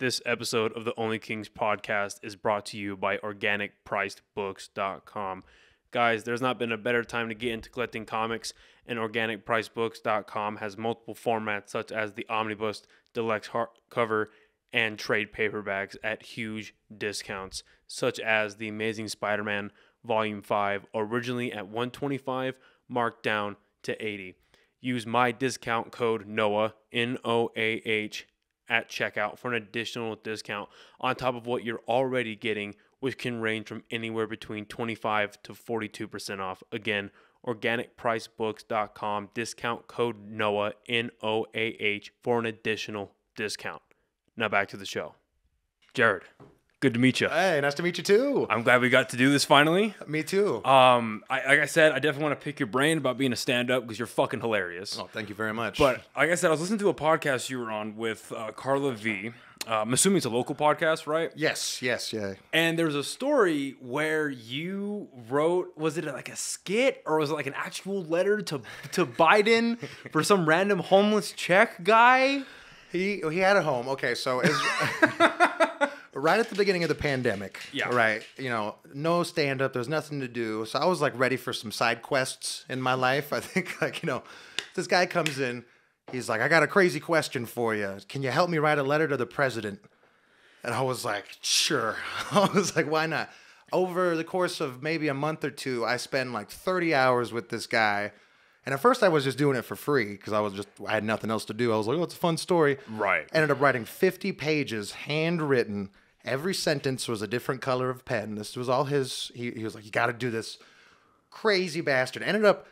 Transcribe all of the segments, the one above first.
This episode of the Only Kings podcast is brought to you by OrganicPricedBooks.com. Guys, there's not been a better time to get into collecting comics, and OrganicPricedBooks.com has multiple formats such as the Omnibus, Deluxe hardcover, and trade paperbacks at huge discounts, such as The Amazing Spider-Man Volume 5, originally at $125, marked down to $80. Use my discount code NOAH, N-O-A-H, at checkout for an additional discount on top of what you're already getting, which can range from anywhere between 25 to 42% off. Again, OrganicPricedBooks.com, discount code NOAH, N-O-A-H, for an additional discount. Now back to the show. Jared, good to meet you. Hey, nice to meet you too. I'm glad we got to do this finally. Me too. Like I said, I definitely want to pick your brain about being a stand-up because you're fucking hilarious. Oh, thank you very much. But like I said, I was listening to a podcast you were on with Carla V. I'm assuming it's a local podcast, right? Yes, yeah. And there was a story where you wrote, was it like a skit or was it like an actual letter to Biden for some random homeless Czech guy? He had a home. Okay, so right at the beginning of the pandemic, yeah, right, no stand-up, there's nothing to do. So I was like ready for some side quests in my life. I think this guy comes in, he's like, I got a crazy question for you. Can you help me write a letter to the president? And I was like, sure. I was like, why not? Over the course of maybe a month or two, I spent like 30 hours with this guy. And at first I was just doing it for free because I had nothing else to do. I was like, oh, it's a fun story. Right. Ended up writing 50 pages, handwritten. Every sentence was a different color of pen. This was all his. He was like, you got to do this. Crazy bastard. Ended up,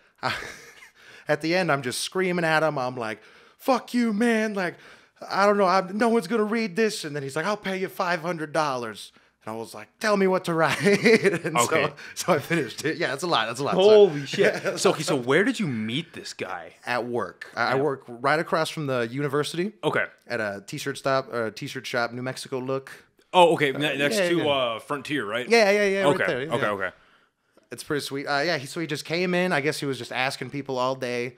at the end, I'm just screaming at him. I'm like, fuck you, man. Like, I don't know. No one's going to read this. And then he's like, I'll pay you $500. And I was like, tell me what to write. And okay. So I finished it. Yeah, it's a lot. Holy shit. So where did you meet this guy? At work. I work right across from the university. Okay. At a t-shirt shop, New Mexico look. Oh, okay. Next to Frontier, right? Yeah. Okay. Right there, yeah. Okay. It's pretty sweet. So he just came in. I guess he was just asking people all day.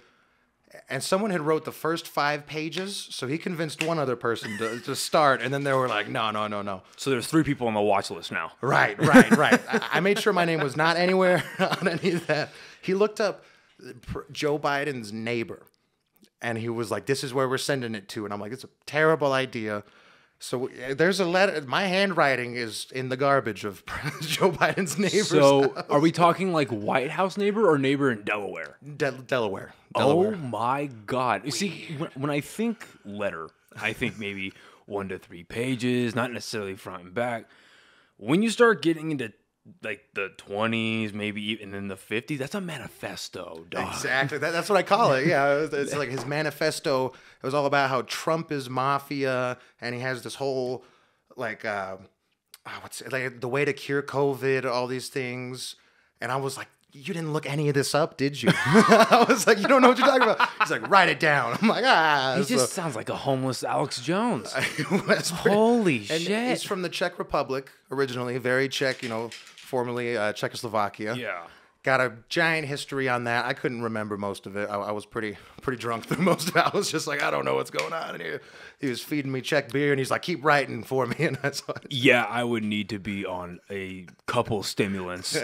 And someone had wrote the first 5 pages, so he convinced one other person to start, and then they were like, no. So there's 3 people on the watch list now. Right. I made sure my name was not anywhere on any of that. He looked up Joe Biden's neighbor, and he was like, this is where we're sending it to. And I'm like, it's a terrible idea. So there's a letter. My handwriting is in the garbage of Joe Biden's neighbor's So house. Are we talking like White House neighbor or neighbor in Delaware? Delaware. Oh my God. You see, when I think letter, I think maybe 1 to 3 pages, not necessarily front and back. When you start getting into like the 20s, maybe even in the 50s, that's a manifesto, dog. Exactly. That's what I call it. Yeah, it's like his manifesto. It was all about how Trump is mafia, and he has this whole like the way to cure COVID, all these things. And I was like, you didn't look any of this up, did you? I was like, you don't know what you're talking about. He's like, write it down. I'm like, He just sounds like a homeless Alex Jones. Holy shit. He's from the Czech Republic originally, very Czech, formerly Czechoslovakia. Yeah. Got a giant history on that. I couldn't remember most of it. I was pretty drunk through most of it. I was just like, I don't know what's going on here. He was feeding me Czech beer, and he's like, keep writing for me. And that's what. Yeah, I would need to be on a couple stimulants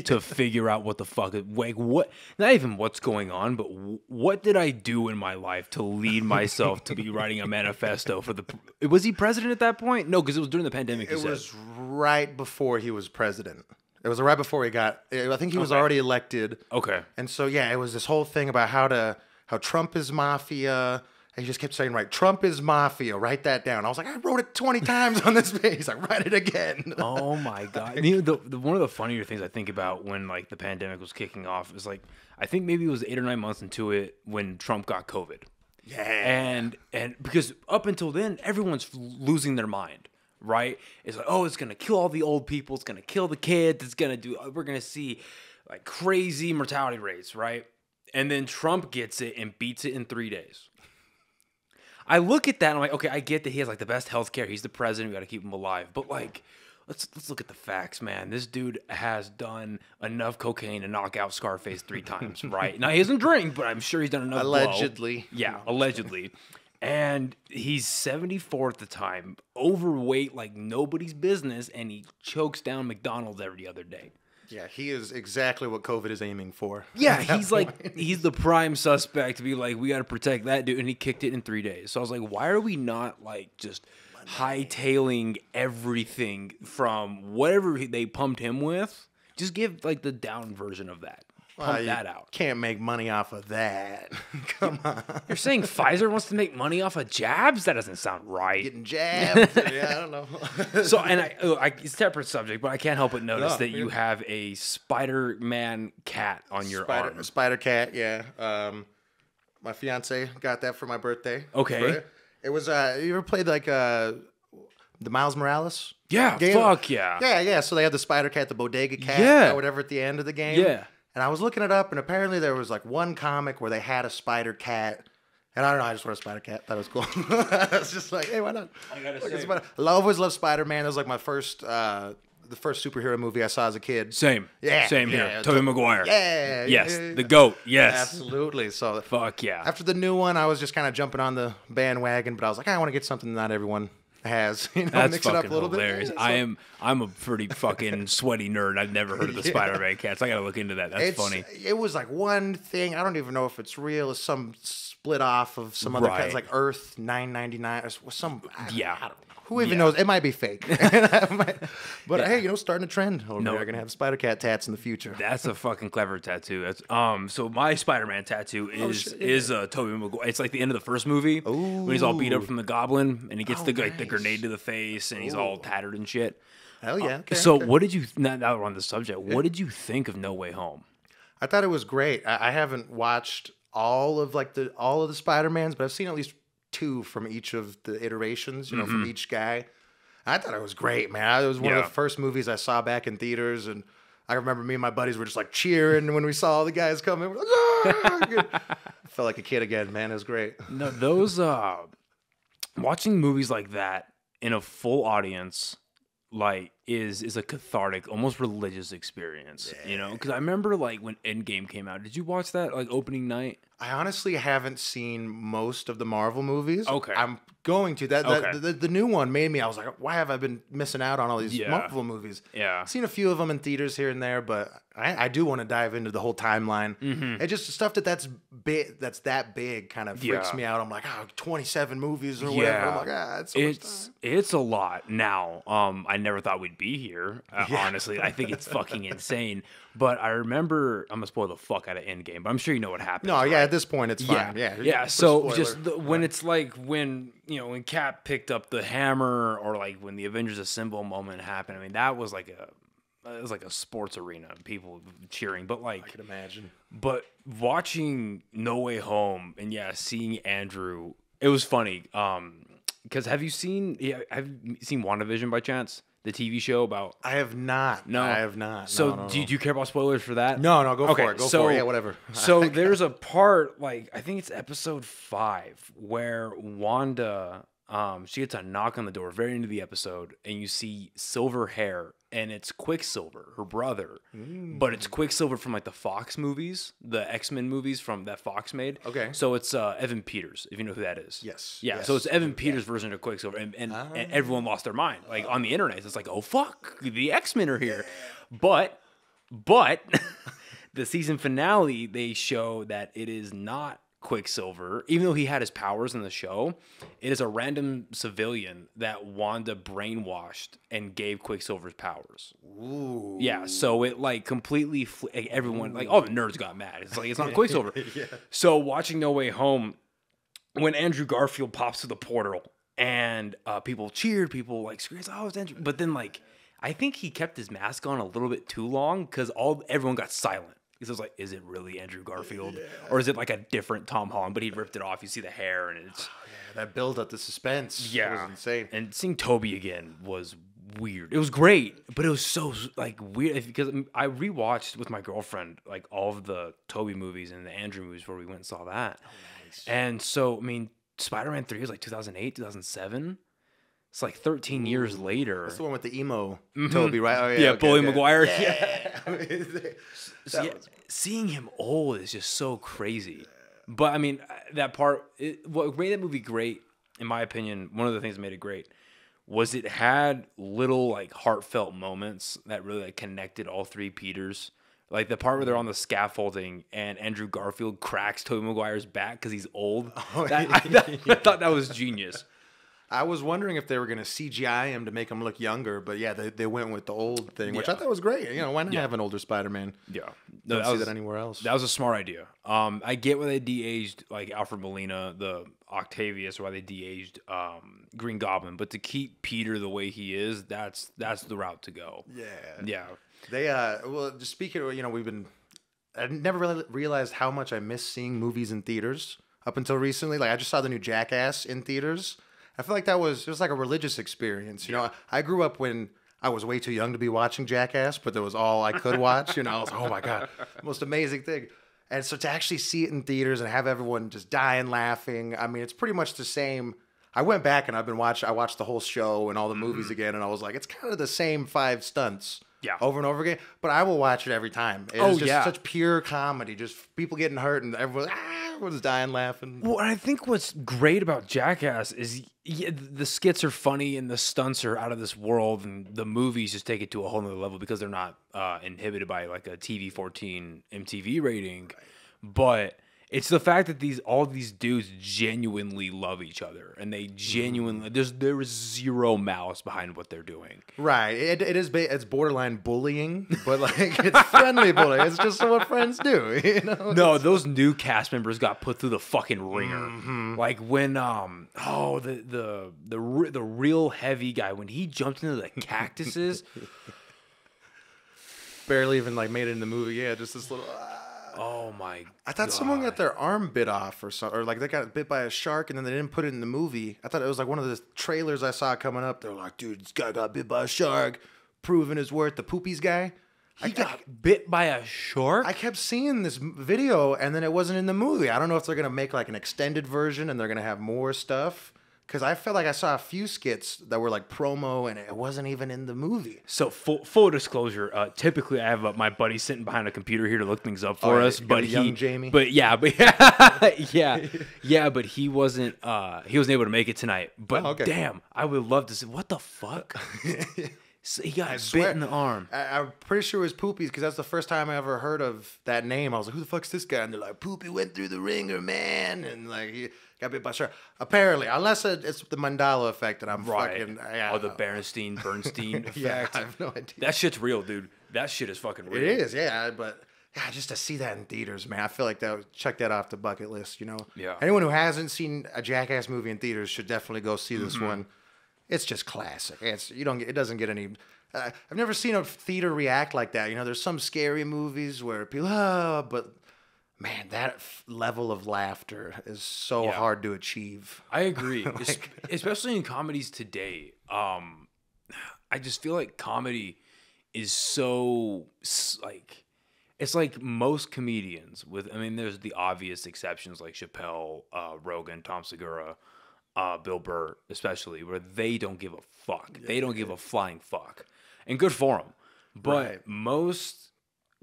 to figure out what the fuck. Like, what? Not even what's going on, but what did I do in my life to lead myself to be writing a manifesto for the? Was he president at that point? No, because it was during the pandemic. It was right before he was president. It was right before he got. I think he was already elected. Okay. And so it was this whole thing about how Trump is mafia. And he just kept saying, right, Trump is mafia. Write that down. I was like, I wrote it 20 times on this page. He's like, write it again. Oh my God. One of the funnier things I think about when like the pandemic was kicking off is like, I think maybe it was 8 or 9 months into it when Trump got COVID. Yeah. And because up until then, everyone's losing their mind. Right? It's like, oh, it's going to kill all the old people. It's going to kill the kids. We're going to see like crazy mortality rates, right? And then Trump gets it and beats it in 3 days. I look at that and I'm like, okay, I get that he has like the best healthcare. He's the president. We got to keep him alive. But like, let's look at the facts, man. This dude has done enough cocaine to knock out Scarface 3 times, right? Now, he doesn't drink, but I'm sure he's done enough. Allegedly. Blow. Yeah, allegedly. And he's 74 at the time, overweight like nobody's business, and he chokes down McDonald's every other day. Yeah, he is exactly what COVID is aiming for. Yeah, he's the prime suspect to be like, we got to protect that dude, and he kicked it in 3 days. So I was like, why are we not like just hightailing everything from whatever they pumped him with? Just give like the down version of that. Pump that out. Can't make money off of that. Come on. You're saying Pfizer wants to make money off of jabs? That doesn't sound right. Getting jabbed. Yeah, I don't know. So, and it's a separate subject, but I can't help but notice that you have a Spider-Man cat on your arm. Spider cat, yeah. My fiance got that for my birthday. Okay. It was, you ever played like the Miles Morales? Yeah, game? fuck yeah. Yeah. So they had the Spider cat, the bodega cat, Yeah. or whatever at the end of the game. Yeah. And I was looking it up, and apparently there was like one comic where they had a spider cat. And I don't know, I just want a spider cat. Thought it was cool. I was just like, hey, why not? I gotta Look, say, I always loved Spider-Man. That was like my first, the first superhero movie I saw as a kid. same. Yeah, Same yeah, here. Tobey Maguire. Yeah. Yes. yeah. The GOAT. Yes. Absolutely. So Fuck yeah. after the new one, I was just kind of jumping on the bandwagon, but I was like, I want to get something not everyone has. You know, That's mix it fucking up a little hilarious. bit. I'm a pretty fucking sweaty nerd. I've never heard of the Spider-Man cats. I gotta look into that. That's funny. It was like one thing. I don't even know if it's real. It's some split off of some other Right. cats, like Earth 999 or some. Yeah. I don't know. Who even knows? It might be fake. But hey, you know, starting a trend. We're gonna have Spider Cat tats in the future. That's a fucking clever tattoo. That's so my Spider-Man tattoo is Tobey Maguire. It's like the end of the first movie when he's all beat up from the Goblin and he gets the grenade to the face and he's all tattered and shit. Hell yeah. Okay, So okay. what did you? Now we're on the subject. What did you think of No Way Home? I thought it was great. I haven't watched all of the Spider-Mans, but I've seen at least 2 from each of the iterations, you know, from each guy. I thought it was great, man. It was one of the first movies I saw back in theaters, and I remember me and my buddies were just like cheering when we saw all the guys coming. We're like, "Ah!" I felt like a kid again, man. It was great. No, those watching movies like that in a full audience like is a cathartic, almost religious experience. You know, because I remember like when Endgame came out. Did you watch that like opening night? I honestly haven't seen most of the Marvel movies. Okay. I'm going to. Okay. The new one made me, I was like, why have I been missing out on all these Yeah. Marvel movies? Yeah. I've seen a few of them in theaters here and there, but I do want to dive into the whole timeline. And just the stuff that's that big kind of freaks Yeah. me out. I'm like, 27 movies or whatever. I'm like, it's so much time. It's a lot now. I never thought we'd be here. Honestly, I think it's fucking insane. But I remember, I'm gonna spoil the fuck out of Endgame, but I'm sure you know what happened. No, yeah, at this point it's fine. Yeah. Yeah. Put a So spoiler. just when it's like when Cap picked up the hammer, or like when the Avengers Assemble moment happened. I mean, that was like a sports arena, people cheering. But like, I can imagine. but watching No Way Home and seeing Andrew, it was funny. Because have you seen WandaVision by chance? The TV show about. I have not. No, I have not. So No. do you care about spoilers for that? No, go Okay, for it. Go so- for it. Yeah, whatever. So there's a part, like, I think it's episode 5, where Wanda, she gets a knock on the door very into the episode, and you see silver hair, and it's Quicksilver, her brother. But it's Quicksilver from like the Fox movies, the X-Men movies from that Fox made. Okay. So it's Evan Peters, if you know who that is. Yes, Yeah. yes. So it's Evan Peters' version of Quicksilver, and everyone lost their mind. Like on the internet, it's like, oh fuck, the X-Men are here. But the season finale, they show that it is not Quicksilver, even though he had his powers in the show. It is a random civilian that Wanda brainwashed and gave Quicksilver's powers. Ooh. Yeah, so it like completely everyone, like all the nerds got mad. It's like, it's not Quicksilver. So watching No Way Home, when Andrew Garfield pops through the portal and people cheered, people like screamed, oh, it's Andrew. But then like I think he kept his mask on a little bit too long because everyone got silent. Because it was like, is it really Andrew Garfield? Or is it like a different Tom Holland? But he ripped it off. You see the hair and it's... That build up, the suspense. Yeah. It was insane. And seeing Toby again was weird. It was great, but it was so like weird because I rewatched with my girlfriend like all of the Toby movies and the Andrew movies where we went and saw that. Oh, nice. And so, I mean, Spider-Man 3 was like 2008, 2007. It's like 13 years later. That's the one with the emo Toby, right? Oh, Yeah, okay, Bully okay. Maguire. Yeah. So, seeing him old is just so crazy. But I mean, that part, what made that movie great, in my opinion, one of the things that made it great was it had little like heartfelt moments that really like connected all three Peters. Like the part where they're on the scaffolding and Andrew Garfield cracks Tobey Maguire's back because he's old. I thought that was genius. I was wondering if they were going to CGI him to make him look younger, but yeah, they went with the old thing, which I thought was great. You know, why not have an older Spider-Man? Yeah. No, Don't see that anywhere else. That was a smart idea. I get why they de-aged like Alfred Molina, the Octavius, or why they de-aged Green Goblin, but to keep Peter the way he is, that's the route to go. Yeah. Yeah. They well, just speaking of, you know, I never really realized how much I miss seeing movies in theaters up until recently. Like I just saw the new Jackass in theaters. I feel like it was like a religious experience. You know, I grew up when I was way too young to be watching Jackass, but that was all I could watch. You know, I was like, oh my God, most amazing thing. And so to actually see it in theaters and have everyone just dying laughing, I mean, it's pretty much the same. I went back and I watched the whole show and all the movies again, and I was like, it's kind of the same 5 stunts. Yeah. Over and over again. But I will watch it every time. It's just such pure comedy. Just people getting hurt and everyone's dying laughing. Well, I think what's great about Jackass is the skits are funny and the stunts are out of this world, and the movies just take it to a whole nother level because they're not inhibited by like a TV-14 MTV rating. But it's the fact that all these dudes genuinely love each other, and they genuinely there is zero malice behind what they're doing. Right. It's borderline bullying, but like it's friendly bullying. It's just what friends do. You know. No, those new cast members got put through the fucking ringer. Like when the real heavy guy when he jumped into the cactuses, barely even like made it in the movie. Yeah, just this little. Oh my! I thought someone got their arm bit off or something, or like they got bit by a shark and then they didn't put it in the movie. I thought it was like one of the trailers I saw coming up. They were like, "Dude, this guy got bit by a shark, proving his worth." The Poopies guy. He got bit by a shark? I kept seeing this video and then it wasn't in the movie. I don't know if they're gonna make like an extended version and they're gonna have more stuff. Because I felt like I saw a few skits that were like promo and it wasn't even in the movie. So full disclosure, typically I have my buddy sitting behind a computer here to look things up for us. But young Jamie. But but he wasn't able to make it tonight. But damn, I would love to see what the fuck. So he got bit in the arm. I'm pretty sure it was Poopies because that's the first time I ever heard of that name. I was like, who the fuck's this guy? And they're like, Poopy went through the ringer, man. And like, he got bit by a shark. Apparently, unless it's the Mandela effect and I'm fucking... the Bernstein effect. Yeah, I have no idea. That shit's real, dude. That shit is fucking real. It is, yeah. But just to see that in theaters, man, I feel like check that off the bucket list, you know? Yeah. Anyone who hasn't seen a Jackass movie in theaters should definitely go see this one. It's just classic. It doesn't get any. I've never seen a theater react like that. You know, there's some scary movies where people, but man, that level of laughter is so hard to achieve. I agree, especially in comedies today. I just feel like comedy is so like. It's like most comedians there's the obvious exceptions like Chappelle, Rogan, Tom Segura. Bill Burr, especially, where they don't give a fuck. They don't give a flying fuck. And good for them. But most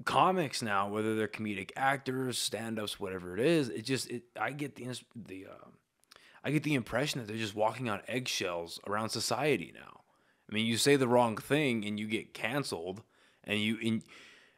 comics now, whether they're comedic actors, stand-ups, whatever it is, I get the impression that they're just walking on eggshells around society now. I mean, you say the wrong thing and you get canceled, and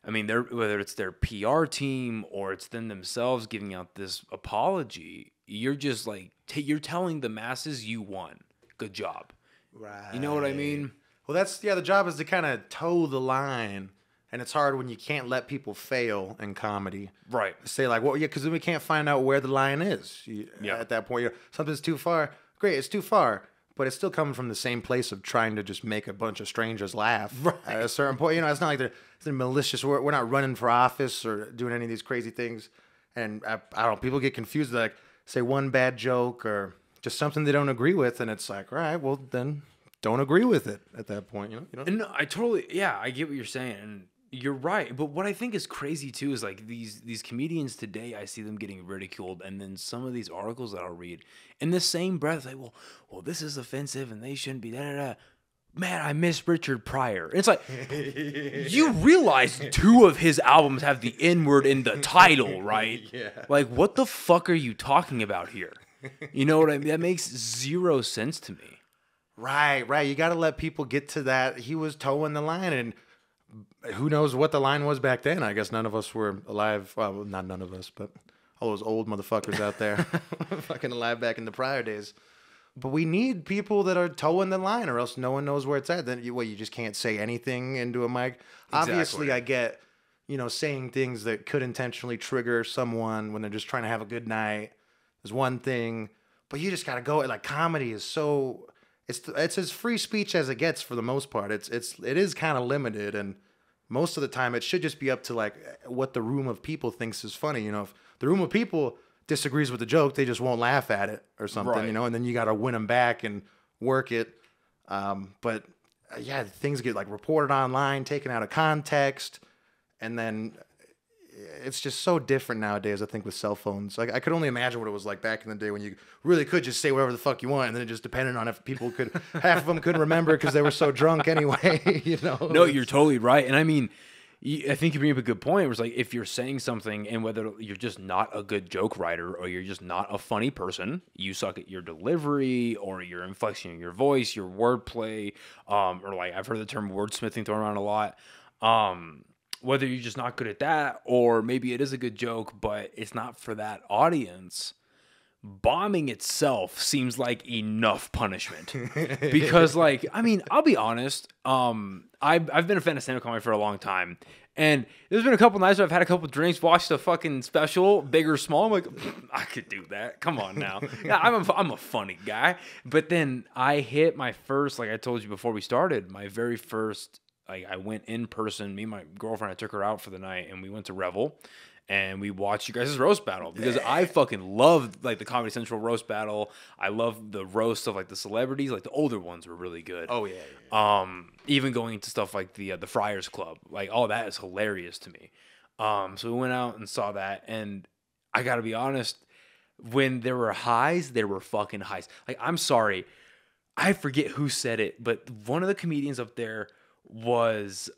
whether it's their PR team or it's them themselves giving out this apology, you're just like, you're telling the masses you won. Good job. Right. You know what I mean? Well, the job is to kind of toe the line. And it's hard when you can't let people fail in comedy. Right. Say like, well, yeah, because then we can't find out where the line is. At that point, something's too far. Great, it's too far. But it's still coming from the same place of trying to just make a bunch of strangers laugh. Right. At a certain point, it's not like they're malicious. We're not running for office or doing any of these crazy things. And I don't know, people get confused. Like, say one bad joke or just something they don't agree with, and it's like, all right, well then don't agree with it at that point. You know. And I get what you're saying, and you're right. But what I think is crazy too is like these comedians today, I see them getting ridiculed, and then some of these articles that I'll read in the same breath, like, well, this is offensive, and they shouldn't be da da da. man, I miss Richard Pryor. And it's like, you realize 2 of his albums have the N-word in the title, right? Yeah. Like, what the fuck are you talking about here? You know what I mean? That makes 0 sense to me. Right. You got to let people get to that. He was towing the line, and who knows what the line was back then. I guess none of us were alive. Well, not none of us, but all those old motherfuckers out there fucking alive back in the Pryor days. But we need people that are towing the line, or else no one knows where it's at. Then you just can't say anything into a mic. Exactly. Obviously, I get, saying things that could intentionally trigger someone when they're just trying to have a good night is one thing. But you just got to go. Like, comedy is so... It's as free speech as it gets for the most part. It is kind of limited, and most of the time it should just be up to like what the room of people thinks is funny. If the room of people disagrees with the joke, they just won't laugh at it or something. Right. And then you got to win them back and work it. But yeah, things get like reported online, taken out of context, and then it's just so different nowadays, I think, with cell phones. Like, I could only imagine what it was like back in the day when you really could just say whatever the fuck you want, and then it just depended on if people could, half of them couldn't remember because they were so drunk anyway, No, you're totally right. And I mean, I think you bring up a good point. It was like, if you're saying something and whether you're just not a good joke writer or you're just not a funny person, you suck at your delivery or your inflection in your voice, your wordplay, or like I've heard the term wordsmithing thrown around a lot. Whether you're just not good at that, or maybe it is a good joke, but it's not for that audience, bombing itself seems like enough punishment. Because, like, I mean, I'll be honest, I've been a fan of stand-up comedy for a long time, and there's been a couple nights where I've had a couple drinks, watched a fucking special, big or small, I'm like, I could do that. Come on now. Yeah, I'm a funny guy. But then I hit my first, like I told you before we started, my very first... Like, I went in person, me and my girlfriend, I took her out for the night, and we went to Revel, and we watched you guys' roast battle, because I fucking loved, like, the Comedy Central roast battle. I love the roast of, like, the celebrities. Like, the older ones were really good. Oh, yeah. Even going into stuff like the Friars Club. Like, all that is hilarious to me. So we went out and saw that, and I gotta be honest, when there were highs, there were fucking highs. Like, I'm sorry, I forget who said it, but one of the comedians up there was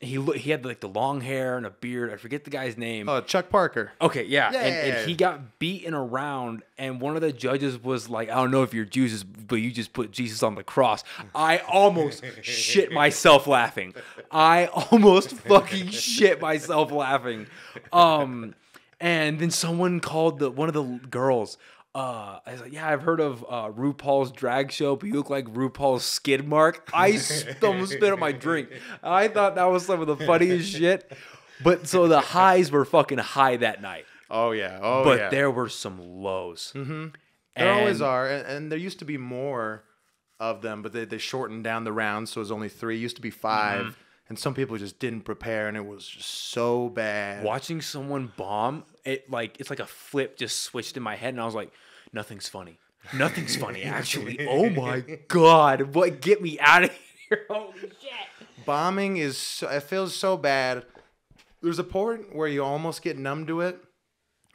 he had like the long hair and a beard. I forget the guy's name. Oh, Chuck Parker. Okay, yeah. And he got beaten around, and one of the judges was like, I don't know if you're Jesus, but you just put Jesus on the cross. I almost shit myself laughing. I almost fucking shit myself laughing. And then someone called one of the girls. I was like, yeah, I've heard of RuPaul's drag show, but you look like RuPaul's skid mark. I almost spit on my drink. I thought that was some of the funniest shit. But so the highs were fucking high that night. Oh, yeah. But there were some lows. Mm-hmm. There always are. And there used to be more of them, but they shortened down the rounds, so it was only 3. It used to be 5. Mm-hmm. And some people just didn't prepare, and it was just so bad. Watching someone bomb, it's like a flip just switched in my head, and I was like, nothing's funny. Nothing's funny, actually. Oh my God. What? Get me out of here. Holy shit. Bombing it feels so bad. There's a point where you almost get numb to it,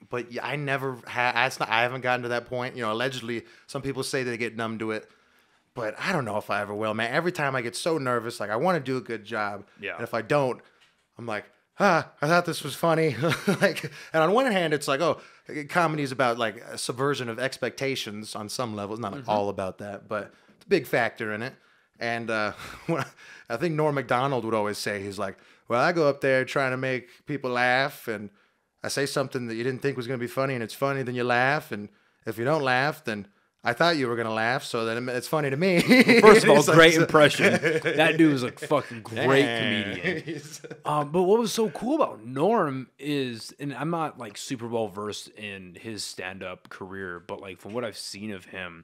but I haven't gotten to that point. Allegedly, some people say they get numb to it. But I don't know if I ever will, man. Every time I get so nervous, like I want to do a good job. Yeah. And if I don't, I'm like, I thought this was funny. And on one hand, it's like, comedy is about like a subversion of expectations on some level. It's not like all about that, but it's a big factor in it. And I think Norm Macdonald would always say, he's like, well, I go up there trying to make people laugh, and I say something that you didn't think was going to be funny, and it's funny, then you laugh. And if you don't laugh, then I thought you were going to laugh, so then it's funny to me. First of all, great impression. That dude was a fucking great comedian. But what was so cool about Norm is, and I'm not like super well versed in his stand-up career, but like from what I've seen of him,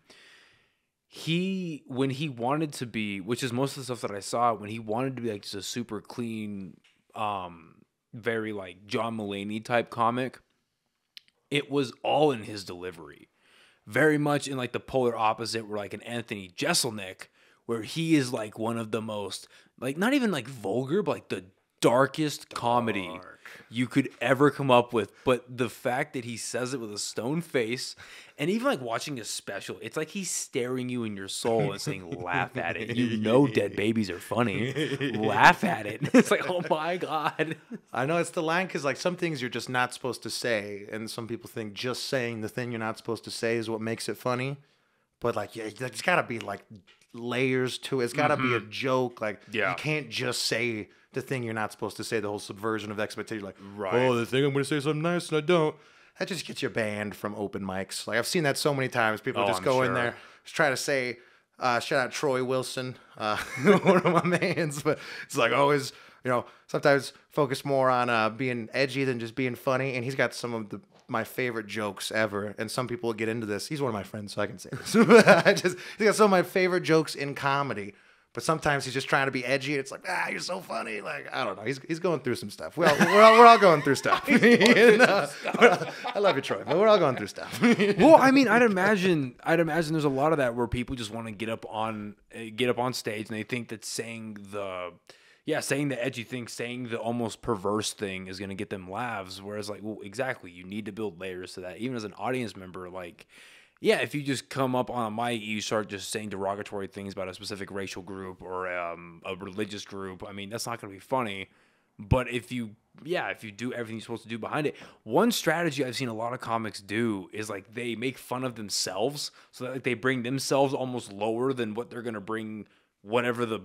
when he wanted to be, which is most of the stuff that I saw, when he wanted to be like just a super clean, very like John Mulaney type comic, it was all in his delivery. Very much in like the polar opposite, where like an Anthony Jeselnik, where he is like one of the most, like not even like vulgar, but like darkest comedy you could ever come up with. But the fact that he says it with a stone face, and even like watching his special, it's like he's staring you in your soul and saying, laugh at it. You know dead babies are funny. Laugh at it. It's like, oh my God. I know it's the line because like some things you're just not supposed to say, and some people think just saying the thing you're not supposed to say is what makes it funny. But like, yeah, there's got to be like layers to it. It's got to be a joke. Like, you can't just say the thing you're not supposed to say. The whole subversion of expectation. Like, oh, the thing I'm going to say something nice and I don't. That just gets you banned from open mics. Like I've seen that so many times. People just go in there, just try to say, shout out Troy Wilson, one of my mans. But it's like always, you know, sometimes focus more on being edgy than just being funny. And he's got some of my favorite jokes ever. And some people will get into this. He's one of my friends, so I can say this. He's got some of my favorite jokes in comedy. But sometimes he's just trying to be edgy. It's like, you're so funny. Like, I don't know. He's going through some stuff. We're all going through stuff. I love you, Troy, but we're all going through stuff. Well, I mean, I'd imagine there's a lot of that where people just want to get up on stage and they think that saying the edgy thing, saying the almost perverse thing is going to get them laughs. Whereas, like, well, exactly, you need to build layers to that. Even as an audience member, like, yeah, if you just come up on a mic, you start just saying derogatory things about a specific racial group or a religious group. I mean, that's not going to be funny. But if you do everything you're supposed to do behind it, one strategy I've seen a lot of comics do is like they make fun of themselves, so that like they bring themselves almost lower than what they're going to bring whatever the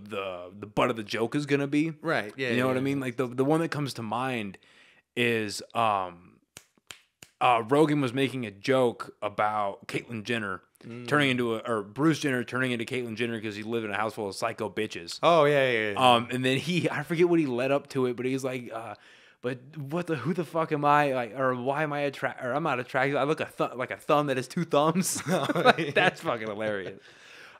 butt of the joke is going to be. Right. Yeah. You know what I mean? Like the one that comes to mind is Rogan was making a joke about Caitlyn Jenner turning into Bruce Jenner turning into Caitlyn Jenner because he lived in a house full of psycho bitches. Oh yeah. And then I forget what he led up to it, but he's like, but who the fuck am I? Like, or why am I attracted? Or I'm not attracted. I look like a thumb that has two thumbs. Like, that's fucking hilarious.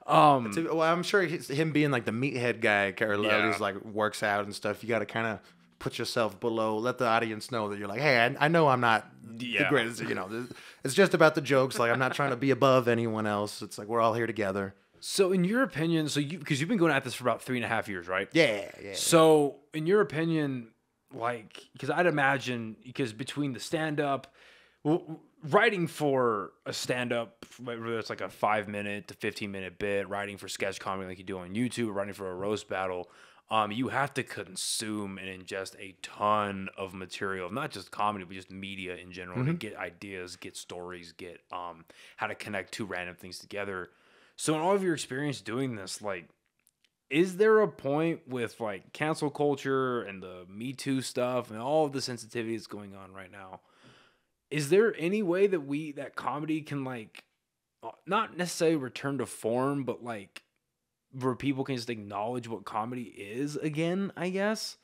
Well, I'm sure him being like the meathead guy, who's like works out and stuff. You got to kind of put yourself below, let the audience know that you're like, hey, I know I'm not the greatest, you know, it's just about the jokes. Like, I'm not trying to be above anyone else. It's like, we're all here together. So in your opinion, because you've been going at this for about 3.5 years, right? Yeah. So in your opinion, like, because I'd imagine, because between the stand-up, writing for a stand-up, whether it's like a 5-minute to 15-minute bit, writing for sketch comedy like you do on YouTube, writing for a roast battle, you have to consume and ingest a ton of material, not just comedy, but just media in general, to get ideas, get stories, get how to connect two random things together. So in all of your experience doing this, like, is there a point with like cancel culture and the Me Too stuff and all of the sensitivity that's going on right now? Is there any way that comedy can, like, not necessarily return to form, but like where people can just acknowledge what comedy is again, I guess?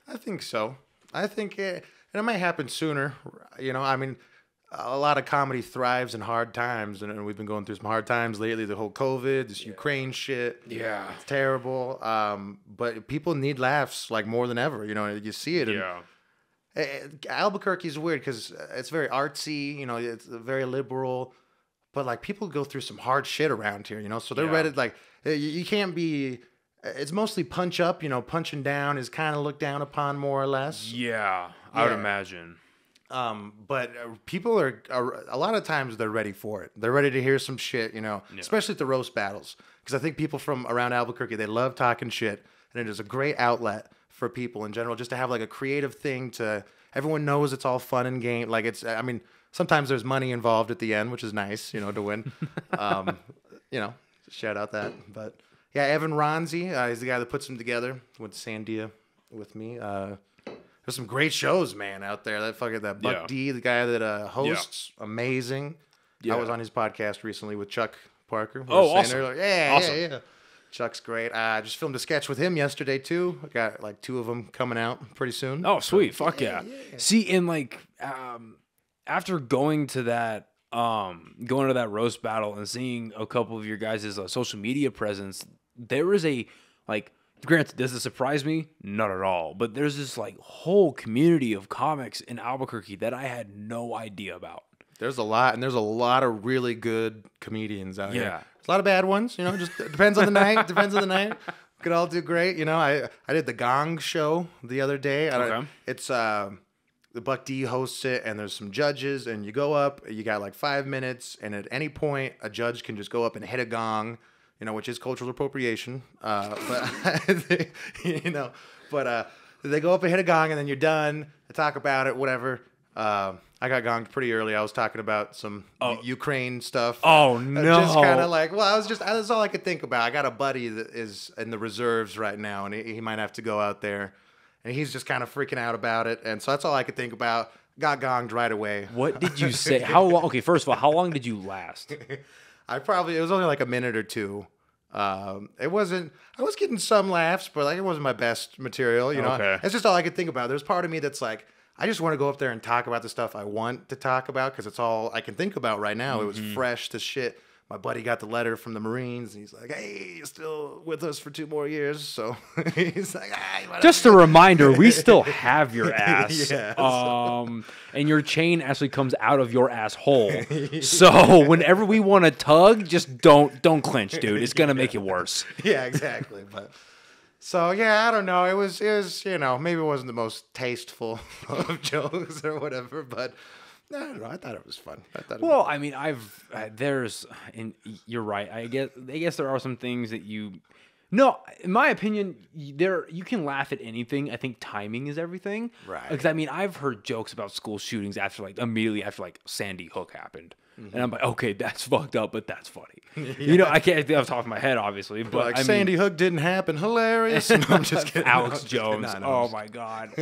I think so. I think it might happen sooner. You know, I mean, a lot of comedy thrives in hard times, and we've been going through some hard times lately. The whole COVID, this Ukraine shit. Yeah. It's terrible. But people need laughs like more than ever. You know, you see it. Yeah. Albuquerque's weird because it's very artsy. You know, it's very liberal. But like people go through some hard shit around here, you know. So they're ready. Like you can't be. It's mostly punch up. You know, punching down is kind of looked down upon more or less. Yeah, I would imagine. But people are a lot of times they're ready for it. They're ready to hear some shit. You know, especially at the roast battles, because I think people from around Albuquerque, they love talking shit, and it is a great outlet for people in general, just to have like a creative thing to. Everyone knows it's all fun and game. Like it's. I mean. Sometimes there's money involved at the end, which is nice, you know, to win. You know, shout out that. But yeah, Evan Ronzi, he's the guy that puts them together. Went to Sandia with me. There's some great shows, man, out there. That Buck D, the guy that hosts, amazing. Yeah. I was on his podcast recently with Chuck Parker. Oh, awesome. Yeah. Chuck's great. I just filmed a sketch with him yesterday too. I got like 2 of them coming out pretty soon. Oh, sweet. Fuck yeah. See, in like after going to that roast battle and seeing a couple of your guys' social media presence, there was granted, does it surprise me? Not at all. But there's this like whole community of comics in Albuquerque that I had no idea about. There's a lot, and there's a lot of really good comedians out here. Yeah. There's a lot of bad ones, you know, just depends on the night. could all do great. You know, I did the Gong show the other day. Okay. It's the Buck D hosts it, and there's some judges, and you go up. You got like 5 minutes, and at any point, a judge can just go up and hit a gong. You know, which is cultural appropriation. But you know, but they go up and hit a gong, and then you're done. They talk about it, whatever. I got gonged pretty early. I was talking about some Ukraine stuff. Oh, no. Just kind of like, well, that's all I could think about. I got a buddy that is in the reserves right now, and he might have to go out there, and he's just kind of freaking out about it. And so that's all I could think about. Got gonged right away. What did you say? How long? Okay, first of all, how long did you last? It was only like a minute or two. It wasn't. I was getting some laughs, but like it wasn't my best material. You know, Okay. It's just all I could think about. There's part of me that's like, I just want to go up there and talk about the stuff I want to talk about because it's all I can think about right now. It was fresh to shit. My buddy got the letter from the Marines, and he's like, "Hey, you're still with us for 2 more years." So he's like, Just a reminder, we still have your ass. Yeah, And your chain actually comes out of your asshole. So whenever we want to tug, just don't clench, dude. It's gonna make it worse. Yeah, exactly. But so yeah, I don't know. It was you know, maybe it wasn't the most tasteful of jokes or whatever, but I don't know. I thought it was fun. Well, I mean, you're right. I guess there are some things that no, in my opinion, you can laugh at anything. I think timing is everything. Right. Because I mean, I've heard jokes about school shootings immediately after Sandy Hook happened. And I'm like, okay, that's fucked up, but that's funny. You know, I can't think off the top of my head, obviously, but like Sandy Hook didn't happen. Hilarious. No, I'm just kidding. Alex Jones. Oh my god.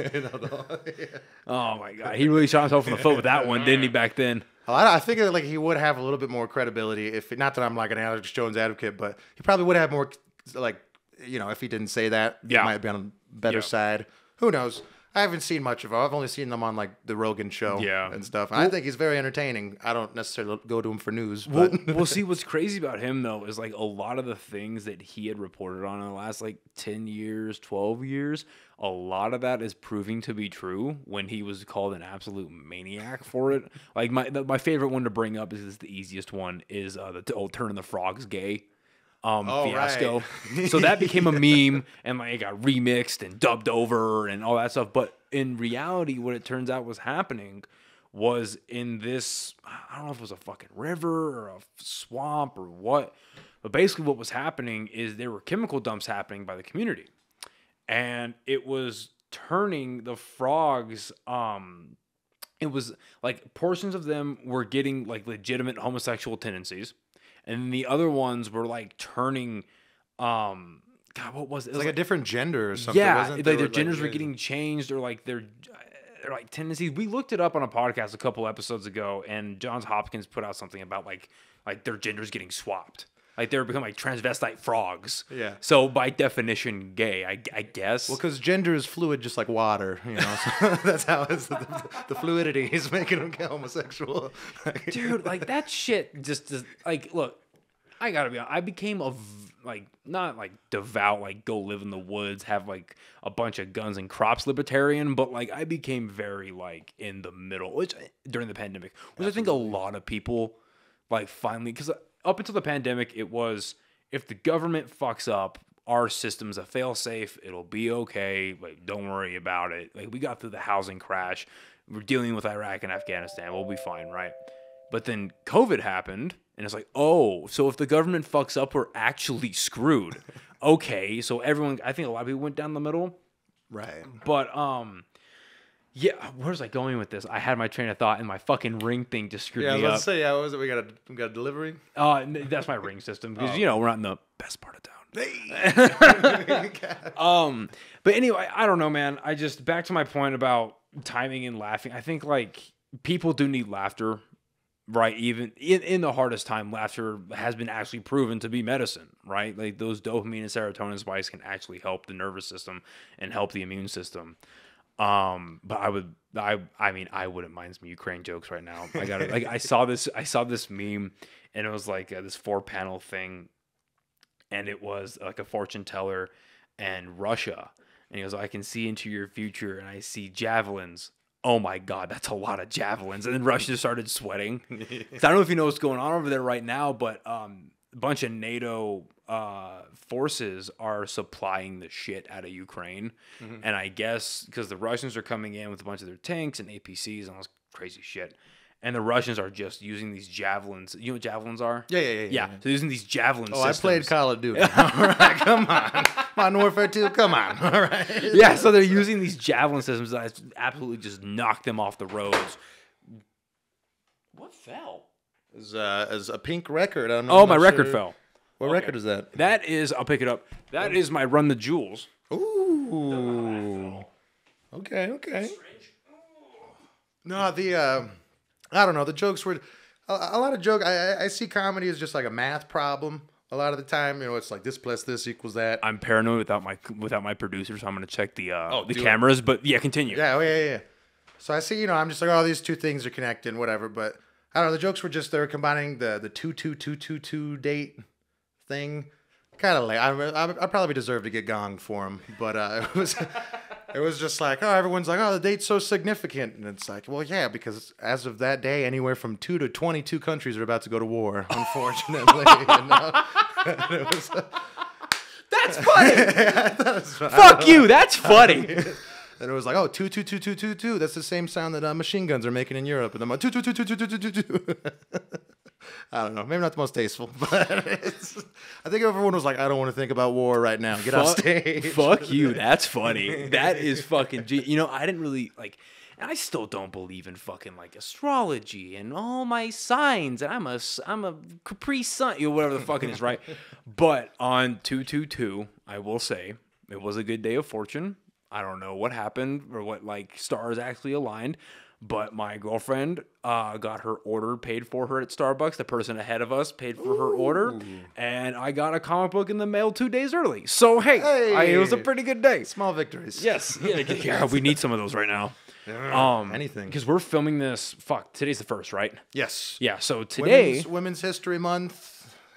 Oh my god. He really shot himself in the foot with that one, didn't he? Back then. Well, I think that like he would have a little bit more credibility if not that I'm like an Alex Jones advocate, but he probably would have more like, you know, if he didn't say that, he might be on a better side. Who knows? I haven't seen much of him. I've only seen them on like the Rogan show and stuff. And I think he's very entertaining. I don't necessarily go to him for news, but We'll see. What's crazy about him though is like a lot of the things that he had reported on in the last like 10 years, 12 years, a lot of that is proving to be true when he was called an absolute maniac for it. Like my favorite one to bring up is the easiest one is the old turning the frogs gay. Fiasco. Right. So that became a meme and like it got remixed and dubbed over and all that stuff. But in reality, what it turns out was happening was in this, I don't know if it was a fucking river or a swamp or what, but basically what was happening is there were chemical dumps happening by the community. And it was turning the frogs, it was like portions of them were getting like legitimate homosexual tendencies. And the other ones were like turning, God, what was it? It was like a different gender or something. yeah, wasn't like their genders were getting changed or like their like tendencies. We looked it up on a podcast a couple episodes ago, and Johns Hopkins put out something about like their genders getting swapped. Like they were becoming like transvestite frogs. Yeah. So by definition, gay, I guess. Well, because gender is fluid, just like water. You know, so that's how it's the fluidity is making them get homosexual. Dude, like that shit just like, look, I gotta be honest, I became not like devout, like go live in the woods, have like a bunch of guns and crops libertarian, but like I became very like in the middle, which during the pandemic, which I think a lot of people like finally, because up until the pandemic, it was if the government fucks up, our system's a fail-safe, it'll be okay, like don't worry about it. Like we got through the housing crash, we're dealing with Iraq and Afghanistan, we'll be fine, right? But then COVID happened, and it's like, oh, so if the government fucks up, we're actually screwed. Okay, so everyone, I think a lot of people went down the middle. Right. But, yeah, where's I going with this? I had my train of thought, and my fucking ring thing just screwed Yeah, I was me about up. to say, was it? We got a delivery. That's my ring system, because, you know, we're not in the best part of town. But anyway, I don't know, man. I just, back to my point about timing and laughing. I think, like, people do need laughter. Right, even in the hardest time, laughter has been actually proven to be medicine, right? Like those dopamine and serotonin spikes can actually help the nervous system and help the immune system. But I wouldn't mind some Ukraine jokes right now. I got like I saw this meme, and it was like this 4-panel thing, and it was like a fortune teller and Russia, and he goes, "I can see into your future, and I see javelins." Oh my God, that's a lot of javelins. And then Russia started sweating. So I don't know if you know what's going on over there right now, but a bunch of NATO forces are supplying the shit out of Ukraine. And I guess because the Russians are coming in with a bunch of their tanks and APCs and all this crazy shit. And the Russians are just using these javelins. You know what javelins are? Yeah. So using these javelin systems. I played Call of Duty. All right, come on. Modern Warfare 2, come on. All right. Yeah, so they're using these javelin systems that absolutely just knock them off the roads. What fell? As a pink record. I'm Oh, not my record sure. fell. What record is that? That is, I'll pick it up. That is my Run the Jewels. Ooh. Okay. No, I don't know. The jokes were a lot of joke. I see comedy as just like a math problem. A lot of the time, you know, it's like this plus this equals that. I'm paranoid without my producer, so I'm gonna check the do it. cameras. But yeah, continue. Yeah. So I see, you know, I'm just like, oh, these two things are connected, whatever. But I don't know. The jokes were just they were combining the 2-2-2-2-2 date thing. Kind of lame. I probably deserve to get gonged for him, but it was just like, oh, everyone's like, oh, the date's so significant, and it's like, well, yeah, because as of that day, anywhere from 2 to 22 countries are about to go to war, unfortunately. You know? It was, That's funny. Fuck you. That's funny. and it was like, oh, 2-2-2-2-2-2. That's the same sound that machine guns are making in Europe, and I'm like 2-2-2-2-2-2-2-2. I don't know. Maybe not the most tasteful, but I think everyone was like, I don't want to think about war right now. Get off stage. Fuck you. That's funny. That is fucking... You know, I didn't really, like... And I still don't believe in fucking, like, astrology and all my signs. And I'm a Capri Sun. You know, whatever the fucking is, right? But on 222, I will say, it was a good day of fortune. I don't know what happened or what, like, stars actually aligned. But my girlfriend got her order paid for her at Starbucks. The person ahead of us paid for her order. And I got a comic book in the mail 2 days early. So, hey. It was a pretty good day. Small victories. Yes. Yeah, we need some of those right now. Anything. Because we're filming this. Today's the 1st, right? Yes. Yeah, so today... Women's History Month.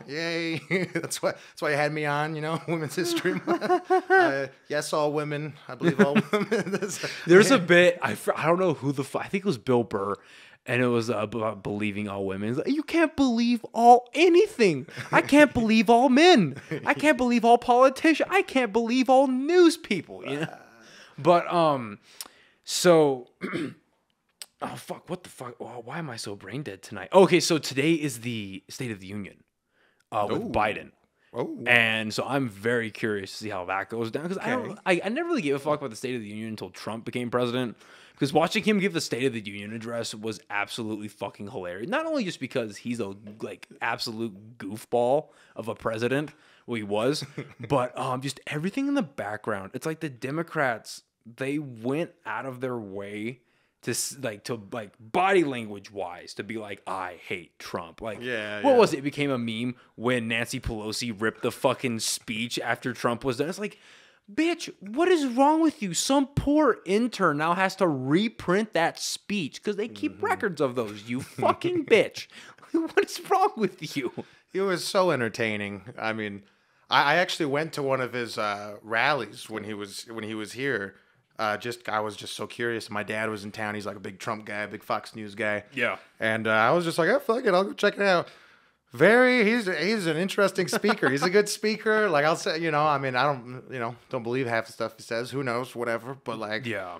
Yay. That's why you had me on, you know, Women's History Month. Yes, all women. I believe all women. There's a bit, I don't know who I think it was Bill Burr, and it was about believing all women. Like, you can't believe anything. I can't believe all men. I can't believe all politicians. I can't believe all news people, you know? But, so... Oh, fuck, what the fuck? Oh, why am I so brain dead tonight? Okay, so today is the State of the Union with Biden. Oh. And so I'm very curious to see how that goes down. Because I never really gave a fuck about the State of the Union until Trump became president. Because watching him give the State of the Union address was absolutely fucking hilarious. Not only just because he's a, like, absolute goofball of a president, well, he was, but just everything in the background. It's like the Democrats, they went out of their way to body language wise to be like, I hate Trump. Like, what was it? It became a meme when Nancy Pelosi ripped the fucking speech after Trump was done. It's like, bitch, what is wrong with you? Some poor intern now has to reprint that speech because they keep records of those. You fucking bitch. What is wrong with you? He was so entertaining. I mean, I actually went to one of his rallies when he was here. I was just so curious. My dad was in town. He's like a big Trump guy, a big Fox News guy. Yeah. And I was just like, oh, fuck it, I'll go check it out. He's an interesting speaker. He's a good speaker. Like, I'll say, you know, I mean, I don't believe half the stuff he says. Who knows, whatever. But like, yeah,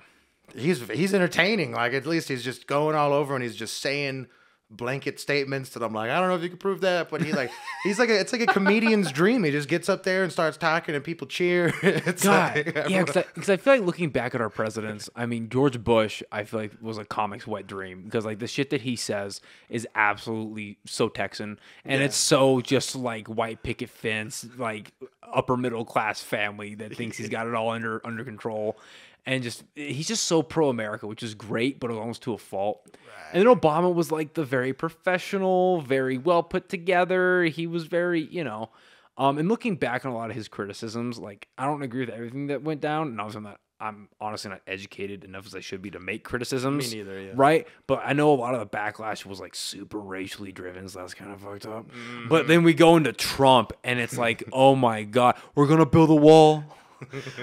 he's entertaining. Like, at least he's just going all over and he's just saying blanket statements that I'm like, I don't know if you can prove that, but it's like a comedian's dream. He just gets up there and starts talking and people cheer. It's God, yeah, because I feel like looking back at our presidents, I mean, George Bush, I feel like was a comic's wet dream because like the shit that he says is absolutely so Texan, and it's so just like white picket fence, like upper middle class family that thinks he's got it all under control. And he's just so pro-America, which is great, but almost to a fault. Right. And then Obama was like the very professional, very well put together. He was very, you know, and looking back on a lot of his criticisms, like I don't agree with everything that went down. And obviously I'm honestly not educated enough as I should be to make criticisms. Me neither, yeah. Right? But I know a lot of the backlash was like super racially driven, so that's kind of fucked up. Mm-hmm. But then we go into Trump and it's like, oh my God, we're going to build a wall.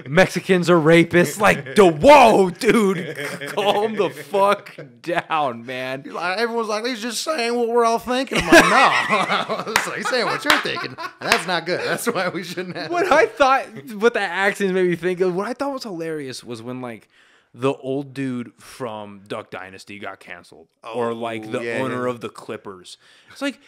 Mexicans are rapists. Like, whoa, dude, calm the fuck down, man. Everyone's like, he's just saying what we're all thinking. I'm like, no. It's like, he's saying what you're thinking. That's not good. That's why we shouldn't have. What I thought, what the accents made me think of, what I thought was hilarious was when like the old dude from Duck Dynasty got canceled, or like the owner of the Clippers. It's like,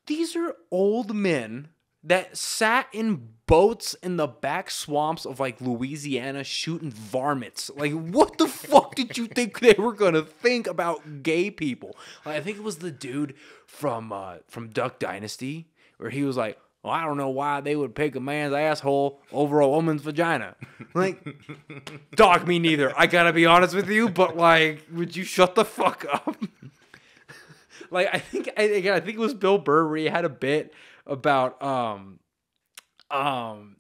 these are old men that sat in boats in the back swamps of like Louisiana shooting varmints. Like, what the fuck did you think they were gonna think about gay people? Like, I think it was the dude from Duck Dynasty where he was like, well, I don't know why they would pick a man's asshole over a woman's vagina. Like, dog, me neither. I gotta be honest with you, but like, would you shut the fuck up? Like, I think it was Bill Burr where he had a bit about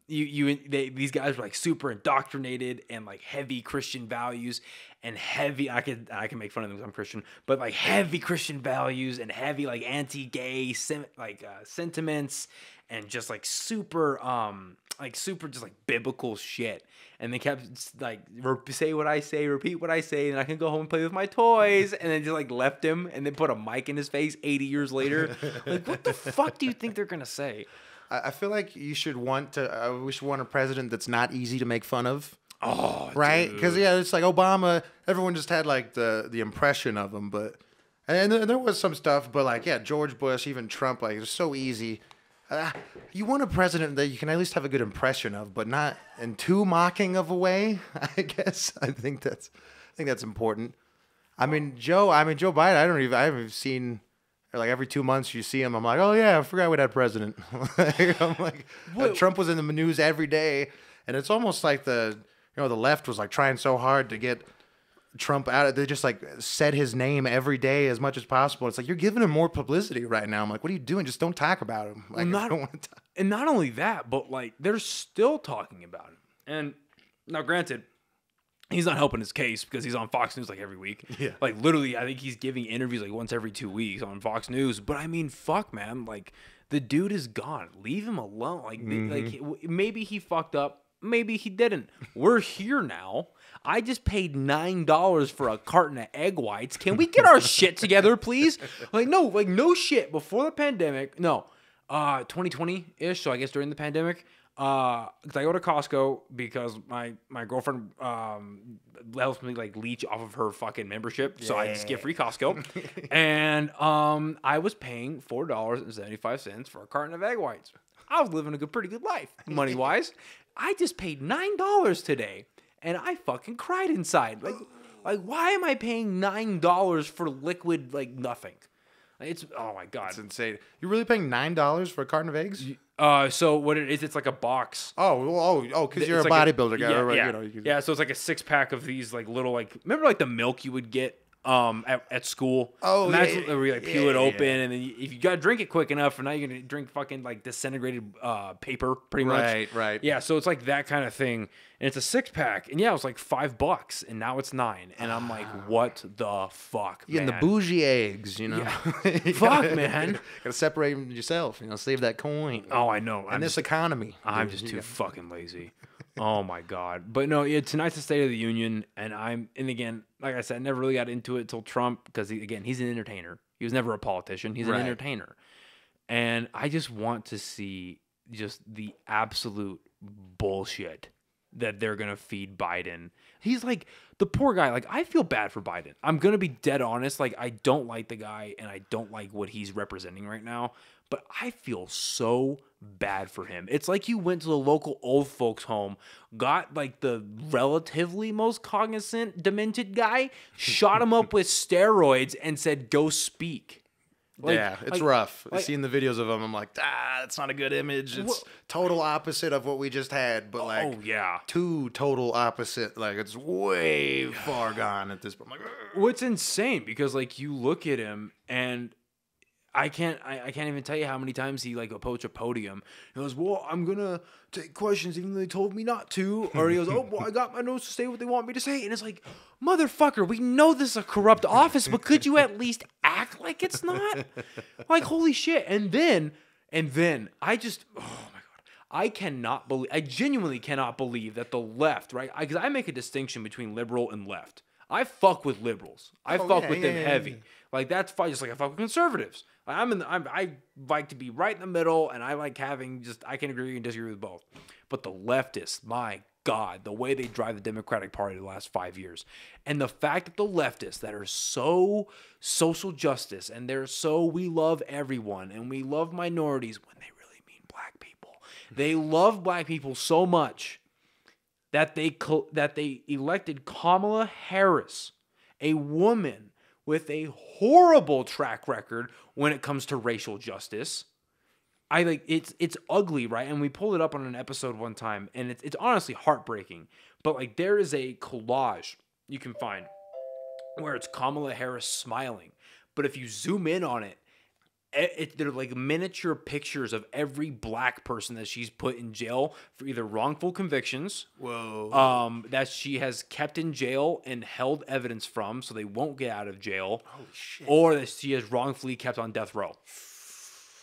these guys were like super indoctrinated and like heavy Christian values and heavy I can make fun of them because I'm Christian, but like heavy Christian values and heavy like anti-gay sentiments and just like super just like biblical shit. And they kept like, say what I say, repeat what I say, and I can go home and play with my toys. And then just like left him and then put a mic in his face 80 years later. Like, what the fuck do you think they're gonna say? I feel like we should want a president that's not easy to make fun of. Oh, right? Because it's like Obama. Everyone just had like the impression of him, but and there was some stuff, but like George Bush, even Trump, like it's so easy. You want a president that you can at least have a good impression of, but not in too mocking of a way. I guess I think that's important. I mean Joe Biden. I haven't seen. Like every 2 months you see him, I'm like, oh yeah, I forgot we had president. I'm like, Trump was in the news every day, and it's almost like the left was like trying so hard to get Trump out. They just like said his name every day as much as possible. It's like you're giving him more publicity right now. I'm like, what are you doing? Just don't talk about him. Like, I don't want to talk. And not only that, but like they're still talking about him. And now, granted, he's not helping his case because he's on Fox News like every week. Yeah. Like literally, I think he's giving interviews like once every 2 weeks on Fox News. But I mean, fuck, man. Like the dude is gone. Leave him alone. Like, maybe he fucked up. Maybe he didn't. We're here now. I just paid $9 for a carton of egg whites. Can we get our shit together, please? No shit. Before the pandemic, 2020-ish. So I guess during the pandemic. Because I go to Costco because my girlfriend helps me like leech off of her fucking membership, so I just get free Costco. And I was paying $4.75 for a carton of egg whites. I was living a pretty good life, money wise. I just paid $9 today, and I fucking cried inside. Like why am I paying $9 for liquid like nothing? It's oh my god, it's insane. You're really paying $9 for a carton of eggs? So what it is, it's like a box. Because you're a bodybuilder guy. Yeah, so it's like a 6-pack of these like little like remember like the milk you would get at school. Oh, and that's where you like peel it open, and then if you gotta drink it quick enough, and now you're gonna drink fucking like disintegrated paper, pretty much. Right. Yeah, so it's like that kind of thing, and it's a 6-pack, and it was like $5, and now it's $9, and I'm like, what the fuck? Yeah, and the bougie eggs, Yeah. Fuck, man. Gotta separate them yourself. Save that coin. Oh, I know. In this economy, I'm just too fucking lazy. Oh my god. But no, tonight's the State of the Union, and again, like I said, I never really got into it till Trump because he's an entertainer. He was never a politician. He's an entertainer. And I just want to see just the absolute bullshit that they're going to feed Biden. He's like the poor guy. Like, I feel bad for Biden. I'm going to be dead honest. Like, I don't like the guy and I don't like what he's representing right now, but I feel so bad for him. It's like you went to the local old folks home, got like the relatively most cognizant demented guy, shot him up with steroids and said, go speak. It's rough. Seeing the videos of him, I'm like, that's not a good image. It's total opposite of what we just had, but two total opposite. Like, it's way far gone at this point. I'm like, what's insane because like you look at him and I can't even tell you how many times he like approached a podium. He goes, well, I'm gonna take questions even though they told me not to. Or he goes, oh, well, I got my nose to say what they want me to say. And it's like, motherfucker, we know this is a corrupt office, but could you at least act like it's not? Like, holy shit. And then I just, oh my God, I genuinely cannot believe that the left, right? Because I make a distinction between liberal and left. I fuck with liberals. I fuck with them heavy. Like that's fine. Just like I fuck with conservatives. I like to be right in the middle, and I like having I can agree and disagree with both. But the leftists, my God, the way they drive the Democratic Party the last 5 years, and the fact that the leftists that are so social justice and they're so we love everyone and we love minorities when they really mean black people. They love black people so much that they elected Kamala Harris, a woman with a horrible track record when it comes to racial justice. It's ugly, right? And we pulled it up on an episode one time, and it's honestly heartbreaking. But like there is a collage you can find where it's Kamala Harris smiling, but if you zoom in on it, they're like miniature pictures of every black person that she's put in jail for either wrongful convictions, that she has kept in jail and held evidence from so they won't get out of jail, or that she has wrongfully kept on death row.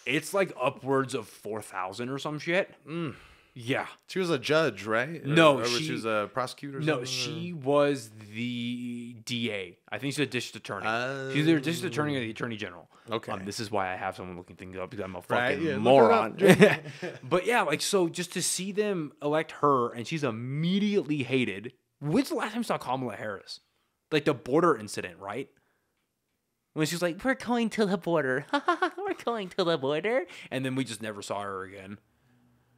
It's like upwards of 4,000 or some shit. Yeah. She was a judge, right? No, she was a prosecutor. No, she was the DA. I think she's a district attorney. She's either district attorney or the attorney general. Okay. This is why I have someone looking things up because I'm a fucking moron. But yeah, like so, just to see them elect her and she's immediately hated. When's the last time you saw Kamala Harris? Like the border incident, right? When she's like, "We're going to the border. We're going to the border," and then we just never saw her again.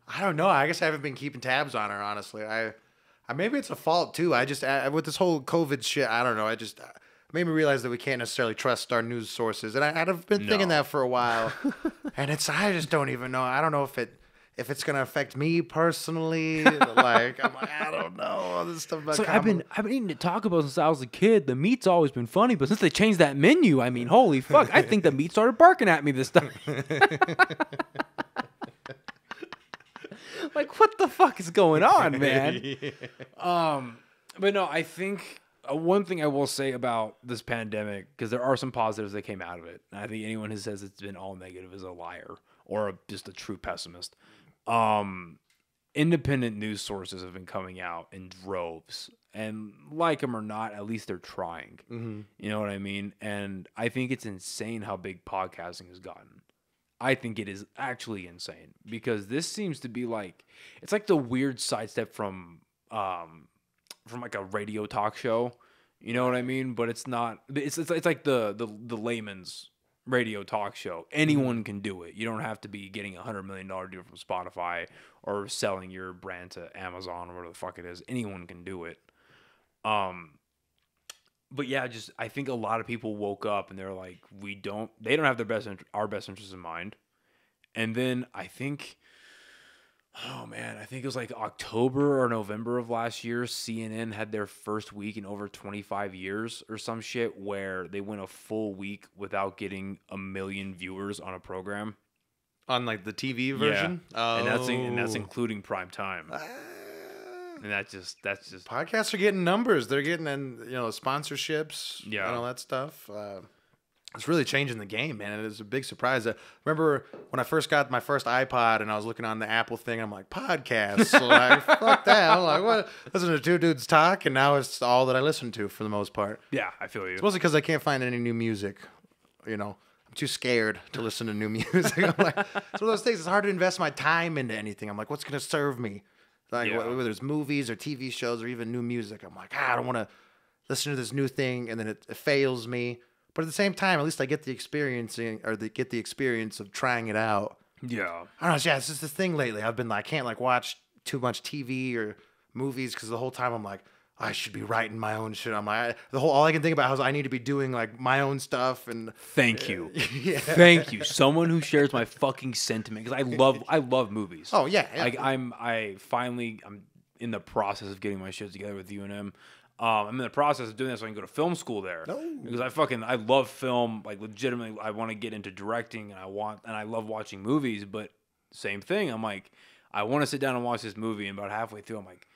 I don't know. I guess I haven't been keeping tabs on her, honestly. I maybe it's a fault too. I just with this whole COVID shit, I don't know. It made me realize that we can't necessarily trust our news sources, and I've been thinking that for a while. And I just don't even know. I don't know if it's gonna affect me personally. Like I'm like I don't know all this stuff about. So I've been eating to Taco Bell since I was a kid. The meat's always been funny, but since they changed that menu, I mean, holy fuck! I think the meat started barking at me this time. Like, what the fuck is going on, man? But no, I think one thing I will say about this pandemic, because there are some positives that came out of it. And I think anyone who says it's been all negative is a liar or just a true pessimist. Independent news sources have been coming out in droves. And like them or not, at least they're trying. Mm-hmm. You know what I mean? And I think it's insane how big podcasting has gotten. I think it is actually insane because this seems to be like it's like the weird sidestep from like a radio talk show, you know what I mean? But it's not. It's like the layman's radio talk show. Anyone can do it. You don't have to be getting $100 million deal from Spotify or selling your brand to Amazon or whatever the fuck it is. Anyone can do it. But yeah, I think a lot of people woke up and they're like, they don't have our best interests in mind. And then I think it was like October or November of last year, CNN had their first week in over 25 years or some shit where they went a full week without getting 1 million viewers on a program. On like the TV version? Yeah. And that's including prime time. And that's just podcasts are getting numbers. They're getting sponsorships, yeah, and all that stuff. It's really changing the game, man. It was a big surprise. I remember when I first got my first iPod and I was looking on the Apple thing. I'm like, podcasts, so like fuck that. I'm like, what? Listen to two dudes talk, and now it's all that I listen to for the most part. Yeah, I feel you. It's mostly because I can't find any new music. I'm too scared to listen to new music. I'm like, it's one of those things. It's hard to invest my time into anything. I'm like, what's gonna serve me? Like whether it's movies or TV shows or even new music, I'm like, I don't want to listen to this new thing, and then it fails me. But at the same time, at least I get the experience of trying it out. Yeah, I don't know. Yeah, it's just this thing lately. I've been like, I can't watch too much TV or movies because the whole time I'm like, I should be writing my own shit. I'm like, all I can think about is I need to be doing like my own stuff. And thank you, thank you, someone who shares my fucking sentiment because I love movies. Oh yeah. Like I'm in the process of getting my shit together with UNM. I'm in the process of doing that so I can go to film school there because I love film. Like legitimately, I want to get into directing and I love watching movies. But same thing, I'm like, I want to sit down and watch this movie, and about halfway through, I'm like,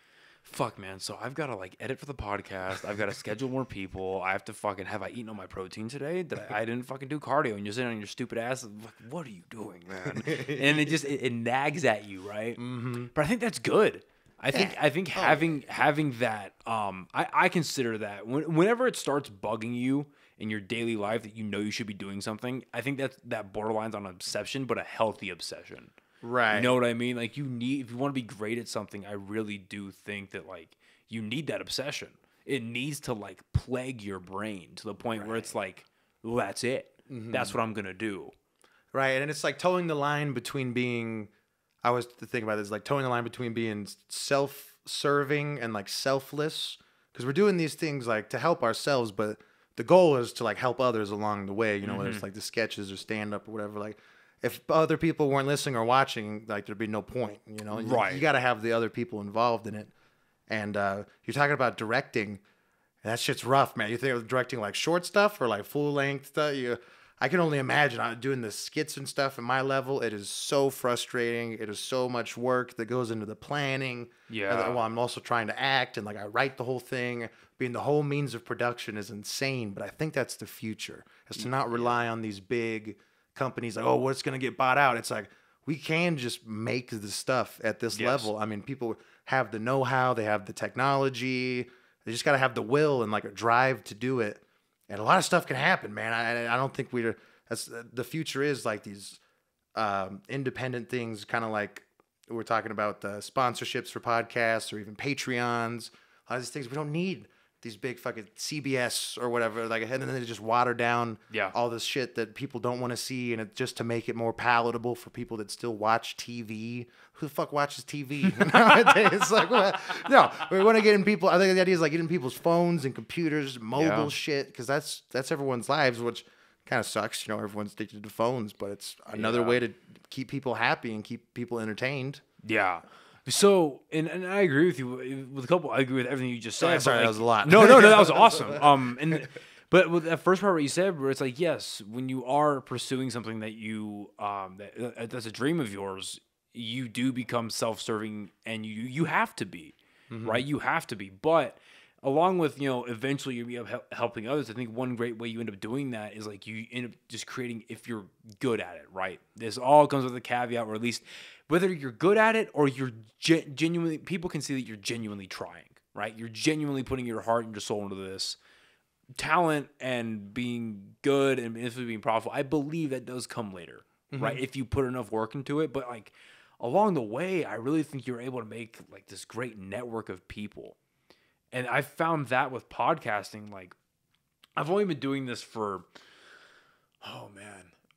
fuck, man. So I've got to like edit for the podcast. I've got to schedule more people. I have to fucking, have I eaten all my protein today? Did I didn't fucking do cardio, and you're sitting on your stupid ass. Like, what are you doing, man? And it nags at you, right? Mm-hmm. But I think that's good. I think having that, I consider that whenever it starts bugging you in your daily life that you know you should be doing something, I think that borderlines on obsession, but a healthy obsession. Right. You know what I mean? Like, if you want to be great at something, I really do think that, like, you need that obsession. It needs to, like, plague your brain to the point where it's like, well, that's it. Mm-hmm. That's what I'm going to do. Right. And it's like towing the line between being, I was thinking about this, like towing the line between being self-serving and like selfless. Because we're doing these things like to help ourselves, but the goal is to like help others along the way, you know, whether it's like the sketches or stand-up or whatever, like, if other people weren't listening or watching, like, there'd be no point, you know? Right. You got to have the other people involved in it. And you're talking about directing. That shit's rough, man. You think of directing, like, short stuff or, like, full-length stuff? I can only imagine doing the skits and stuff at my level. It is so frustrating. It is so much work that goes into the planning. Yeah. Well, I'm also trying to act, and, like, I write the whole thing. Being the whole means of production is insane, but I think that's the future, is to not rely on these big companies like, oh, what's going to get bought out? It's like, we can just make the stuff at this level. I mean, people have the know-how, they have the technology, they just got to have the will and like a drive to do it. And a lot of stuff can happen, man. I don't think that's the future is like these independent things, kind of like we're talking about the sponsorships for podcasts or even Patreons. A lot of these things we don't need. These big fucking CBS or whatever, like, and then they just water down all this shit that people don't want to see, and it just to make it more palatable for people that still watch TV. Who the fuck watches TV nowadays? Like, what? No, we want to get in people. I think the idea is like getting people's phones and computers, mobile shit, because that's everyone's lives, which kind of sucks. You know, everyone's addicted to phones, but it's another way to keep people happy and keep people entertained. Yeah. So, and I agree with you with a couple. I agree with everything you just said. Sorry, that was a lot. No, that was awesome. But with that first part what you said, where it's like, yes, when you are pursuing something that you that's a dream of yours, you do become self-serving, and you have to be, right? You have to be, but along with, you know, eventually you'll be helping others. I think one great way you end up doing that is like you end up just creating, if you're good at it, right? This all comes with a caveat, or at least whether you're good at it or you're genuinely, people can see that you're genuinely trying, right? You're genuinely putting your heart and your soul into this. Talent and being good and being profitable, I believe that does come later, right? If you put enough work into it. But like along the way, I really think you're able to make like this great network of people. And I found that with podcasting, like I've only been doing this for,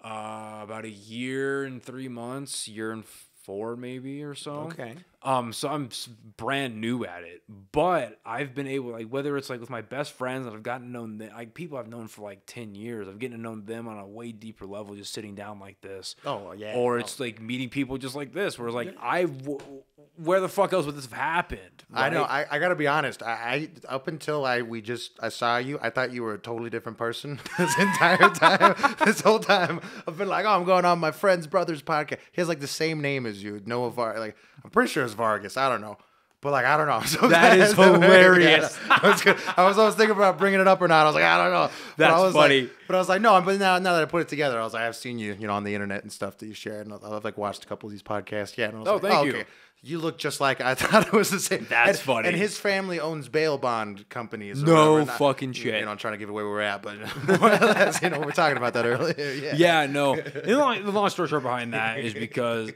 about a year and 3 months, year and 4 maybe or so. Okay. So I'm brand new at it, but I've been able, like, whether it's like with my best friends that I've gotten to know them, like people I've known for like 10 years, I've gotten to know them on a way deeper level, just sitting down like this. Oh yeah. Or it's like meeting people just like this, where it's like, where the fuck else would this have happened? Right? I know. I gotta be honest. I up until I saw you, I thought you were a totally different person this entire time. This whole time, I've been like, oh, I'm going on my friend's brother's podcast. He has like the same name as you, Noah Vargas. Like, I'm pretty sure it's Vargas. I don't know. But like, I don't know. So that is hilarious. I was thinking about bringing it up or not. I was like, I don't know. That's funny. But I was like, no. But now that I put it together, I was like, I've seen you, on the internet and stuff that you share, and I've like watched a couple of these podcasts. Yeah. And I was like, thank you. Okay. You look just like I thought it was the same. That's funny. And his family owns bail bond companies. No fucking shit. I'm trying to give away where we're at, but we're talking about that earlier. Yeah, no. The long story short behind that is because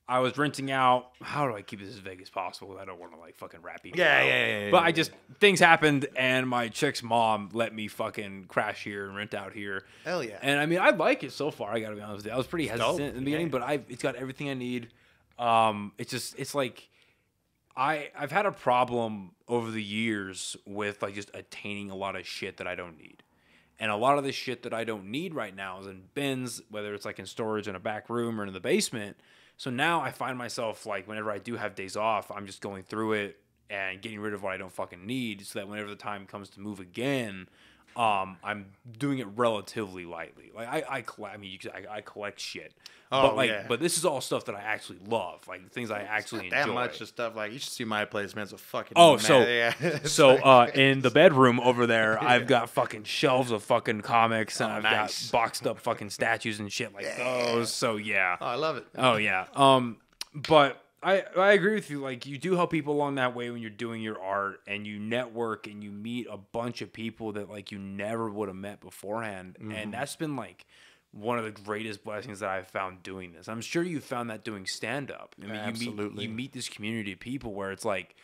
I was renting out. How do I keep this as vague as possible? I don't want to like fucking rap people. Yeah. But things happened, and my chick's mom let me fucking crash here and rent out here. Hell yeah. And I mean, I like it so far. I got to be honest with you. I was pretty hesitant in the beginning, but it's got everything I need. It's like I've had a problem over the years with like just attaining a lot of shit that I don't need. And a lot of the shit that I don't need right now is in bins, whether it's like in storage in a back room or in the basement. So now I find myself like whenever I do have days off, I'm just going through it and getting rid of what I don't fucking need, so that whenever the time comes to move again, I'm doing it relatively lightly. Like I collect shit. Oh, but yeah. but this is all stuff that I actually love, like things I actually enjoy. That much of stuff. Like, you should see my place, man. It's a fucking. Oh, yeah. In the bedroom over there, I've got fucking shelves of fucking comics, and I've nice. got boxed up fucking statues and shit like those. So yeah. Oh, I love it. Oh yeah. But I agree with you. Like, you do help people along that way when you're doing your art, and you network and you meet a bunch of people that like you never would have met beforehand, and that's been like one of the greatest blessings that I've found doing this. I'm sure you found that doing stand up. I mean, Absolutely. you meet this community of people where it's like,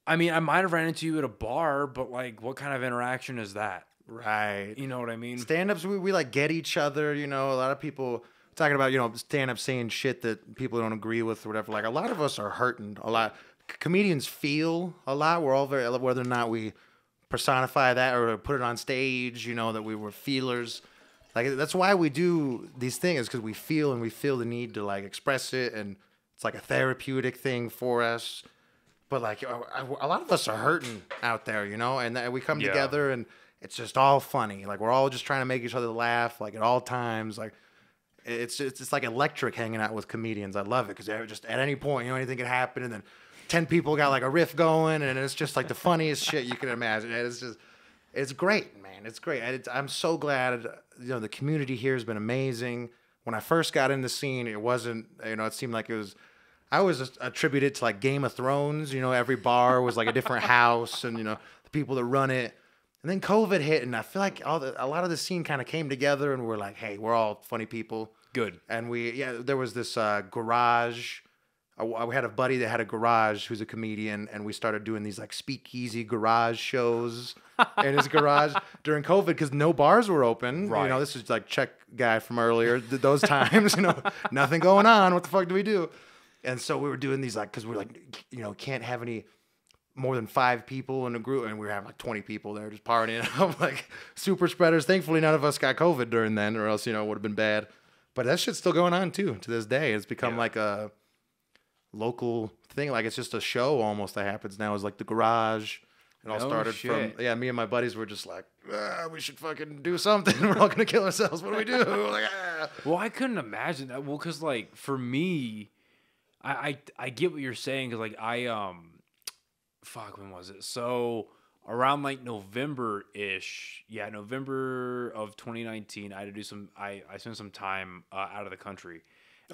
I mean, I might have ran into you at a bar, but like, what kind of interaction is that? Right. You know what I mean? Stand-ups, we like get each other, you know. A lot of people talking about, you know, stand-up saying shit that people don't agree with or whatever. Like, a lot of us are hurting a lot. Comedians feel a lot. We're all very, whether or not we personify that or put it on stage, you know, that we were feelers. Like, that's why we do these things, because we feel the need to like express it, and it's like a therapeutic thing for us. But like, a lot of us are hurting out there, you know, and we come together and it's just all funny. Like, we're all just trying to make each other laugh, like, at all times. Like, it's like electric hanging out with comedians. I love it, because just at any point, you know, anything can happen, and then 10 people got like a riff going, and it's just like the funniest shit you can imagine. And it's great, man. It's great. I'm so glad, you know, the community here has been amazing. When I first got in the scene, it wasn't, you know, it seemed like it was, I always attribute it to like Game of Thrones. You know, every bar was like a different house, and, you know, the people that run it. And then COVID hit, and I feel like a lot of the scene kind of came together, and we're like, hey, we're all funny people. Good. And there was this garage. We had a buddy that had a garage who's a comedian, and we started doing these like speakeasy garage shows in his garage during COVID, because no bars were open. Right. You know, this is like Czech guy from earlier, those times, you know, nothing going on. What the fuck do we do? And so we were doing these, like, because we're like, you know, can't have any more than 5 people in a group, and we were having like 20 people there just partying. I'm like, super spreaders. Thankfully, none of us got COVID during then, or else, you know, it would have been bad. But that shit's still going on too to this day. It's become like a local thing. Like, it's just a show almost that happens now. It's like the garage. It all started from me and my buddies were just like, we should fucking do something. We're all gonna kill ourselves. What do we do? Like, Well, I couldn't imagine that. Well, because like for me, I get what you're saying, because like when was it? So around like November-ish, November of 2019, I had to do I spent some time out of the country.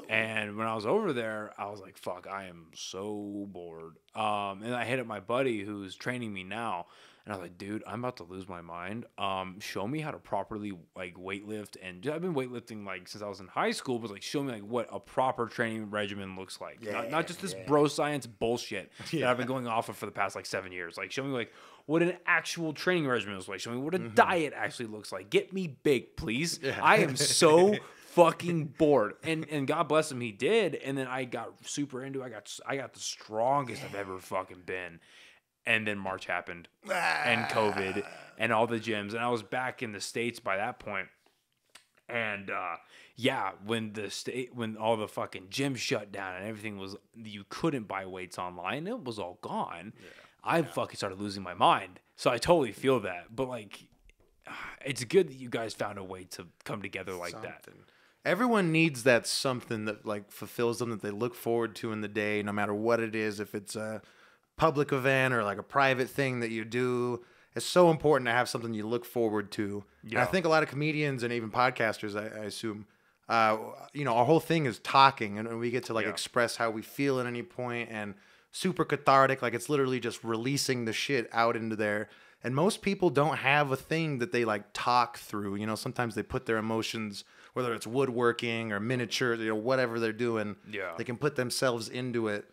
And when I was over there, I was like, fuck, I am so bored. And I hit up my buddy who's training me now. And I was like, dude, I'm about to lose my mind. Show me how to properly like weightlift. And I've been weightlifting like since I was in high school, but like show me like what a proper training regimen looks like. Not just this bro science bullshit that I've been going off of for the past like 7 years. Like, show me like what an actual training regimen looks like. Show me what a diet actually looks like. Get me baked, please. Yeah. I am so fucking bored. And God bless him, he did. And then I got super into it. I got the strongest I've ever fucking been. And then March happened, and COVID, and all the gyms, and I was back in the States by that point. And when all the fucking gyms shut down and everything was, you couldn't buy weights online, it was all gone. I fucking started losing my mind. So I totally feel that. But like, it's good that you guys found a way to come together like that. Everyone needs that something that like fulfills them, that they look forward to in the day, no matter what it is. If it's a public event or like a private thing that you do, it's so important to have something you look forward to. And I think a lot of comedians and even podcasters, I assume, you know, our whole thing is talking, and we get to like express how we feel at any point, and super cathartic. Like, it's literally just releasing the shit out into there. And most people don't have a thing that they like talk through. You know, sometimes they put their emotions, whether it's woodworking or miniature, you know, whatever they're doing, they can put themselves into it.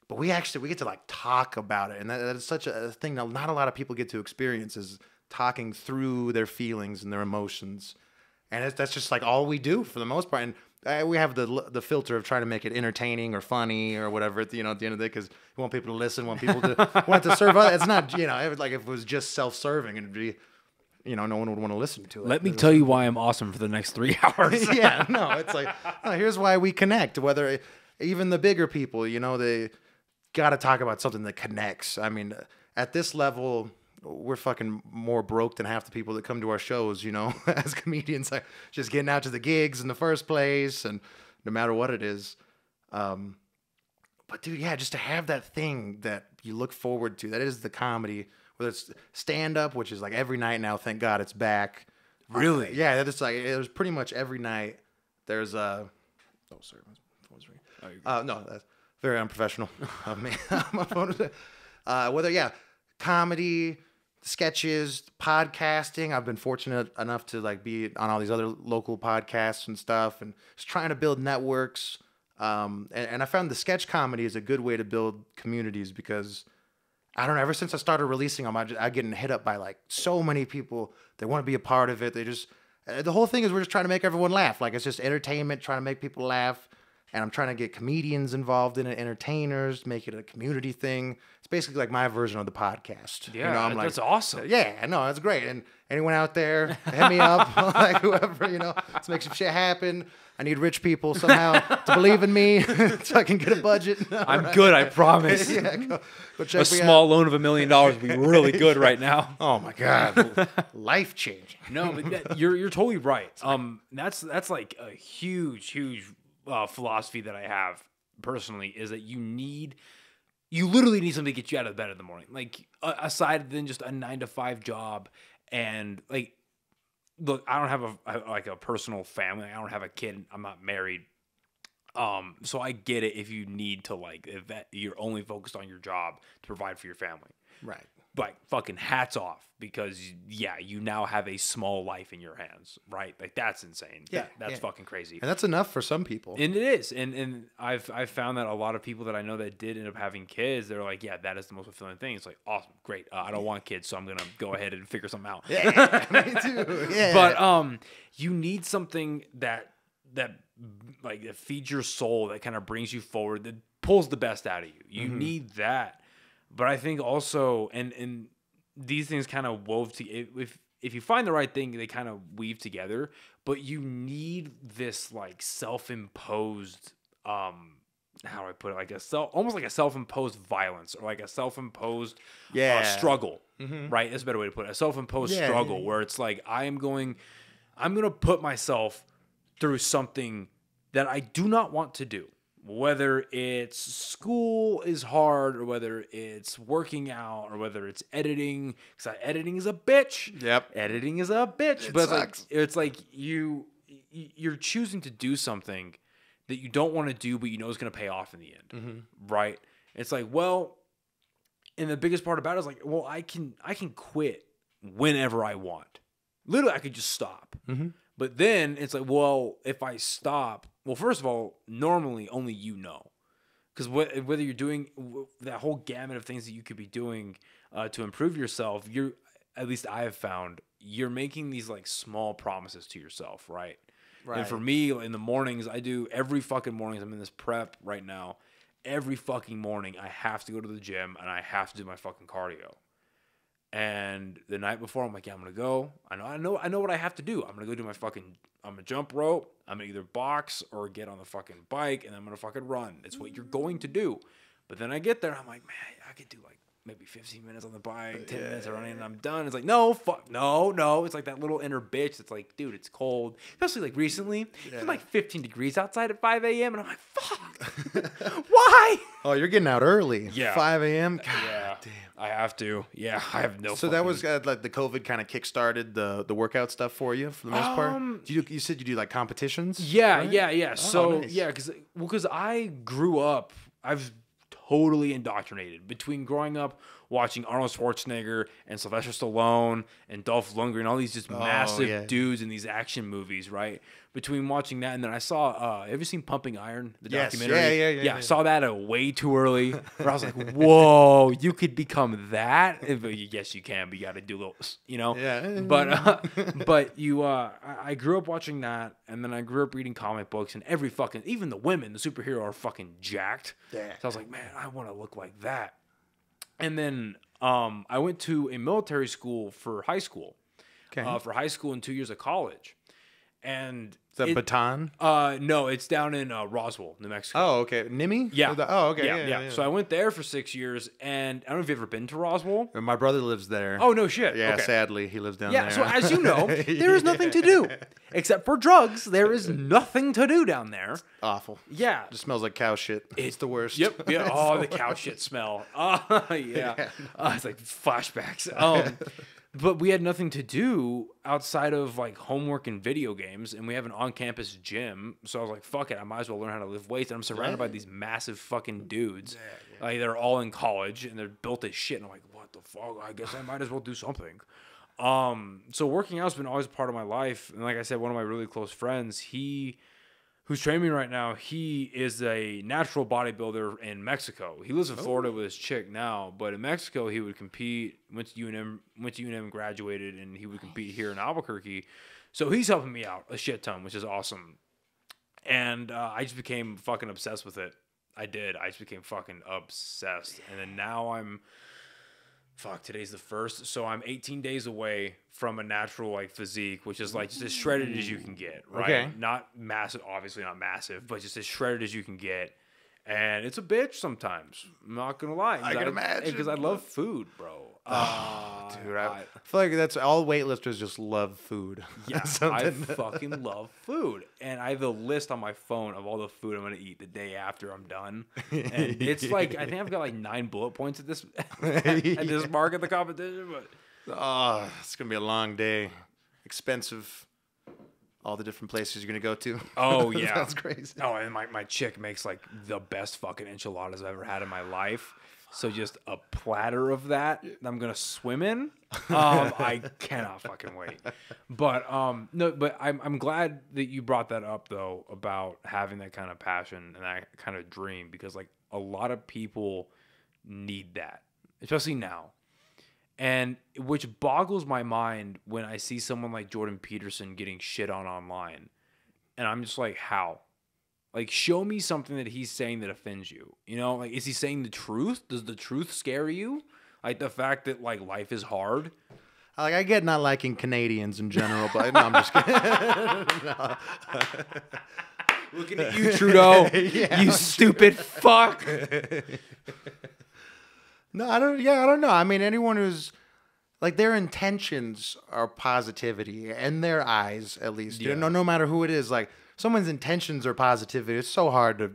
But we get to like talk about it, and that is such a thing that not a lot of people get to experience, is talking through their feelings and their emotions. And that's just like all we do for the most part. And we have the filter of trying to make it entertaining or funny or whatever at the end of the day, because we want people to listen, want people to want to serve others. It's not, you know, like if it was just self-serving, it'd be, you know, no one would want to listen to it. Let me tell you why I'm awesome for the next 3 hours. It's like, no, here's why we connect. Whether even the bigger people, you know, they got to talk about something that connects. I mean, at this level, we're fucking more broke than half the people that come to our shows, you know, as comedians, like just getting out to the gigs in the first place, and no matter what it is. But dude, yeah, just to have that thing that you look forward to, that is the comedy, whether it's stand up, which is like every night now, thank God it's back. Really? Yeah, it's like it was pretty much every night. There's oh sorry, my phone's ringing. No, that's very unprofessional. My phone is, whether comedy, sketches, podcasting. I've been fortunate enough to like be on all these other local podcasts and stuff, and just trying to build networks. And I found the sketch comedy is a good way to build communities because I don't know, ever since I started releasing them, I'm getting hit up by like so many people. They want to be a part of it. They just, the whole thing is we're just trying to make everyone laugh. Like it's just entertainment, trying to make people laugh. And I'm trying to get comedians involved in it, entertainers, make it a community thing. It's basically like my version of the podcast. Yeah, you know, I'm that's like, awesome. Yeah, no, that's great. And anyone out there, hit me up, like whoever, you know, let's make some shit happen. I need rich people somehow to believe in me so I can get a budget. I'm good, I promise. Yeah, go check A small loan of $1 million would be really good right now. Oh my God, life changing. No, but you're totally right. That's like a huge philosophy that I have personally is that you literally need something to get you out of bed in the morning. Like aside than just a 9-to-5 job, and like, look, I don't have a personal family. I don't have a kid. I'm not married. So I get it if you need to if that you're only focused on your job to provide for your family. Right. But fucking hats off because you now have a small life in your hands, right? Like that's insane. Yeah, That's fucking crazy. And that's enough for some people. And it is. And I've found that a lot of people that I know that did end up having kids, they're like, yeah, that is the most fulfilling thing. It's like, awesome, great. I don't want kids, so I'm gonna go ahead and figure something out. Yeah, me too. Yeah. But you need something that feeds your soul, that kind of brings you forward, that pulls the best out of you. You need that. But I think also, and these things kind of wove together. If you find the right thing, they kind of weave together. But you need this like self-imposed, how do I put it? Like almost like a self-imposed violence or like a self-imposed struggle. Right? That's a better way to put it. A self-imposed struggle where it's like I'm gonna put myself through something that I do not want to do. Whether it's school is hard or whether it's working out or whether it's editing, because editing is a bitch. Yep. Editing is a bitch. It but sucks. it's like you're choosing to do something that you don't want to do, but you know is going to pay off in the end. Right? It's like, well, and the biggest part about it is like, well, I can quit whenever I want. Literally, I could just stop. But then it's like, well, if I stop, well, first of all, normally only you know. Because whether you're doing that whole gamut of things that you could be doing to improve yourself, at least I have found, you're making these like small promises to yourself, right? Right. And for me, in the mornings, I do every fucking morning. I'm in this prep right now. Every fucking morning, I have to go to the gym and I have to do my fucking cardio. And the night before, I'm like, yeah, I'm gonna go. I know what I have to do. I'm gonna go do I'm gonna jump rope. I'm gonna either box or get on the fucking bike, and I'm gonna fucking run. It's what you're going to do. But then I get there, I'm like, man, I could do like maybe 15 minutes on the bike, 10 minutes of running, and I'm done. It's like, no. It's like that little inner bitch that's like, dude, it's cold. Especially like recently, it's like 15 degrees outside at 5 a.m. And I'm like, fuck, why? Oh, you're getting out early. Yeah. 5 a.m. God Yeah. damn. I have to. Yeah, I have no. So that was like the COVID kind of kickstarted the workout stuff for you for the most part. You said you do like competitions. Yeah, right? yeah. So nice. yeah, because I grew up, I've totally indoctrinated between growing up watching Arnold Schwarzenegger and Sylvester Stallone and Dolph Lundgren, all these just massive dudes in these action movies, right? Between watching that and then I saw, have you seen Pumping Iron, the documentary? Yeah. I saw that way too early. Where I was like, whoa, you could become that? Yes, you can, but you got to do little, you know? Yeah. But you, I grew up watching that, and then I grew up reading comic books, and even the women, the superhero, are fucking jacked. Yeah. So I was like, man, I want to look like that. And then I went to a military school for high school. Okay. For high school and 2 years of college. And Is that Baton? No, it's down in Roswell, New Mexico. Oh, okay. Nimi? Yeah. Oh, okay. Yeah. So I went there for 6 years, and I don't know if you've ever been to Roswell. And my brother lives there. Oh, no shit. Yeah, Okay. sadly, he lives down Yeah, there. so as you know, there is nothing to do. Except for drugs, there is nothing to do down there. Awful. Yeah. Just smells like cow shit. It's the worst. Yep. Yeah. Oh, the cow shit smell. Yeah. It's like flashbacks. But we had nothing to do outside of like homework and video games, and we have an on-campus gym. So I was like, "Fuck it, I might as well learn how to lift weights." And I'm surrounded by these massive fucking dudes, like they're all in college and they're built as shit. And I'm like, "What the fuck? I guess I might as well do something." So working out's been always part of my life, and like I said, one of my really close friends, who's training me right now, he is a natural bodybuilder in Mexico. He lives in Florida with his chick now, but in Mexico he would compete. Went to UNM, graduated, and he would compete here in Albuquerque. So he's helping me out a shit ton, which is awesome. And I just became fucking obsessed with it. I just became fucking obsessed, and then now today's the 1st, so I'm 18 days away from a natural like physique, which is like just as shredded as you can get, right? Okay. Not massive, obviously not massive, but just as shredded as you can get. And it's a bitch sometimes. I'm not gonna lie. I can imagine. Because I love food, bro. Dude, I feel like that's all weightlifters just love food. Yeah, That's I something. fucking love food. And I have a list on my phone of all the food I'm going to eat the day after I'm done. And it's like, I think I've got like 9 bullet points at this mark of the competition. But Oh, it's gonna be a long day. Expensive. All the different places you're gonna go to. oh, yeah. Sounds crazy. Oh, and my chick makes like the best fucking enchiladas I've ever had in my life. So just a platter of that I'm gonna swim in. I cannot fucking wait. But no, but I'm glad that you brought that up though, about having that kind of passion and that kind of dream, because like a lot of people need that, especially now. And which boggles my mind when I see someone like Jordan Peterson getting shit on online. And I'm just like, how? Like, show me something that he's saying that offends you. You know, like, is he saying the truth? Does the truth scare you? Like, the fact that, like, life is hard? Like, I get not liking Canadians in general, but no, I'm just kidding. Looking at you, Trudeau. You stupid fuck. No, I don't know. I mean, anyone who's like, their intentions are positivity in their eyes, at least. Yeah. No matter who it is, like, someone's intentions are positivity. It's so hard to,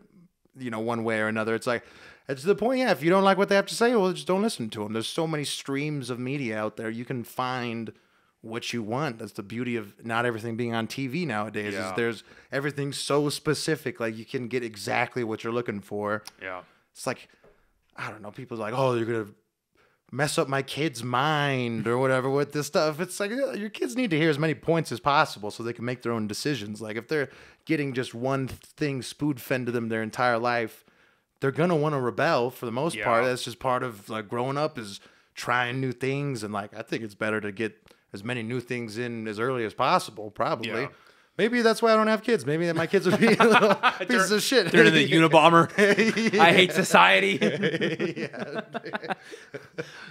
one way or another. It's like, it's the point. Yeah, if you don't like what they have to say, well, just don't listen to them. There's so many streams of media out there. You can find what you want. That's the beauty of not everything being on TV nowadays. Yeah. Is there's everything so specific. Like, you can get exactly what you're looking for. Yeah. It's like, I don't know. People's like, oh, you're gonna mess up my kid's mind or whatever with this stuff. It's like, your kids need to hear as many points as possible so they can make their own decisions. Like, if they're getting just one thing spoon-fed to them their entire life, they're gonna want to rebel for the most part. That's just part of like growing up, is trying new things. And like, I think it's better to get as many new things in as early as possible. Probably. Yeah. Maybe that's why I don't have kids. Maybe my kids would be a little pieces of shit. Turn into the Unabomber. I hate society.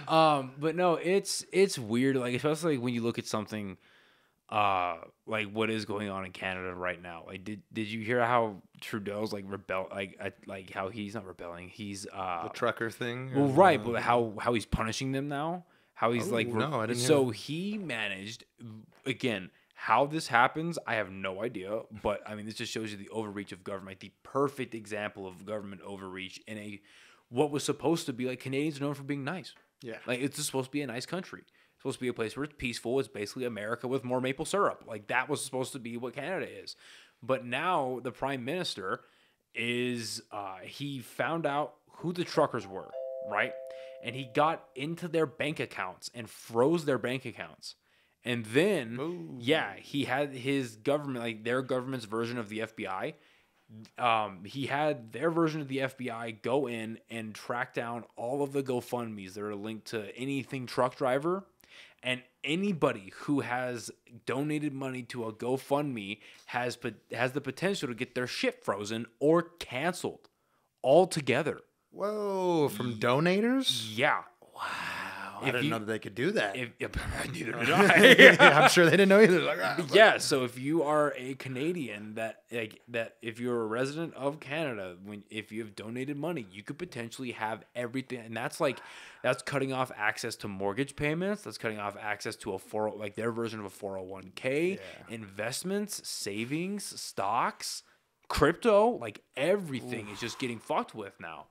But no, it's weird. Like, especially when you look at something like what is going on in Canada right now. Like, did you hear how Trudeau's like like how he's not rebelling? He's The trucker thing. well, right, but how he's punishing them now? How he's like no, I didn't hear so that. he managed again. How this happens, I have no idea. But I mean, this just shows you the overreach of government, the perfect example of government overreach in what was supposed to be like, Canadians are known for being nice. Yeah. Like, it's just supposed to be a nice country. It's supposed to be a place where it's peaceful. It's basically America with more maple syrup. Like, that was supposed to be what Canada is. But now the prime minister is, he found out who the truckers were, right? And he got into their bank accounts and froze their bank accounts. And then, he had his government, like their government's version of the FBI. He had their version of the FBI go in and track down all of the GoFundMes that are linked to anything truck driver. And anybody who has donated money to a GoFundMe has the potential to get their shit frozen or canceled altogether. Whoa, from donators? Yeah. Wow. I didn't know that they could do that. Neither did I. I'm sure they didn't know either. Like, Yeah, so if you are a Canadian that if you're a resident of Canada, if you have donated money, you could potentially have everything, and that's cutting off access to mortgage payments. That's cutting off access to their version of a 401k, investments, savings, stocks, crypto. Like everything is just getting fucked with now.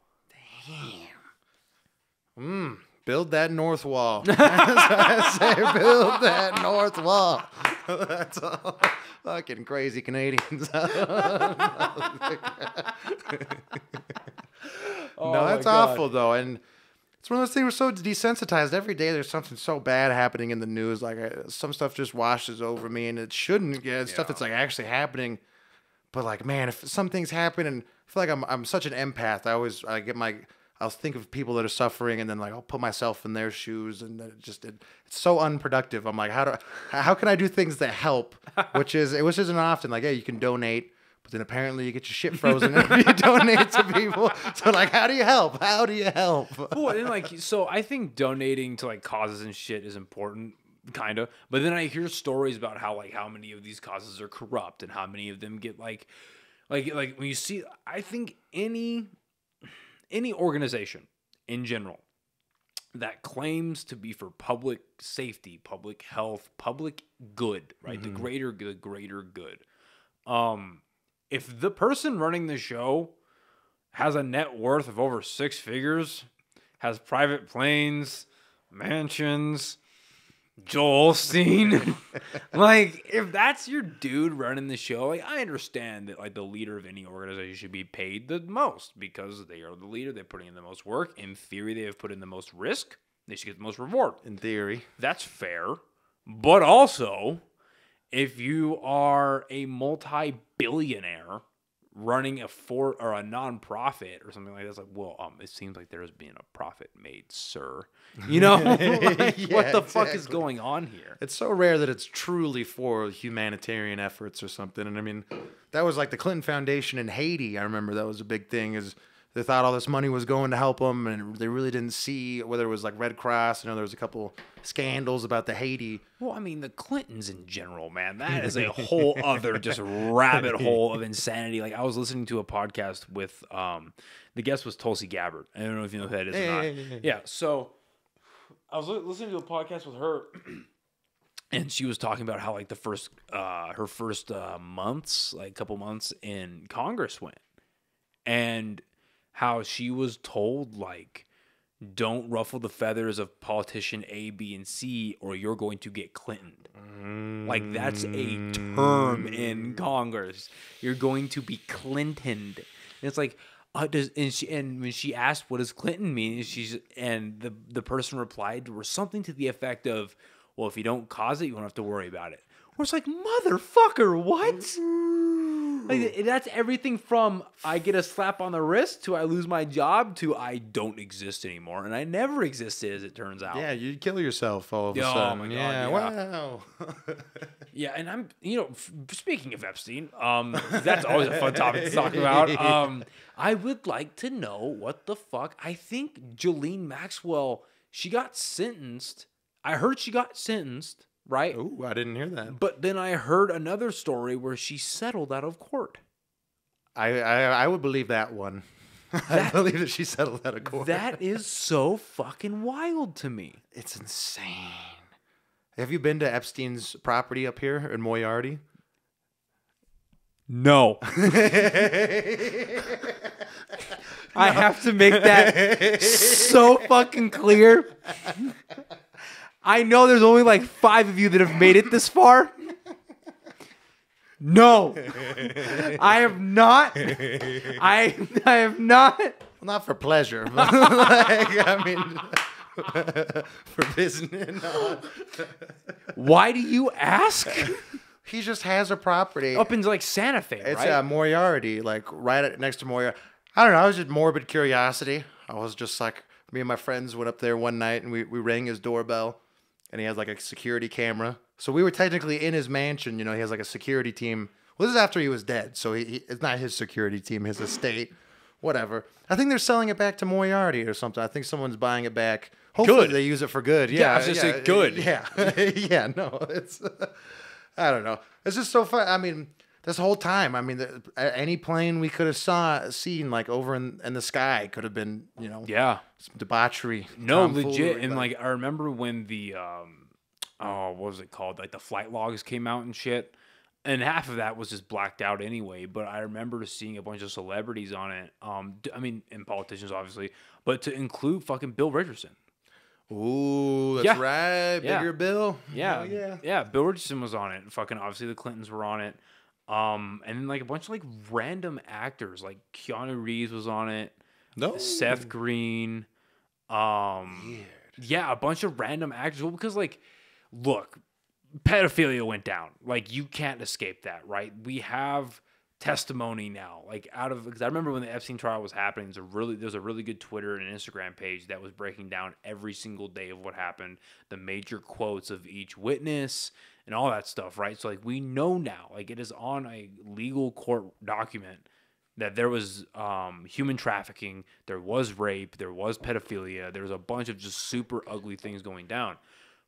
Build that north wall. That's what I say. Build that north wall. That's all. Fucking crazy Canadians. No, that's awful though, and it's one of those things we're so desensitized. Every day there's something so bad happening in the news. Like some stuff just washes over me, and it shouldn't. Stuff that's like actually happening. But like, man, if some things happen, and I feel like I'm such an empath. I'll think of people that are suffering, and then like I'll put myself in their shoes, and it's so unproductive. I'm like, how can I do things that help? Which isn't often. Like, yeah, you can donate, but then apparently you get your shit frozen if you donate to people. So like, how do you help? How do you help? Well, and so I think donating to like causes and shit is important, kind of. But then I hear stories about how many of these causes are corrupt, and how many of them get like when you see, I think any organization in general that claims to be for public safety, public health, public good, right? The greater good. If the person running the show has a net worth of over 6 figures, has private planes, mansions, Joel Osteen, like if that's your dude running the show, like I understand that like the leader of any organization should be paid the most because they are the leader. They're putting in the most work. In theory, they have put in the most risk. They should get the most reward. In theory, that's fair. But also, if you are a multi-billionaire running a nonprofit or something like that, it's like, well, it seems like there has been a profit made, sir. You know, what the fuck is going on here? It's so rare that it's truly for humanitarian efforts or something. And I mean, that was like the Clinton Foundation in Haiti. I remember that was a big thing. Is they thought all this money was going to help them, and they really didn't see whether it was like Red Cross. I know there was a couple scandals about the Haiti. Well, I mean, the Clintons in general, man, that is a whole other just rabbit hole of insanity. Like I was listening to a podcast with the guest was Tulsi Gabbard. I don't know if you know who that is or not. Yeah, so I was listening to a podcast with her, and she was talking about how like her first months, like couple months in Congress went, and how she was told like, don't ruffle the feathers of politician A, B, and C, or you're going to get Clintoned. Like that's a term in Congress. You're going to be Clintoned. And it's like, and when she asked what does Clinton mean, the person replied to her something to the effect of, well, if you don't cause it, you won't have to worry about it. Or it's like, motherfucker, what? Like, that's everything from I get a slap on the wrist to I lose my job to I don't exist anymore, and I never existed, as it turns out. Yeah, you'd kill yourself all of a sudden. Oh my God, yeah. Wow. Yeah, and I'm, speaking of Epstein, that's always a fun topic to talk about. I would like to know what the fuck. I think Ghislaine Maxwell, she got sentenced. I heard she got sentenced. Right? Oh, I didn't hear that. But then I heard another story where she settled out of court. I would believe that one. I believe that she settled out of court. That is so fucking wild to me. It's insane. Have you been to Epstein's property up here in Moriarty? No. I have to make that so fucking clear. I know there's only like 5 of you that have made it this far. No, I have not. I have not. Well, not for pleasure, but like, I mean, for business. No. Why do you ask? He just has a property up in like Santa Fe, it's right? Moriarty, like next to Moriarty. I don't know. I was just morbid curiosity. I was just like, me and my friends went up there one night and we rang his doorbell. And he has like a security camera. So we were technically in his mansion. He has like a security team. Well, this is after he was dead. So it's not his security team, his estate, whatever. I think they're selling it back to Moriarty or something. I think someone's buying it back. Hopefully Good. they use it for good. Yeah, I was just saying good. Yeah, yeah. No, it's I don't know. It's just so fun. I mean, this whole time, I mean, any plane we could have seen like over in the sky could have been, you know, Yeah. some debauchery. No, tomfoolery, legit. And but- like, I remember when the what was it called? Like the flight logs came out and shit. And half of that was just blacked out anyway. But I remember seeing a bunch of celebrities on it. I mean, and politicians obviously, but to include fucking Bill Richardson. Ooh, that's Yeah. right. Yeah. Bigger Bill. Yeah, Hell yeah. Bill Richardson was on it. Fucking obviously the Clintons were on it. And then like a bunch of like random actors, like Keanu Reeves was on it. No. Seth Green. Yeah, a bunch of random actors. Well, because like, look, pedophilia went down. Like, you can't escape that, right? We have testimony now. Like, because I remember when the Epstein trial was happening, there's a really good Twitter and Instagram page that was breaking down every single day of what happened, the major quotes of each witness and all that stuff, right? So like, we know now, like, it is on a legal court document that there was human trafficking, there was rape, there was pedophilia, there was a bunch of just super ugly things going down.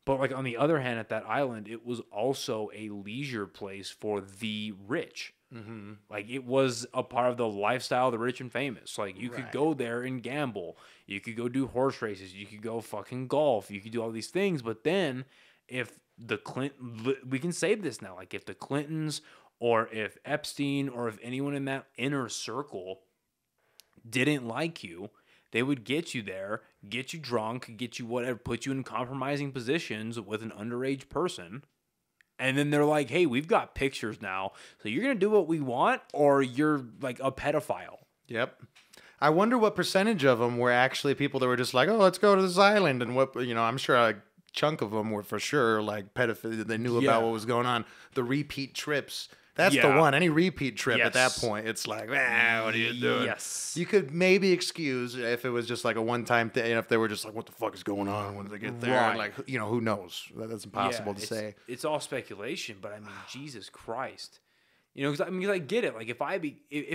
But like on the other hand, at that island, it was also a leisure place for the rich. Mm-hmm. Like it was a part of the lifestyle of the rich and famous. Like you could go there and gamble, you could go do horse races, you could go fucking golf, you could do all these things. But then if we can say this now, like if the Clintons or if Epstein or if anyone in that inner circle didn't like you, they would get you there, get you drunk, get you whatever, put you in compromising positions with an underage person. And then they're like, hey, we've got pictures now. So you're going to do what we want or you're like a pedophile. Yep. I wonder what percentage of them were actually people that were just like, oh, let's go to this island. And what, you know, I'm sure a chunk of them were for sure like pedophilia. They knew about what was going on. The repeat trips. That's the one. Any repeat trip at that point, it's like, what are you doing? Yes. You could maybe excuse if it was just like a one-time thing. If they were just like, what the fuck is going on when they get there? Right. Like, you know, who knows? That's impossible to say. It's all speculation, but I mean, Jesus Christ. You know, because I get it. Like, if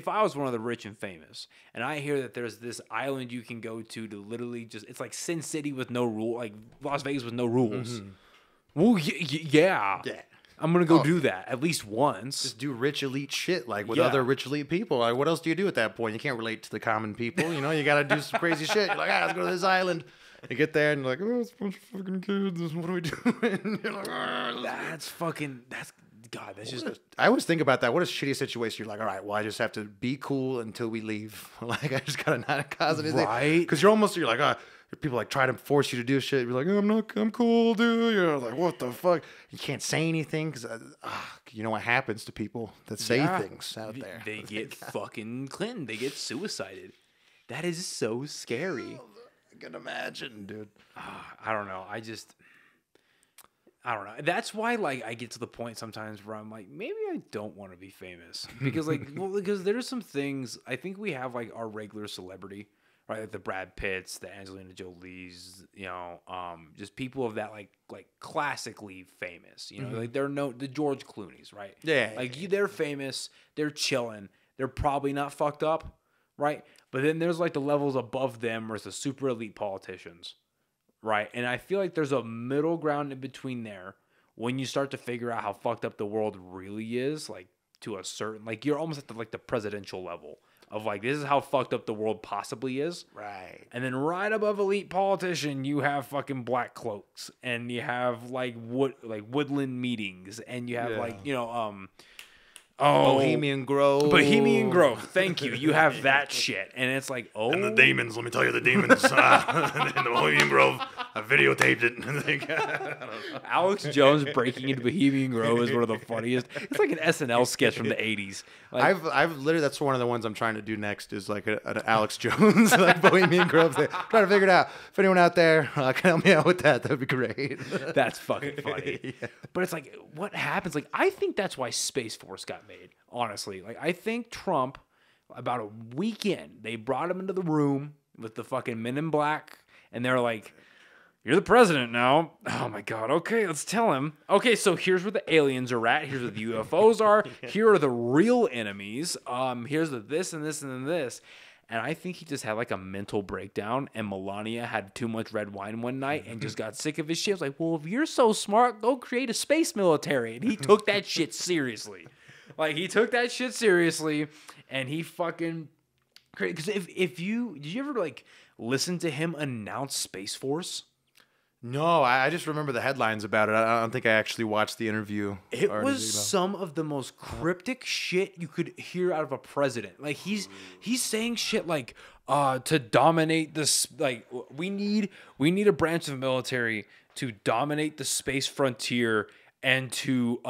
I was one of the rich and famous, and I hear that there's this island you can go to literally just, it's like Sin City with no rule, like Las Vegas with no rules. Mm-hmm. Well, yeah. I'm gonna go do that at least once. Just do rich elite shit like with other rich elite people. Like, what else do you do at that point? You can't relate to the common people. You know, you got to do some crazy shit. You're like, let's go to this island. You get there and you're like, oh, it's a bunch of fucking kids. What are we doing? You're like, that's God. That's just. I always think about that. What a shitty situation. You're like, all right, well, I just have to be cool until we leave. Like, I just gotta not cause anything. Right. Because you're like, people like try to force you to do shit. You're like, I'm cool, dude. You're like, what the fuck? You can't say anything because you know what happens to people that say things out there. They get fucking Clinton. They get suicided. That is so scary. I can imagine, dude. I don't know. I don't know. That's why, like, I get to the point sometimes where I'm like, maybe I don't want to be famous because, like, because there's some things. I think we have like our regular celebrity, right? Like the Brad Pitts, the Angelina Jolies, you know, just people of that like classically famous. You know, like the George Clooney's, right? Yeah. Like they're famous. They're chilling. They're probably not fucked up, right? But then there's like the levels above them, where it's the super elite politicians. Right, and I feel like there's a middle ground in between there when you start to figure out how fucked up the world really is, like to a certain, like you're almost at the presidential level of like, this is how fucked up the world possibly is. Right. And then right above elite politician, you have fucking black cloaks, and you have like woodland meetings, and you have Bohemian Grove. Bohemian Grove. Thank you. You have that shit. And it's like, And the demons, let me tell you the demons. In the Bohemian Grove, I videotaped it. Alex Jones breaking into Bohemian Grove is one of the funniest. It's like an SNL sketch from the 80s. Like, I've literally, that's one of the ones I'm trying to do next is like an Alex Jones, like Bohemian Grove thing. Trying to figure it out. If anyone out there can help me out with that, that'd be great. That's fucking funny. But it's like, what happens? Like, I think that's why Space Force got made, honestly. Like, I think Trump, about a weekend, they brought him into the room with the fucking Men in Black, and they're like, you're the president now. Oh my God. Okay, let's tell him. Okay, so here's where the aliens are at. Here's where the UFOs are. Here are the real enemies. Here's the this and this and then this. And I think he just had like a mental breakdown, and Melania had too much red wine one night and just got sick of his shit. I was like, well, if you're so smart, go create a space military. And he took that shit seriously. Like, he took that shit seriously, and he fucking... Because if you... Did you ever, like, listen to him announce Space Force? No, I just remember the headlines about it. I don't think I actually watched the interview. It was some of the most cryptic shit you could hear out of a president. Like, he's saying shit like, to dominate this, like, we need a branch of the military to dominate the space frontier and to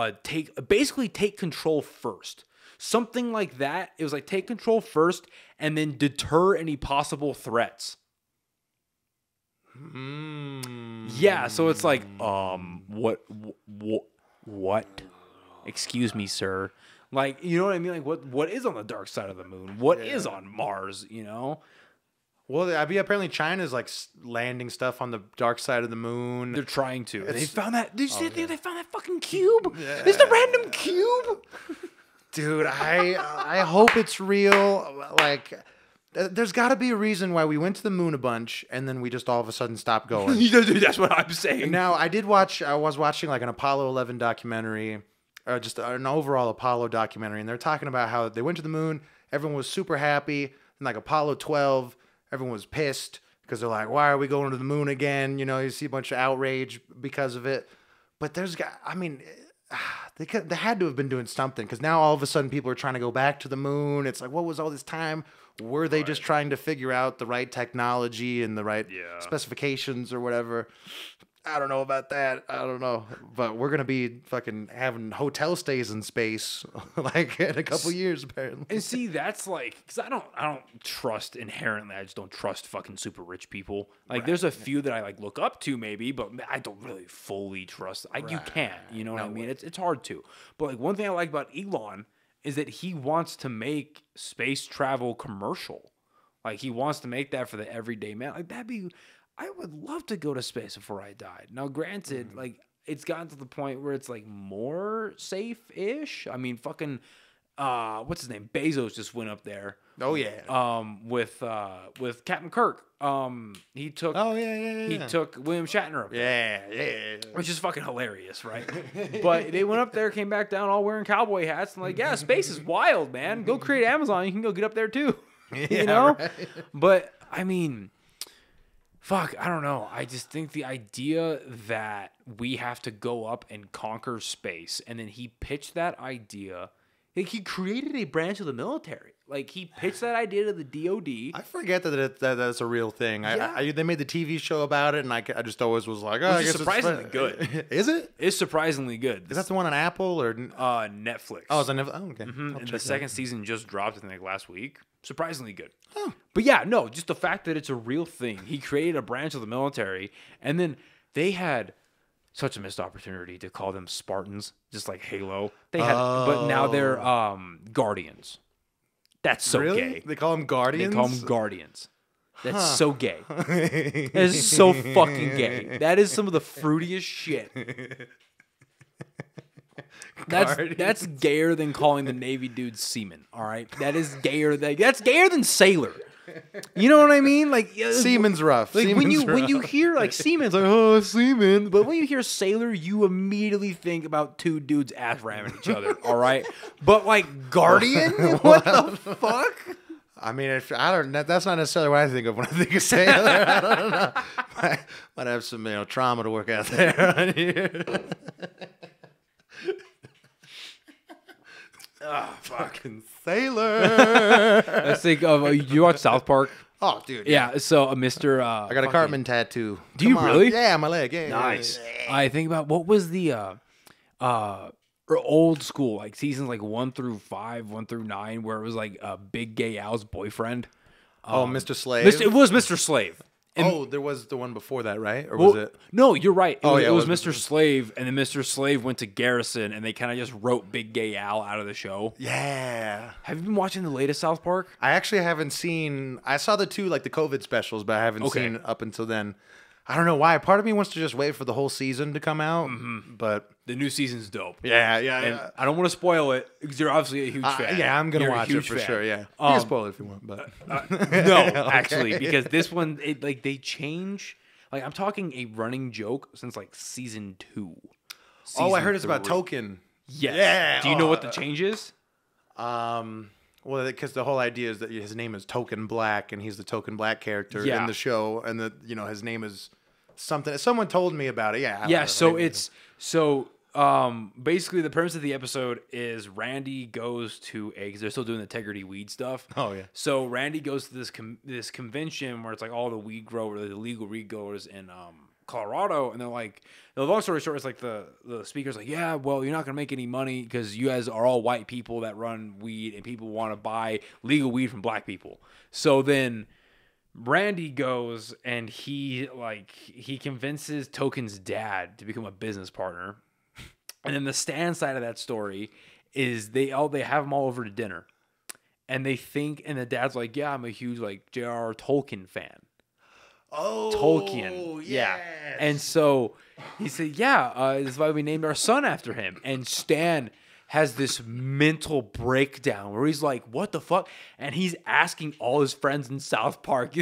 basically take control first. Something like that. It was like, take control first and then deter any possible threats. Yeah, so it's like, what? Excuse me, sir. Like, you know what I mean? Like, what is on the dark side of the moon? What is on Mars? You know? Well, apparently China's like landing stuff on the dark side of the moon. They're trying to. They found that. Did you see they found that fucking cube? Yeah. It's the random cube. Dude, I hope it's real. Like. There's got to be a reason why we went to the moon a bunch and then we just all of a sudden stopped going. That's what I'm saying. Now, I was watching like an Apollo 11 documentary, or just an overall Apollo documentary, and they're talking about how they went to the moon, everyone was super happy, and like Apollo 12, everyone was pissed because they're like, why are we going to the moon again? You know, you see a bunch of outrage because of it. But they had to have been doing something, because now all of a sudden people are trying to go back to the moon. It's like, what was all this time? Were they just trying to figure out the right technology and the right specifications or whatever? I don't know about that. I don't know. But we're going to be fucking having hotel stays in space like in a couple years, apparently. And see, that's like, because I don't trust inherently. I just don't trust fucking super rich people. Like, there's a few that I like look up to maybe, but I don't really fully trust. You can't, you know what I mean? It's hard to. But like, one thing I like about Elon is that he wants to make space travel commercial. Like, he wants to make that for the everyday man. Like, I would love to go to space before I died. Now, granted, like, it's gotten to the point where it's like more safe-ish. I mean, fucking, what's his name? Bezos just went up there. Oh yeah. With Captain Kirk. He took. Oh yeah. He took William Shatner up there. Yeah. Which is fucking hilarious, right? But they went up there, came back down, all wearing cowboy hats, and like, yeah, space is wild, man. Go create Amazon. You can go get up there too. You know. Right. But I mean. Fuck, I don't know. I just think the idea that we have to go up and conquer space, and then he pitched that idea. Like, he created a branch of the military. Like, he pitched that idea to the DOD. I forget that that's a real thing. Yeah. They made the TV show about it, and I just always was like, oh, I guess surprisingly good. Is it? It's surprisingly good. Is that the one on Apple or Netflix? Oh, it's on Netflix. Oh, okay. Mm-hmm. And the second season just dropped, I think, like last week. Surprisingly good. Oh. But yeah, no, just the fact that it's a real thing. He created a branch of the military, and then they had such a missed opportunity to call them Spartans, just like Halo. They had, but now they're Guardians. That's so gay. They call them Guardians? They call them Guardians. That's so gay. That is so fucking gay. That is some of the fruitiest shit. That's gayer than calling the Navy dudes seamen. All right, that's gayer than sailor. You know what I mean? Like, seamen's rough. Like, when you hear like seamen's like, oh, seaman, but when you hear sailor, you immediately think about two dudes ass ramming each other. All right, but like guardian, what the fuck? I mean, that's not necessarily what I think of when I think of sailor. I don't know. Might have some trauma to work out there on here. Oh, fucking sailor. Let's think of you watch South Park? Oh, dude. Yeah. So, Mr. I got a Cartman tattoo. Do you really? Yeah, my leg. Yeah. Nice. Yeah. I think about what was the old school, like seasons like 1 through 5, 1 through 9, where it was like Big Gay Al's boyfriend. Mr. Slave. It was Mr. Slave. And there was the one before that, right? Or was it? No, you're right. It was Mr. Slave, and then Mr. Slave went to Garrison, and they kind of just wrote Big Gay Al out of the show. Yeah. Have you been watching the latest South Park? I actually haven't seen. I saw the 2 like the COVID specials, but I haven't seen up until then. I don't know why. Part of me wants to just wait for the whole season to come out, but The new season's dope. yeah. And I don't want to spoil it because you're obviously a huge fan. Yeah, I'm gonna You're a watch it huge for fan. sure. Yeah, you can spoil it if you want, but No, actually, because this one, they change. Like, I'm talking a running joke since like season 2. I heard it's about three. Token. Yes. Yeah. Do you know what the change is? Well, because the whole idea is that his name is Token Black, and he's the Token Black character Yeah. in the show, and that his name is something. Someone told me about it. Yeah. Yeah. So basically the premise of the episode is Randy goes to because they're still doing the integrity weed stuff. Oh, yeah. So Randy goes to this convention where it's like all the weed growers, the legal weed growers in Colorado, and they're like, the long story short is like the speaker's like, yeah, well, you're not gonna make any money because you guys are all white people that run weed, and people want to buy legal weed from black people. So then Randy goes and he convinces Token's dad to become a business partner. And then the Stan side of that story is they have them all over to dinner. And they think, and the dad's like, yeah, I'm a huge like J.R.R. Tolkien fan. Oh, Tolkien. Yeah. And so he said, yeah, this is why we named our son after him. And Stan has this mental breakdown where he's like, what the fuck? And he's asking all his friends in South Park.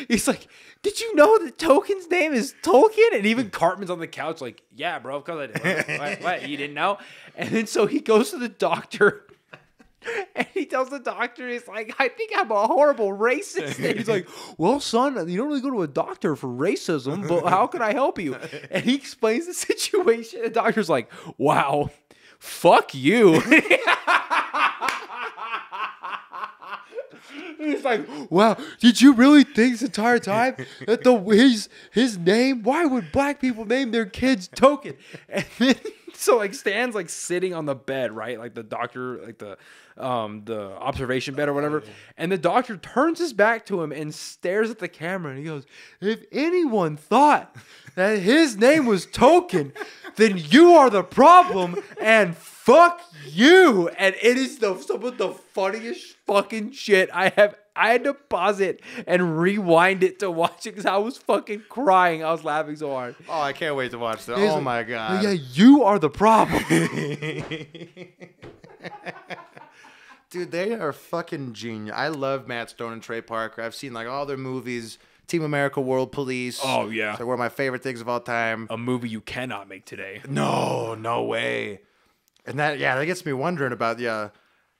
He's like, did you know that Token's name is Tolkien? And even Cartman's on the couch like, yeah, bro, because I did. What? You didn't know? And then so he goes to the doctor. And he tells the doctor, he's like, I think I'm a horrible racist. And he's like, well, son, you don't really go to a doctor for racism, but how can I help you? And he explains the situation. The doctor's like, wow, fuck you. He's like, wow, did you really think this entire time that his name, why would black people name their kids Token? And then so like Stan's like sitting on the bed, right? Like the doctor, like the observation bed or whatever. And the doctor turns his back to him and stares at the camera and he goes, if anyone thought that his name was Token, then you are the problem and fuck you. And it is some of the funniest fucking shit I had to pause it and rewind it to watch it because I was fucking crying. I was laughing so hard. Oh, I can't wait to watch that. He's Oh like, my god. yeah, you are the problem. Dude, they are fucking genius. I love Matt Stone and Trey Parker. I've seen like all their movies. Team America, World Police. Oh, yeah. They're one of my favorite things of all time. A movie you cannot make today. No way. And that gets me wondering about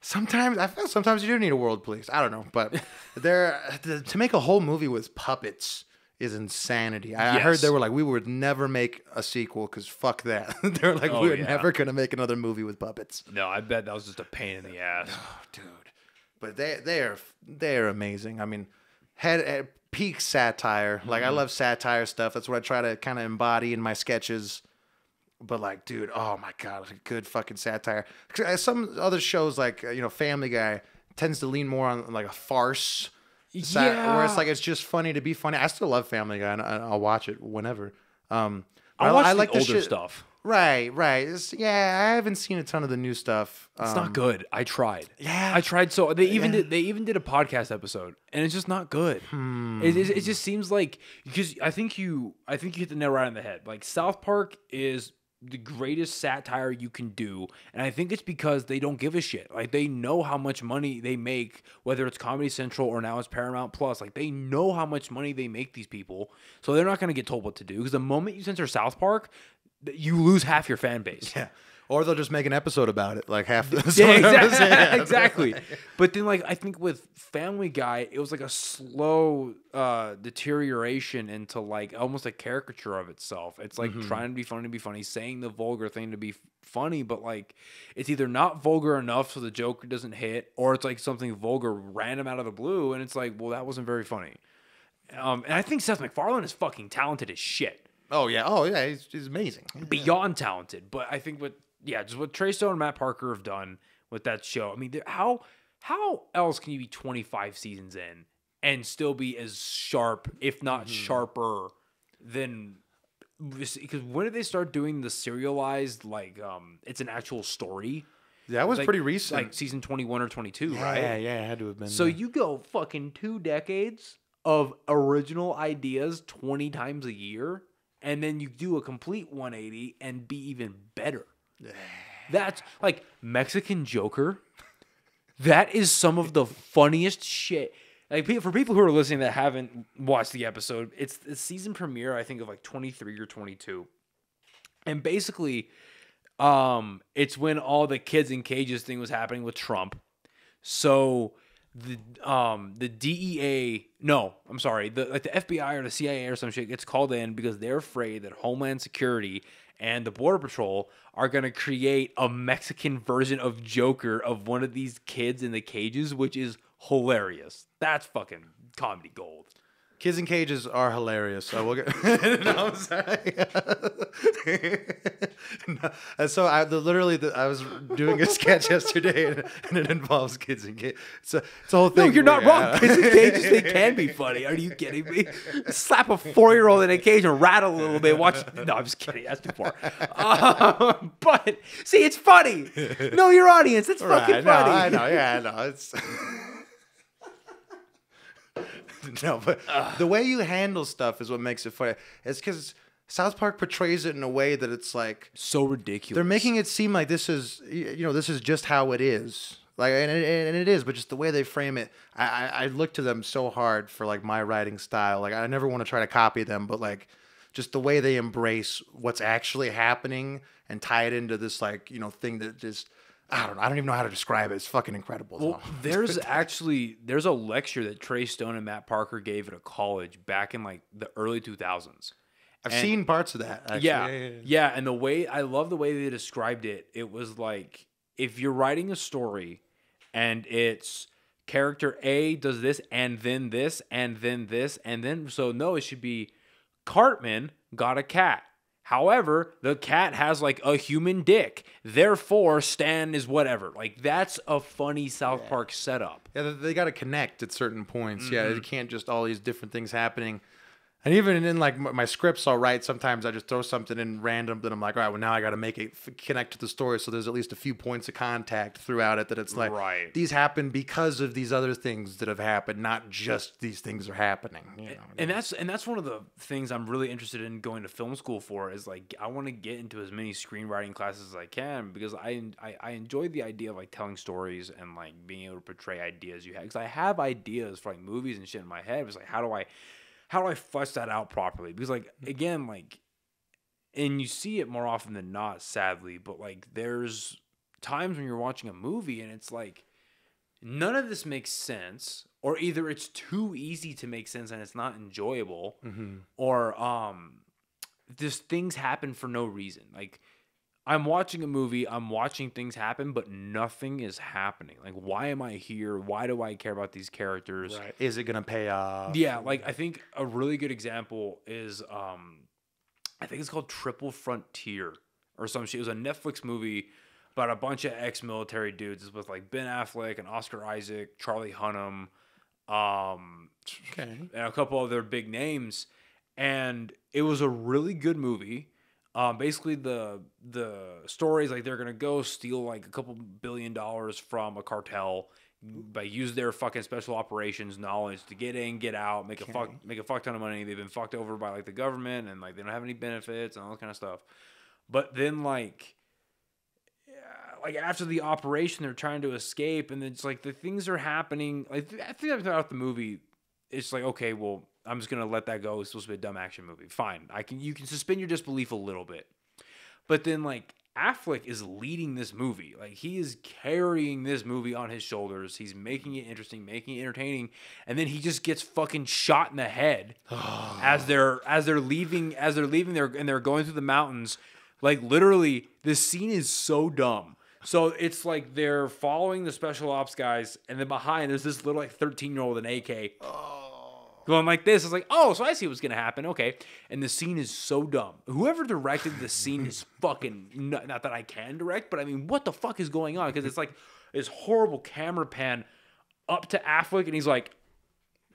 sometimes I feel sometimes you do need a world police. I don't know, but to make a whole movie with puppets is insanity. I heard they were like, we would never make a sequel because fuck that. They're like, we're never gonna make another movie with puppets. No, I bet that was just a pain in the ass. Oh, dude. But they are amazing. I mean, had peak satire. Like I love satire stuff. That's what I try to kind of embody in my sketches. But like, dude, oh my god, good fucking satire. Some other shows like Family Guy tends to lean more on like a farce. Where it's like it's just funny to be funny. I still love Family Guy, and I'll watch it whenever. I watch like the older stuff. Right. I haven't seen a ton of the new stuff. It's not good. I tried. Yeah, I tried. So they even did a podcast episode, and it's just not good. It just seems like because I think you hit the nail right on the head. Like South Park is the greatest satire you can do, and I think it's because they don't give a shit. Like they know how much money they make, whether it's Comedy Central or now it's Paramount Plus. Like they know how much money they make these people, so they're not going to get told what to do. Because the moment you censor South Park, you lose half your fan base. Yeah. Or they'll just make an episode about it, like half the exactly. But then, like, I think with Family Guy, it was like a slow deterioration into like almost a caricature of itself. It's like trying to be funny, saying the vulgar thing to be funny, but like it's either not vulgar enough so the joke doesn't hit, or it's like something vulgar random out of the blue, and it's like, well, that wasn't very funny. And I think Seth MacFarlane is fucking talented as shit. Oh yeah, he's amazing. Beyond talented, but I think just what Trey Stone and Matt Parker have done with that show. I mean, how else can you be 25 seasons in and still be as sharp, if not sharper, than? Because when did they start doing the serialized, like, it's an actual story? That was like, pretty recent. Like season 21 or 22, right? Yeah, it had to have been. So you go fucking 2 decades of original ideas 20 times a year, and then you do a complete 180 and be even better. That's like Mexican Joker. That is some of the funniest shit. Like, for people who are listening that haven't watched the episode, it's the season premiere, I think, of like 23 or 22. And basically, it's when all the kids in cages thing was happening with Trump. So the DEA, no, I'm sorry, the FBI or the CIA or some shit gets called in because they're afraid that Homeland Security and the Border Patrol are going to create a Mexican version of Joker of one of these kids in the cages, which is hilarious. That's fucking comedy gold. Kids in cages are hilarious. So we'll get. No, I'm sorry. No. So I was doing a sketch yesterday, and it involves kids in cages. It's a whole thing. No, you're not wrong. Kids in cages, they can be funny. Are you kidding me? Slap a 4-year-old in a cage and rattle a little bit. Watch. No, I'm just kidding. That's too far. But see, it's funny. Know your audience. It's fucking funny. I know. Yeah, I know. It's. No, but the way you handle stuff is what makes it funny. It's because South Park portrays it in a way that it's like so ridiculous. They're making it seem like this is, this is just how it is. Like, and it is, but just the way they frame it, I look to them so hard for like my writing style. Like, I never want to try to copy them, but like, just the way they embrace what's actually happening and tie it into this like thing that just. I don't even know how to describe it. It's fucking incredible. Well, there's a lecture that Trey Stone and Matt Parker gave at a college back in like the early 2000s. I've seen parts of that. Actually. Yeah. And I love the way they described it. It was like, if you're writing a story and it's character A does this and then this and then this and then, so no, it should be Cartman got a cat. However, the cat has like a human dick. Therefore, Stan is whatever. Like, that's a funny South Park setup. Yeah, they got to connect at certain points. Mm-hmm. Yeah, you can't just all these different things happening. And even in like my scripts, I'll write. Sometimes I just throw something in random that I'm like, all right, well now I got to make it connect to the story. So there's at least a few points of contact throughout it that it's like, these happen because of these other things that have happened, not just these things are happening. And that's one of the things I'm really interested in going to film school for is like, I want to get into as many screenwriting classes as I can because I enjoy the idea of like telling stories and like being able to portray ideas you have. Because I have ideas for like movies and shit in my head. It's like, how do I flesh that out properly? Because like, again, like, and you see it more often than not, sadly, but like there's times when you're watching a movie and it's like, none of this makes sense, or either it's too easy to make sense and it's not enjoyable, or just things happen for no reason. Like, I'm watching a movie, I'm watching things happen, but nothing is happening. Like, why am I here? Why do I care about these characters? Right. Is it going to pay off? Yeah, like, I think a really good example is, I think it's called Triple Frontier or some shit. It was a Netflix movie about a bunch of ex-military dudes. It's with, like, Ben Affleck and Oscar Isaac, Charlie Hunnam, and a couple other big names. And it was a really good movie. Basically the story is like they're gonna go steal like a couple $1 billion from a cartel, but use their fucking special operations knowledge to get in, get out, make a fuck ton of money. They've been fucked over by like the government and like they don't have any benefits and all that kind of stuff. But then like after the operation, they're trying to escape, and it's like the things are happening. Like I think throughout the movie, it's like, okay, well, I'm just gonna let that go. It's supposed to be a dumb action movie. Fine, you can suspend your disbelief a little bit, but then like Affleck is leading this movie. Like he is carrying this movie on his shoulders. He's making it interesting, making it entertaining, and then he just gets fucking shot in the head as they're leaving there and they're going through the mountains. Like literally, this scene is so dumb. So it's like they're following the special ops guys, and then behind there's this little like 13-year-old with an AK. Going like this. It's like, oh, so I see what's going to happen. Okay. And the scene is so dumb. Whoever directed the scene is fucking, not that I can direct, but I mean, what the fuck is going on? Because it's like this horrible camera pan up to Affleck, and he's like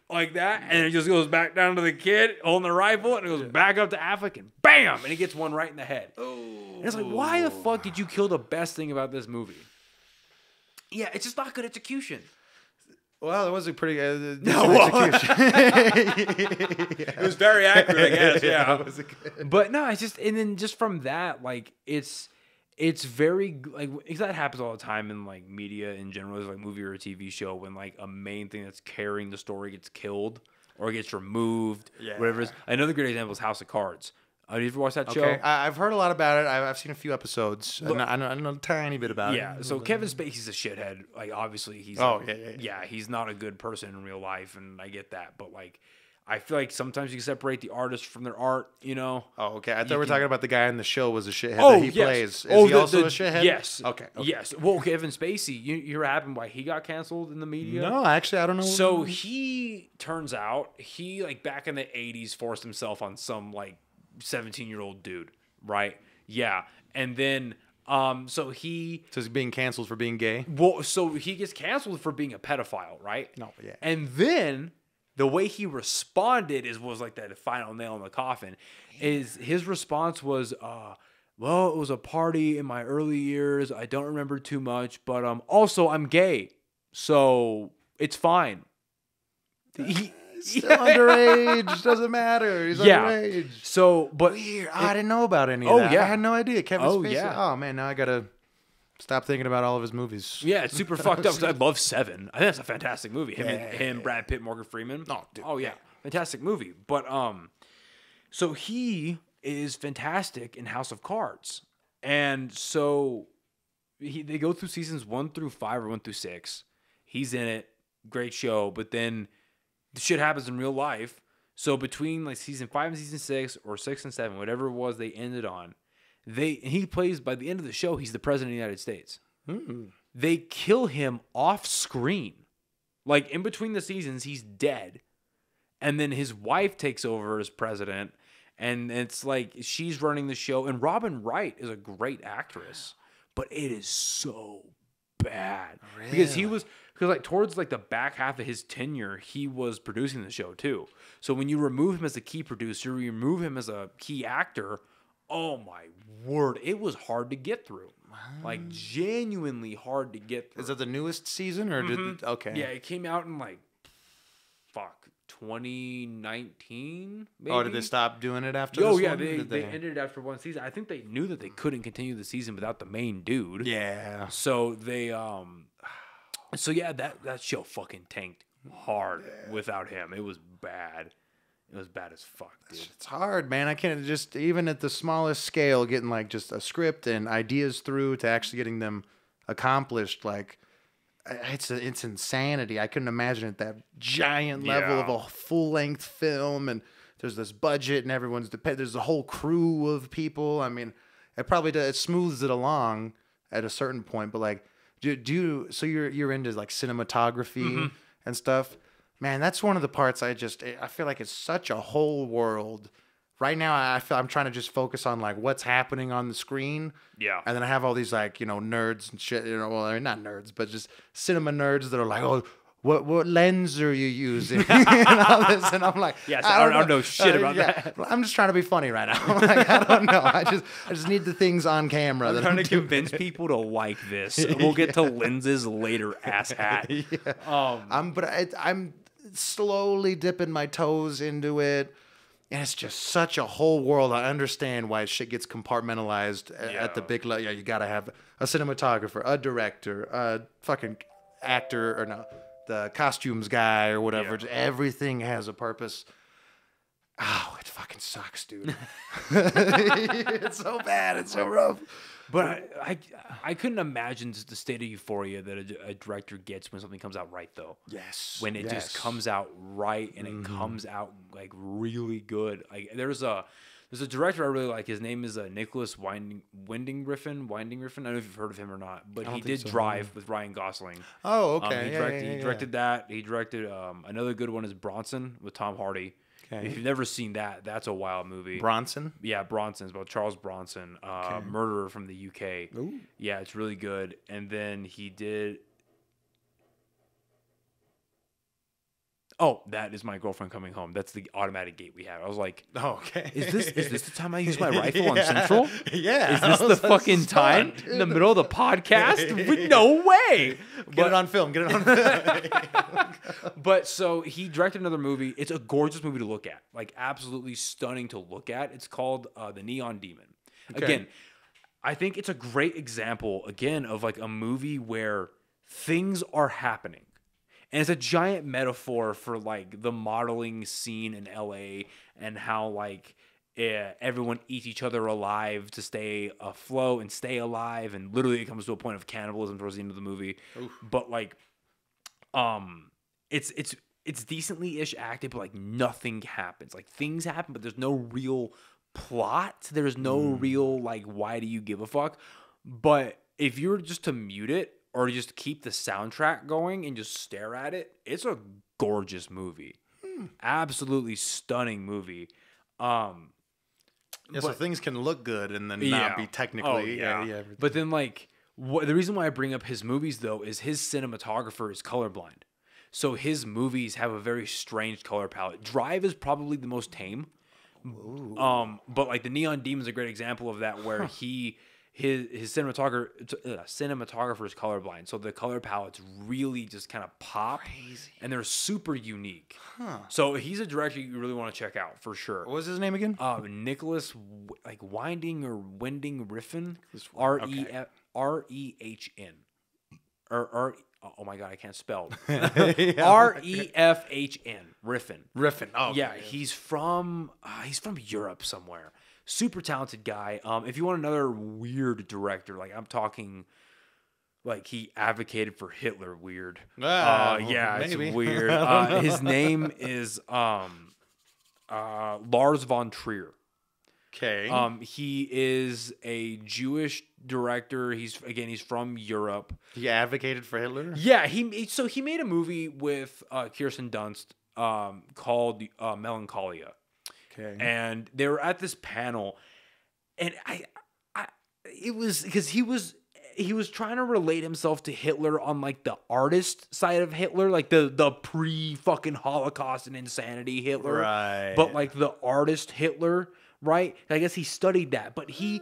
that. And it just goes back down to the kid holding the rifle, and it goes back up to Affleck, and bam! And he gets one right in the head. And it's like, why the fuck did you kill the best thing about this movie? Yeah, it's just not good execution. Well, it was a pretty execution. It was very accurate, I guess. Yeah, it was a good... but no, it's just, and then just from that, like it's very like, because that happens all the time in like media in general, as like movie or a TV show, when like a main thing that's carrying the story gets killed or gets removed, whatever it is. Another great example is House of Cards. Did you ever watch that show? Okay, I've heard a lot about it. I've seen a few episodes. I know a tiny bit about it. Yeah, so Kevin Spacey's a shithead. Like, obviously, he's he's not a good person in real life, and I get that. But like, I feel like sometimes you can separate the artist from their art. You know? Oh, okay. I thought we were talking about the guy in the show was a shithead that he plays. Is he also a shithead? Yes. Okay. Yes. Well, Kevin Spacey, you heard what happened why he got canceled in the media? No, actually, I don't know. So he turns out he like back in the 80s forced himself on some like 17-year-old dude, right? Yeah. And then so he's being canceled for being gay? Well, so he gets canceled for being a pedophile, right? No, yeah. And then the way he responded was like that final nail in the coffin. Is his response was well, it was a party in my early years. I don't remember too much, but also I'm gay. So it's fine. Still underage. Doesn't matter. He's underage. So, but weird. I didn't know about any of that. Yeah. I had no idea. Kevin Spacey. Yeah. Oh man, now I gotta stop thinking about all of his movies. Yeah, it's super fucked up because I love Seven. I think that's a fantastic movie. Him, Brad Pitt, Morgan Freeman. Oh, dude. Oh yeah, fantastic movie. But so he is fantastic in House of Cards, and so they go through seasons 1 through 5 or 1 through 6. He's in it, great show. But then the shit happens in real life. So between like season 5 and season 6, or 6 and 7, whatever it was they ended on, he plays, by the end of the show, he's the president of the United States. Mm. They kill him off screen. Like in between the seasons, he's dead. And then his wife takes over as president. And it's like she's running the show. And Robin Wright is a great actress. But it is so bad. Really? Because like towards like the back half of his tenure, he was producing the show too. So when you remove him as a key producer, you remove him as a key actor, oh my word, it was hard to get through. Like genuinely hard to get through. Is that the newest season or okay? Yeah, it came out in like 2019 maybe. Oh, did they stop doing it after Oh this yeah, one? they ended it after one season. I think they knew that they couldn't continue the season without the main dude. Yeah. So they so yeah, that show fucking tanked hard without him. It was bad. It was bad as fuck, dude. It's hard, man. I can't just, even at the smallest scale, getting like just a script and ideas through to actually getting them accomplished. Like, it's insanity. I couldn't imagine at that giant level of a full length film, and there's this budget and everyone's there's a whole crew of people. I mean, it smooths it along at a certain point, but like, so you're into like cinematography and stuff. Man, that's one of the parts I feel like it's such a whole world. Right now, I'm trying to just focus on like what's happening on the screen. Yeah. And then I have all these like, nerds and shit, well, they're not nerds, but just cinema nerds that are like, oh, what lens are you using? and all this. And I'm like, yes, I don't know shit about that. I'm just trying to be funny right now. Like, I don't know. I just need the things on camera. I'm trying to convince people to like this. We'll get to lenses later, asshat. I'm slowly dipping my toes into it, and it's just such a whole world. I understand why shit gets compartmentalized at the big level. Yeah, you gotta have a cinematographer, a director, a fucking actor, or no, the costumes guy or whatever. Yeah. Just everything has a purpose. Oh, it fucking sucks, dude. It's so bad. It's so rough. But I couldn't imagine just the state of euphoria that a director gets when something comes out right, though. Yes. When it just comes out right and it comes out like really good. Like there's a director I really like. His name is Nicholas Winding Refn. I don't know if you've heard of him or not, but he did Drive with Ryan Gosling. Oh, okay. He directed that. He directed another good one is Bronson with Tom Hardy. Okay. If you've never seen that, that's a wild movie. Bronson? Yeah, Bronson. It's about Charles Bronson, murderer from the UK. Ooh. Yeah, it's really good. And then he did... Oh, that is my girlfriend coming home. That's the automatic gate we have. I was like, Oh, okay. is this the time I use my rifle on Central? Yeah. Is this the fucking time in the middle of the podcast? No way. Get it on film. Get it on film. But so he directed another movie. It's a gorgeous movie to look at, like absolutely stunning to look at. It's called The Neon Demon. Okay. Again, I think it's a great example again of like a movie where things are happening. And it's a giant metaphor for like the modeling scene in LA and how like everyone eats each other alive to stay afloat and stay alive, and literally it comes to a point of cannibalism towards the end of the movie. Oof. But like, it's decently ish acted, but like nothing happens. Like things happen, but there's no real plot. There's no real like why do you give a fuck? But if you were just to mute it or just keep the soundtrack going and just stare at it, it's a gorgeous movie. Absolutely stunning movie. Yeah, so things can look good and then not be technically. Yeah. But then like the reason why I bring up his movies though is his cinematographer is colorblind. So his movies have a very strange color palette. Drive is probably the most tame. But like the Neon Demon is a great example of that, where his cinematographer is colorblind, so the color palettes really just kind of pop. Crazy. And they're super unique. So he's a director you really want to check out for sure. What was his name again? Nicholas like Winding or Winding Refn, Rehn, or oh my god, I can't spell. Refhn. Refn. Oh yeah, he's from Europe somewhere. Super talented guy. If you want another weird director, like I'm talking, like he advocated for Hitler. Weird. Yeah, maybe. it's weird. His name is Lars von Trier. Okay. He is a Jewish director. He's from Europe. He advocated for Hitler? Yeah, he made a movie with Kirsten Dunst called Melancholia. Okay. And they were at this panel, and it was because he was trying to relate himself to Hitler on like the artist side of Hitler, like the pre fucking Holocaust and insanity Hitler, right? But like the artist Hitler, right? I guess he studied that, but he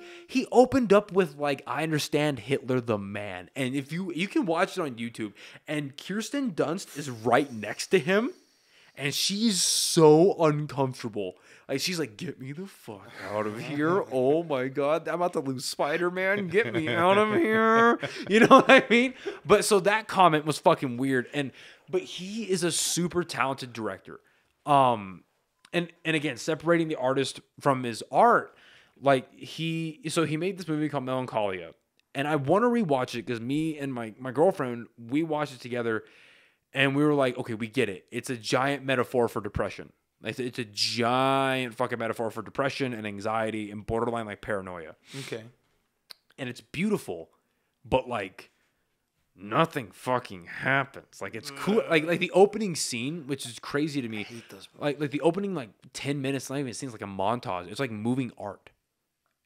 opened up with like, I understand Hitler the man, and if you can watch it on YouTube, and Kirsten Dunst is right next to him, and she's so uncomfortable. Like, she's like, get me the fuck out of here. Oh, my God. I'm about to lose Spider-Man. Get me out of here. You know what I mean? But so that comment was fucking weird. But he is a super talented director. And again, separating the artist from his art, like he made this movie called Melancholia. And I want to rewatch it because me and my girlfriend, we watched it together. And we were like, okay, we get it. It's a giant metaphor for depression. It's a giant fucking metaphor for depression and anxiety and borderline like paranoia. Okay. And it's beautiful, but like nothing fucking happens. Like it's cool. Like the opening scene, which is crazy to me. I hate those movies. Like the opening like 10 minutes, not even, it seems like a montage. It's like moving art.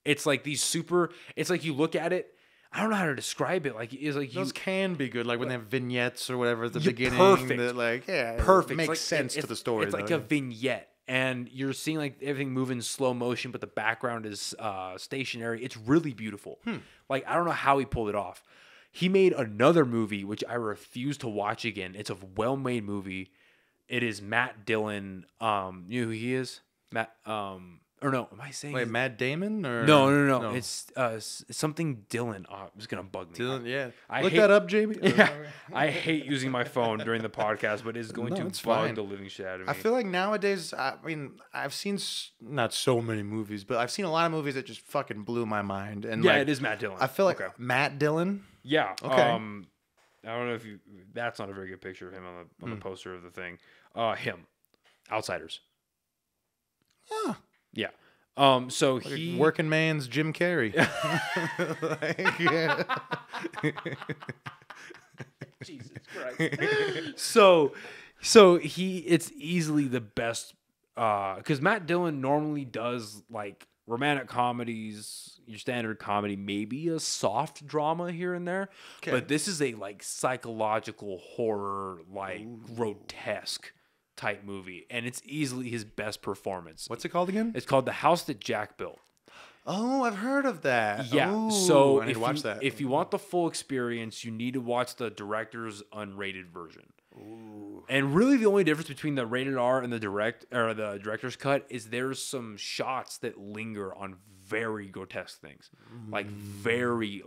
It's like it's like you look at it. I don't know how to describe it. Like it's like those can be good, like when they have vignettes or whatever at the beginning. Perfect. That, like, yeah, perfect. It makes sense to the story. It's like a vignette, and you're seeing like everything move in slow motion, but the background is stationary. It's really beautiful. Like I don't know how he pulled it off. He made another movie which I refuse to watch again. It's a well-made movie. It is Matt Dillon. You know who he is? Matt. Or no, am I saying? Wait, Matt Damon or no. It's something Dylan. Oh, it's gonna bug me. Dylan, yeah. I Look hate, that up, Jamie. Yeah, I hate using my phone during the podcast, but it's going to it's bug fine. the living shit out of me. I feel like nowadays, I mean, I've seen not so many movies, but I've seen a lot of movies that just fucking blew my mind. And yeah, like, it is Matt Dillon. I feel like Matt Dillon. Yeah. Okay. I don't know if you. That's not a very good picture of him on the poster of the thing. Him, Outsiders. Yeah. Yeah. So Like he working man's Jim Carrey. Like, yeah. Jesus Christ. so it's easily the best because Matt Dillon normally does like romantic comedies, your standard comedy, maybe a soft drama here and there. Okay. But this is a like psychological horror, like grotesque type movie, and it's easily his best performance. What's it called again? It's called The House That Jack Built. Oh, I've heard of that. Yeah. Ooh, So I need to watch that. if you want the full experience, you need to watch the director's unrated version. Ooh. And really, the only difference between the rated R and the director's cut is there's some shots that linger on very grotesque things, like very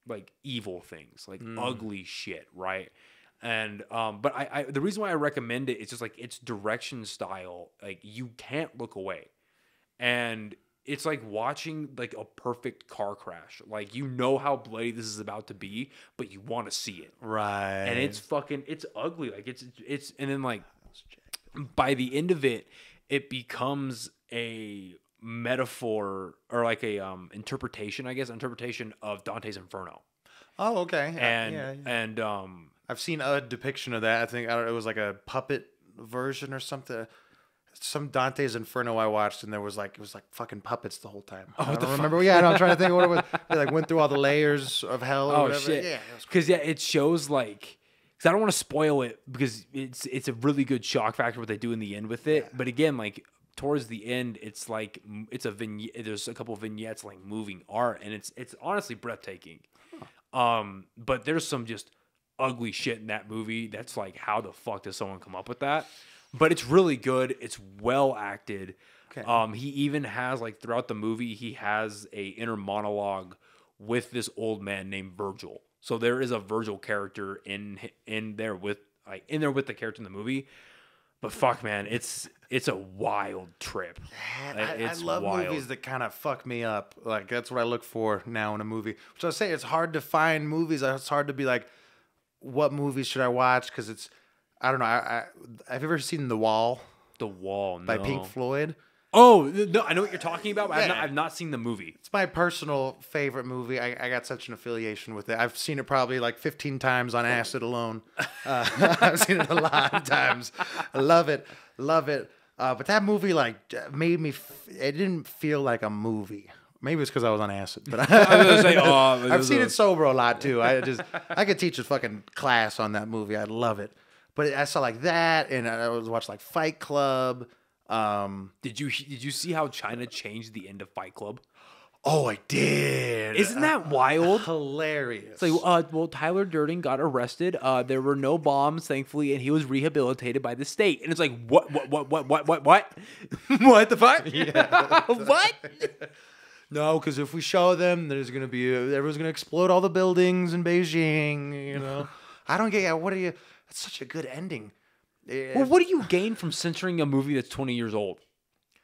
like evil things, like ugly shit, right? And but I the reason why I recommend it is just like its direction style, like you can't look away, and it's like watching like a perfect car crash. Like you know how bloody this is about to be, but you want to see it. Right. And it's ugly. Like it's and then like by the end of it, it becomes a metaphor or like a interpretation of Dante's Inferno. Oh, okay. And I've seen a depiction of that. I think it was like a puppet version or something. Some Dante's Inferno I watched, and it was like fucking puppets the whole time. Oh, I don't remember. Yeah, no, I'm trying to think of what it was. They like went through all the layers of hell. Or whatever. Shit! Yeah, Because it shows like. Because I don't want to spoil it because it's a really good shock factor what they do in the end with it. Yeah. But again, like towards the end, it's like it's a vignette. There's a couple of vignettes like moving art, and it's honestly breathtaking. Huh. But there's some just ugly shit in that movie. That's like, how the fuck does someone come up with that? But it's really good. It's well acted. Okay. He even has like throughout the movie, he has a inner monologue with this old man named Virgil. So there is a Virgil character in there with the character in the movie. But fuck, man, it's a wild trip. I love movies that kind of fuck me up. Like that's what I look for now in a movie. Which I say it's hard to find movies. It's hard to be like, what movies should I watch? Because it's, I don't know. Have you ever seen The Wall? The Wall, no. By Pink Floyd. Oh no, I know what you're talking about. But I've not seen the movie. It's my personal favorite movie. I got such an affiliation with it. I've seen it probably like 15 times on acid alone. I've seen it a lot of times. I love it. But that movie like made me. It didn't feel like a movie. Maybe it's because I was on acid, but I've seen it sober a lot too. I could teach a fucking class on that movie. I'd love it. But I saw like that, and I was watching like Fight Club. Did you see how China changed the end of Fight Club? Oh, I did. Isn't that wild? Hilarious. It's like, well, Tyler Durden got arrested. There were no bombs, thankfully, and he was rehabilitated by the state. And it's like, what? What the fuck? Yeah. What? No, because if we show them, everyone's gonna explode all the buildings in Beijing. You know, I don't get. What are you? That's such a good ending. Well, what do you gain from censoring a movie that's 20 years old?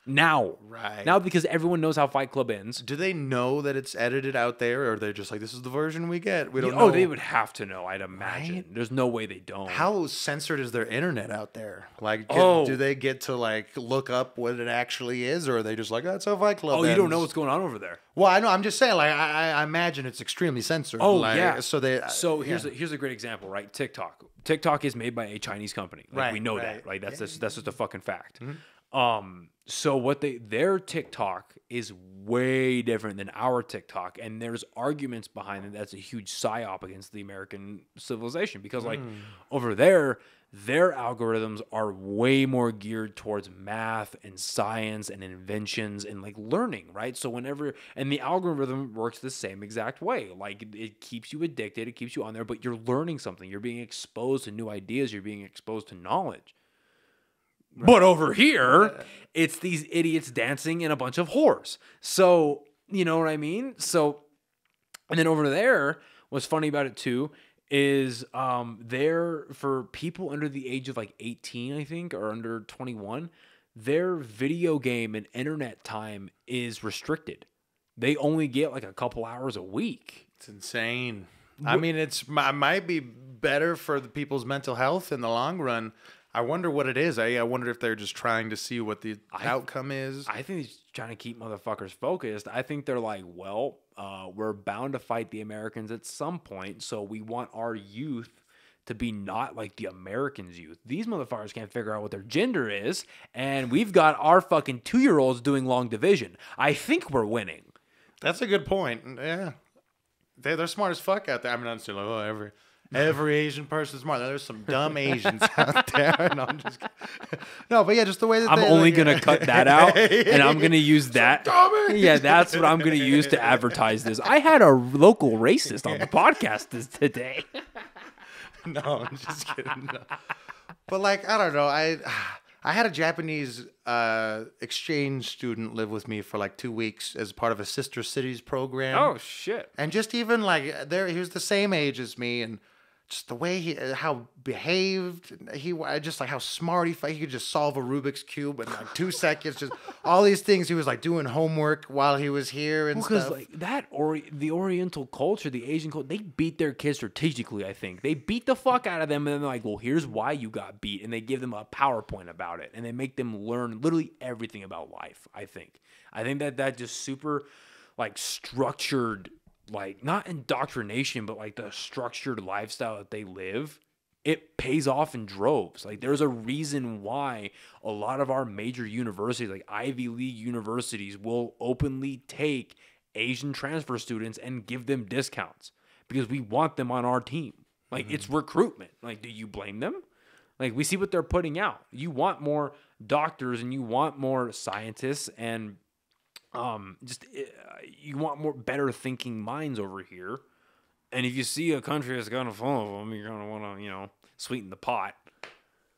Now. Right. Now, because everyone knows how Fight Club ends. Do they know that it's edited out there, or are they just like, this is the version we get? We don't know. Oh, they would have to know, I'd imagine. Right? There's no way they don't. How censored is their internet out there? Like, do they get to like look up what it actually is, or are they just like, that's how Fight Club ends? You don't know what's going on over there. Well, I know. I'm just saying, like, I imagine it's extremely censored. Oh, like, yeah. So here's a great example, right? TikTok. TikTok is made by a Chinese company. Like, right. We know that. Like, that's just a fucking fact. Mm-hmm. So their TikTok is way different than our TikTok, and there's arguments behind it. That's a huge psyop against the American civilization because, like, over there, their algorithms are way more geared towards math and science and inventions and like learning, right? So and the algorithm works the same exact way. Like, it keeps you addicted, it keeps you on there, but you're learning something. You're being exposed to new ideas. You're being exposed to knowledge. Right. But over here, it's these idiots dancing in a bunch of whores. So, you know what I mean? So, and then over there, what's funny about it too is there for people under the age of like 18, I think, or under 21, their video game and internet time is restricted. They only get like a couple hours a week. It's insane. I mean, it might be better for the people's mental health in the long run. I wonder what it is. I wonder if they're just trying to see what the outcome is. I think he's trying to keep motherfuckers focused. I think they're like, well, we're bound to fight the Americans at some point, so we want our youth to be not like the Americans' youth. These motherfuckers can't figure out what their gender is, and we've got our fucking 2-year-olds doing long division. I think we're winning. That's a good point. Yeah. They're smart as fuck out there. I mean, I'm still like, every Asian person's smart. There's some dumb Asians out there. No, I'm just kidding. No, but yeah, just the way that I'm only gonna cut that out, and I'm gonna use that. Yeah, that's what I'm gonna use to advertise this. I had a local racist on the podcast today. No, I'm just kidding. No. But like, I don't know. I had a Japanese exchange student live with me for like 2 weeks as part of a Sister Cities program. Oh shit! And just even like he was the same age as me, and just the way how behaved just like how smart he could just solve a Rubik's cube in like 2 seconds. Just all these things. He was like doing homework while he was here and because stuff. like that the Oriental culture, the Asian culture, they beat their kids strategically. I think they beat the fuck out of them, and then they're like, "Well, here's why you got beat," and they give them a PowerPoint about it, and they make them learn literally everything about life. I think that just super like structured. Like not indoctrination, but like the structured lifestyle that they live, it pays off in droves. Like there's a reason why a lot of our major universities, like Ivy League universities, will openly take Asian transfer students and give them discounts because we want them on our team. Like it's recruitment. Like, do you blame them? Like we see what they're putting out. You want more doctors and you want more scientists and you want more better thinking minds over here, and if you see a country that's gonna full of them, you're gonna want to sweeten the pot.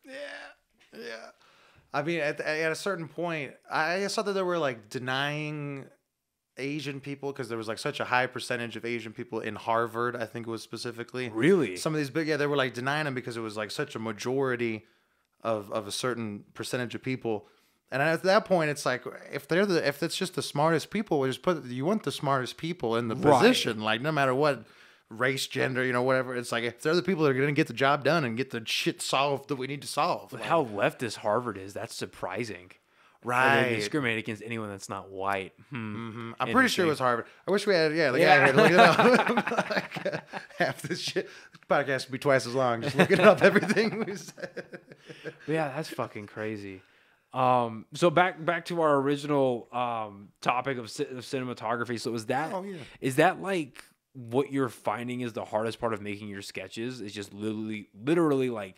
Yeah. I mean, at a certain point, I saw that they were like denying Asian people because there was like such a high percentage of Asian people in Harvard. I think it was specifically Really some of these big. Yeah, they were like denying them because it was like such a majority of a certain percentage of people. And at that point, it's like if it's just the smartest people, you want the smartest people in the position, like no matter what race, gender, whatever. It's like if they're the people that are going to get the job done and get the shit solved that we need to solve. How leftist Harvard is, that's surprising. Right. They discriminate against anyone that's not white. I'm pretty sure it was Harvard. I wish we had, the guy here to look it up. Like, half this shit. This podcast would be twice as long. Just looking up everything we said. Yeah, that's fucking crazy. So back to our original topic of cinematography. So is that like what you're finding is the hardest part of making your sketches? Is just literally like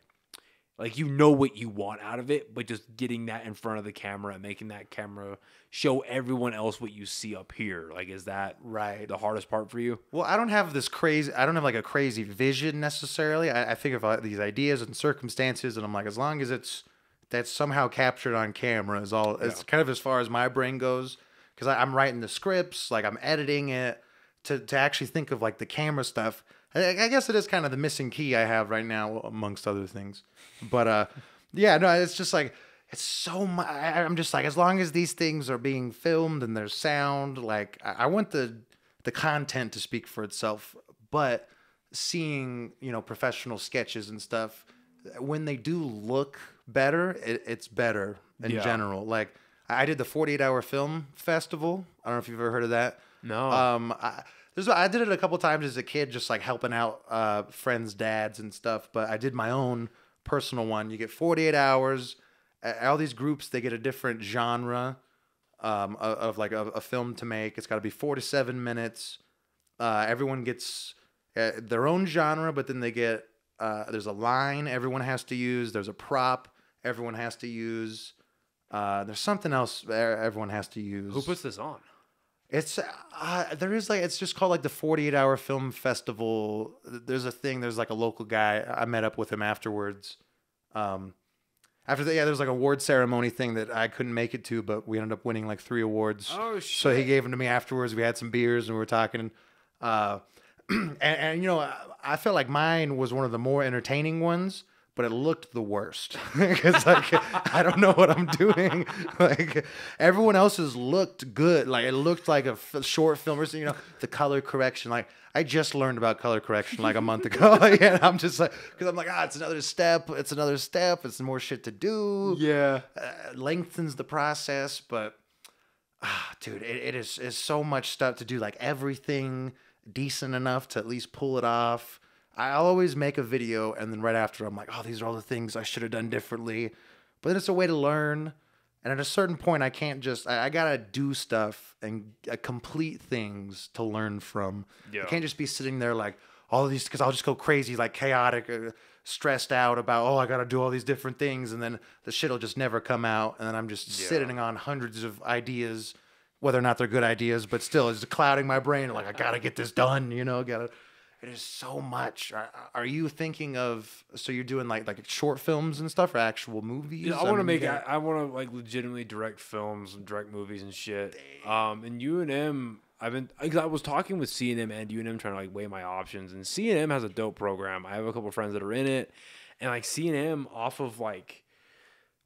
what you want out of it, but just getting that in front of the camera and making that camera show everyone else what you see up here. Like, is that right the hardest part for you? Well, I don't have like a crazy vision necessarily. I think of these ideas and circumstances, and I'm like, as long as that's somehow captured on camera is all. It's kind of as far as my brain goes, because I'm writing the scripts, like I'm editing it to actually think of like the camera stuff. I guess it is kind of the missing key I have right now, amongst other things. But yeah, no, it's just like it's so much. I'm just like, as long as these things are being filmed and there's sound, like I want the content to speak for itself. But seeing professional sketches and stuff, when they do look better, it's better in general. Like I did the 48-hour film festival. I don't know if you've ever heard of that. No. I did it a couple times as a kid, just like helping out friends' dads and stuff. But I did my own personal one. You get 48 hours. All these groups, they get a different genre of like a film to make. It's got to be 4 to 7 minutes. Everyone gets their own genre, but then they get there's a line everyone has to use. There's a prop everyone has to use. There's something else everyone has to use. Who puts this on? It's it's just called like the 48-hour film festival. There's like a local guy. I met up with him afterwards. After that, there's like a award ceremony thing that I couldn't make it to, but we ended up winning like 3 awards. Oh shit! So he gave them to me afterwards. We had some beers and we were talking. And I felt like mine was one of the more entertaining ones, but it looked the worst because like I don't know what I'm doing. Like everyone else's looked good. Like it looked like a short film or something, the color correction. Like I just learned about color correction like a month ago. And I'm just like, because I'm like, it's another step. It's another step. It's more shit to do. Yeah. Lengthens the process. But dude, it is so much stuff to do. Like everything decent enough to at least pull it off. I'll always make a video and then right after I'm like, these are all the things I should have done differently. But then it's a way to learn. And at a certain point, I can't just, I got to do stuff and complete things to learn from. Yeah. I can't just be sitting there like, all of these, because I'll just go crazy, like chaotic, stressed out about, oh, I got to do all these different things. And then the shit will just never come out. And then I'm just sitting on hundreds of ideas, whether or not they're good ideas, but still it's clouding my brain. Like, I got to get this done, you know, it is so much. Are you thinking of, so you're doing like short films and stuff or actual movies? Yeah, I want to make, I want to like legitimately direct films and direct movies and shit. And UNM, I was talking with C&M and UNM trying to like weigh my options, and C&M has a dope program. I have a couple of friends that are in it, and like C&M off of like,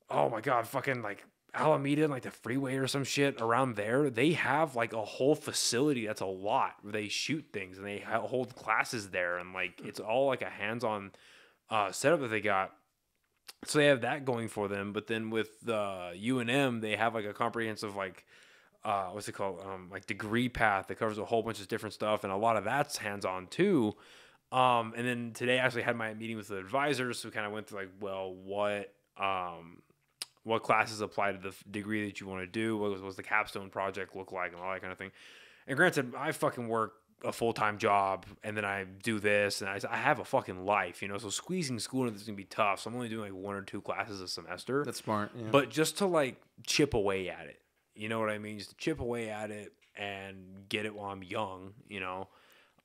oh my God, fucking like Alameda and like the freeway or some shit around there, they have like a whole facility that's a lot where they shoot things and they hold classes there, and like it's all like a hands-on setup that they got. So they have that going for them. But then with UNM, they have like a comprehensive like what's it called, like degree path that covers a whole bunch of different stuff, and a lot of that's hands-on too. And then today I actually had my meeting with the advisors, so we kind of went through like, well, what classes apply to the degree that you want to do? What was the capstone project look like, and all that kind of thing. And granted, I fucking work a full-time job, and then I do this, and I have a fucking life, you know, so squeezing school into this is going to be tough. So I'm only doing like 1 or 2 classes a semester. That's smart. Yeah. But just to like chip away at it, you know what I mean? Just to chip away at it and get it while I'm young, you know?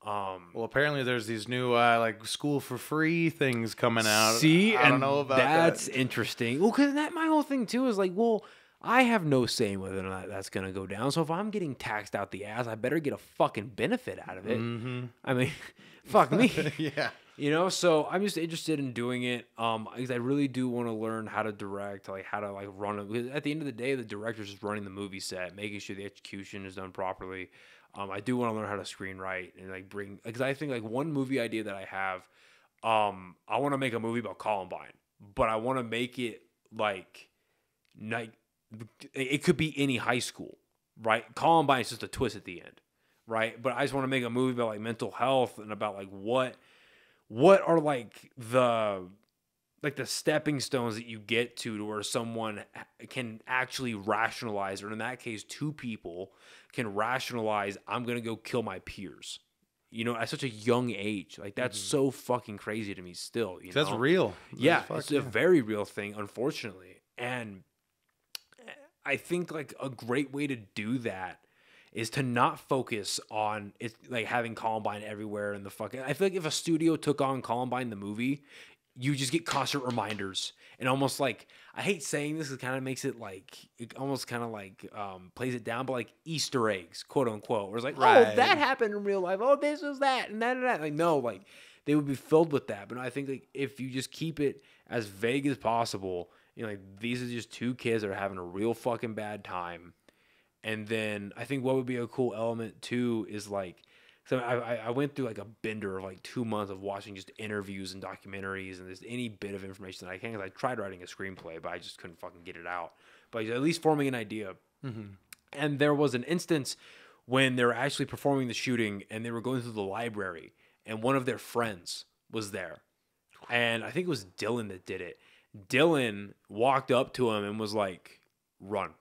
Well, apparently there's these new like school for free things coming out. See, I don't know about that's that. interesting. Well, because my whole thing too is like, well, I have no say in whether or not that's gonna go down. So if I'm getting taxed out the ass, I better get a fucking benefit out of it. Mm-hmm. I mean, fuck me. Yeah. You know, so I'm just interested in doing it. Because I really do want to learn how to direct, like how to like run it. Because at the end of the day, the director's just running the movie set, making sure the execution is done properly. I do want to learn how to screenwrite and like because I think like one movie idea that I have, I want to make a movie about Columbine, but I want to make it like it could be any high school, right? Columbine is just a twist at the end, right? But I just want to make a movie about like mental health and about like what are like the stepping stones that you get to where someone can actually rationalize, or in that case, 2 people can rationalize, I'm going to go kill my peers, you know, at such a young age. Like, that's so fucking crazy to me still, you know? That's real. Yeah, it's a very real thing, unfortunately. And I think, like, a great way to do that is to not focus on it, like, having Columbine everywhere in the fucking... I feel like if a studio took on Columbine the movie, you just get constant reminders, and almost like, I hate saying this, it kind of makes it like, it almost kind of like plays it down, but like Easter eggs, quote unquote, where it's like, right. Oh, that happened in real life. Oh, this was that and that and that. Like, no, like they would be filled with that. But I think like if you just keep it as vague as possible, you know, like these are just 2 kids that are having a real fucking bad time. And then I think what would be a cool element too is like, so I went through like a bender of like 2 months of watching just interviews and documentaries and just any bit of information that I can. Because I tried writing a screenplay, but I just couldn't fucking get it out. But at least forming an idea. Mm-hmm. And there was an instance when they were actually performing the shooting, and they were going through the library, and one of their friends was there. And I think it was Dylan that did it. Dylan walked up to him and was like, "Run."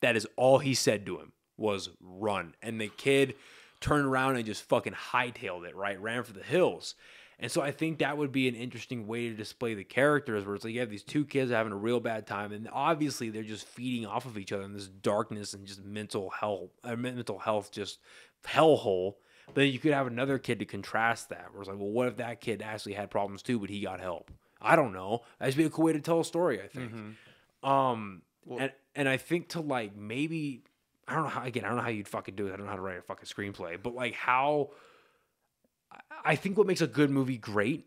That is all he said to him, was run. And the kid turned around and just fucking hightailed it, right? Ran for the hills. And so I think that would be an interesting way to display the characters, where it's like you have these 2 kids having a real bad time, and obviously they're just feeding off of each other in this darkness and just mental health just hellhole. But then you could have another kid to contrast that, where it's like, well, what if that kid actually had problems too, but he got help? I don't know. That'd be a cool way to tell a story, I think. Mm-hmm. And I think to like maybe, I don't know how you'd fucking do it. I don't know how to write a fucking screenplay, but like how, I think what makes a good movie great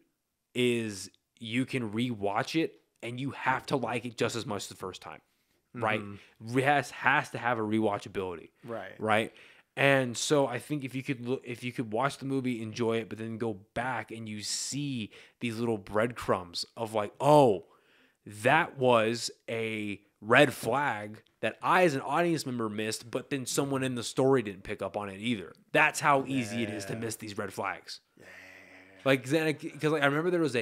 is you can rewatch it and you have to like it just as much the first time, right? Mm-hmm. It has to have a rewatchability, right? And so I think if you could watch the movie, enjoy it, but then go back and you see these little breadcrumbs of like, oh, that was a red flag that I as an audience member missed, but then someone in the story didn't pick up on it either. That's how easy it is to miss these red flags. Yeah. Like, because like, I remember there was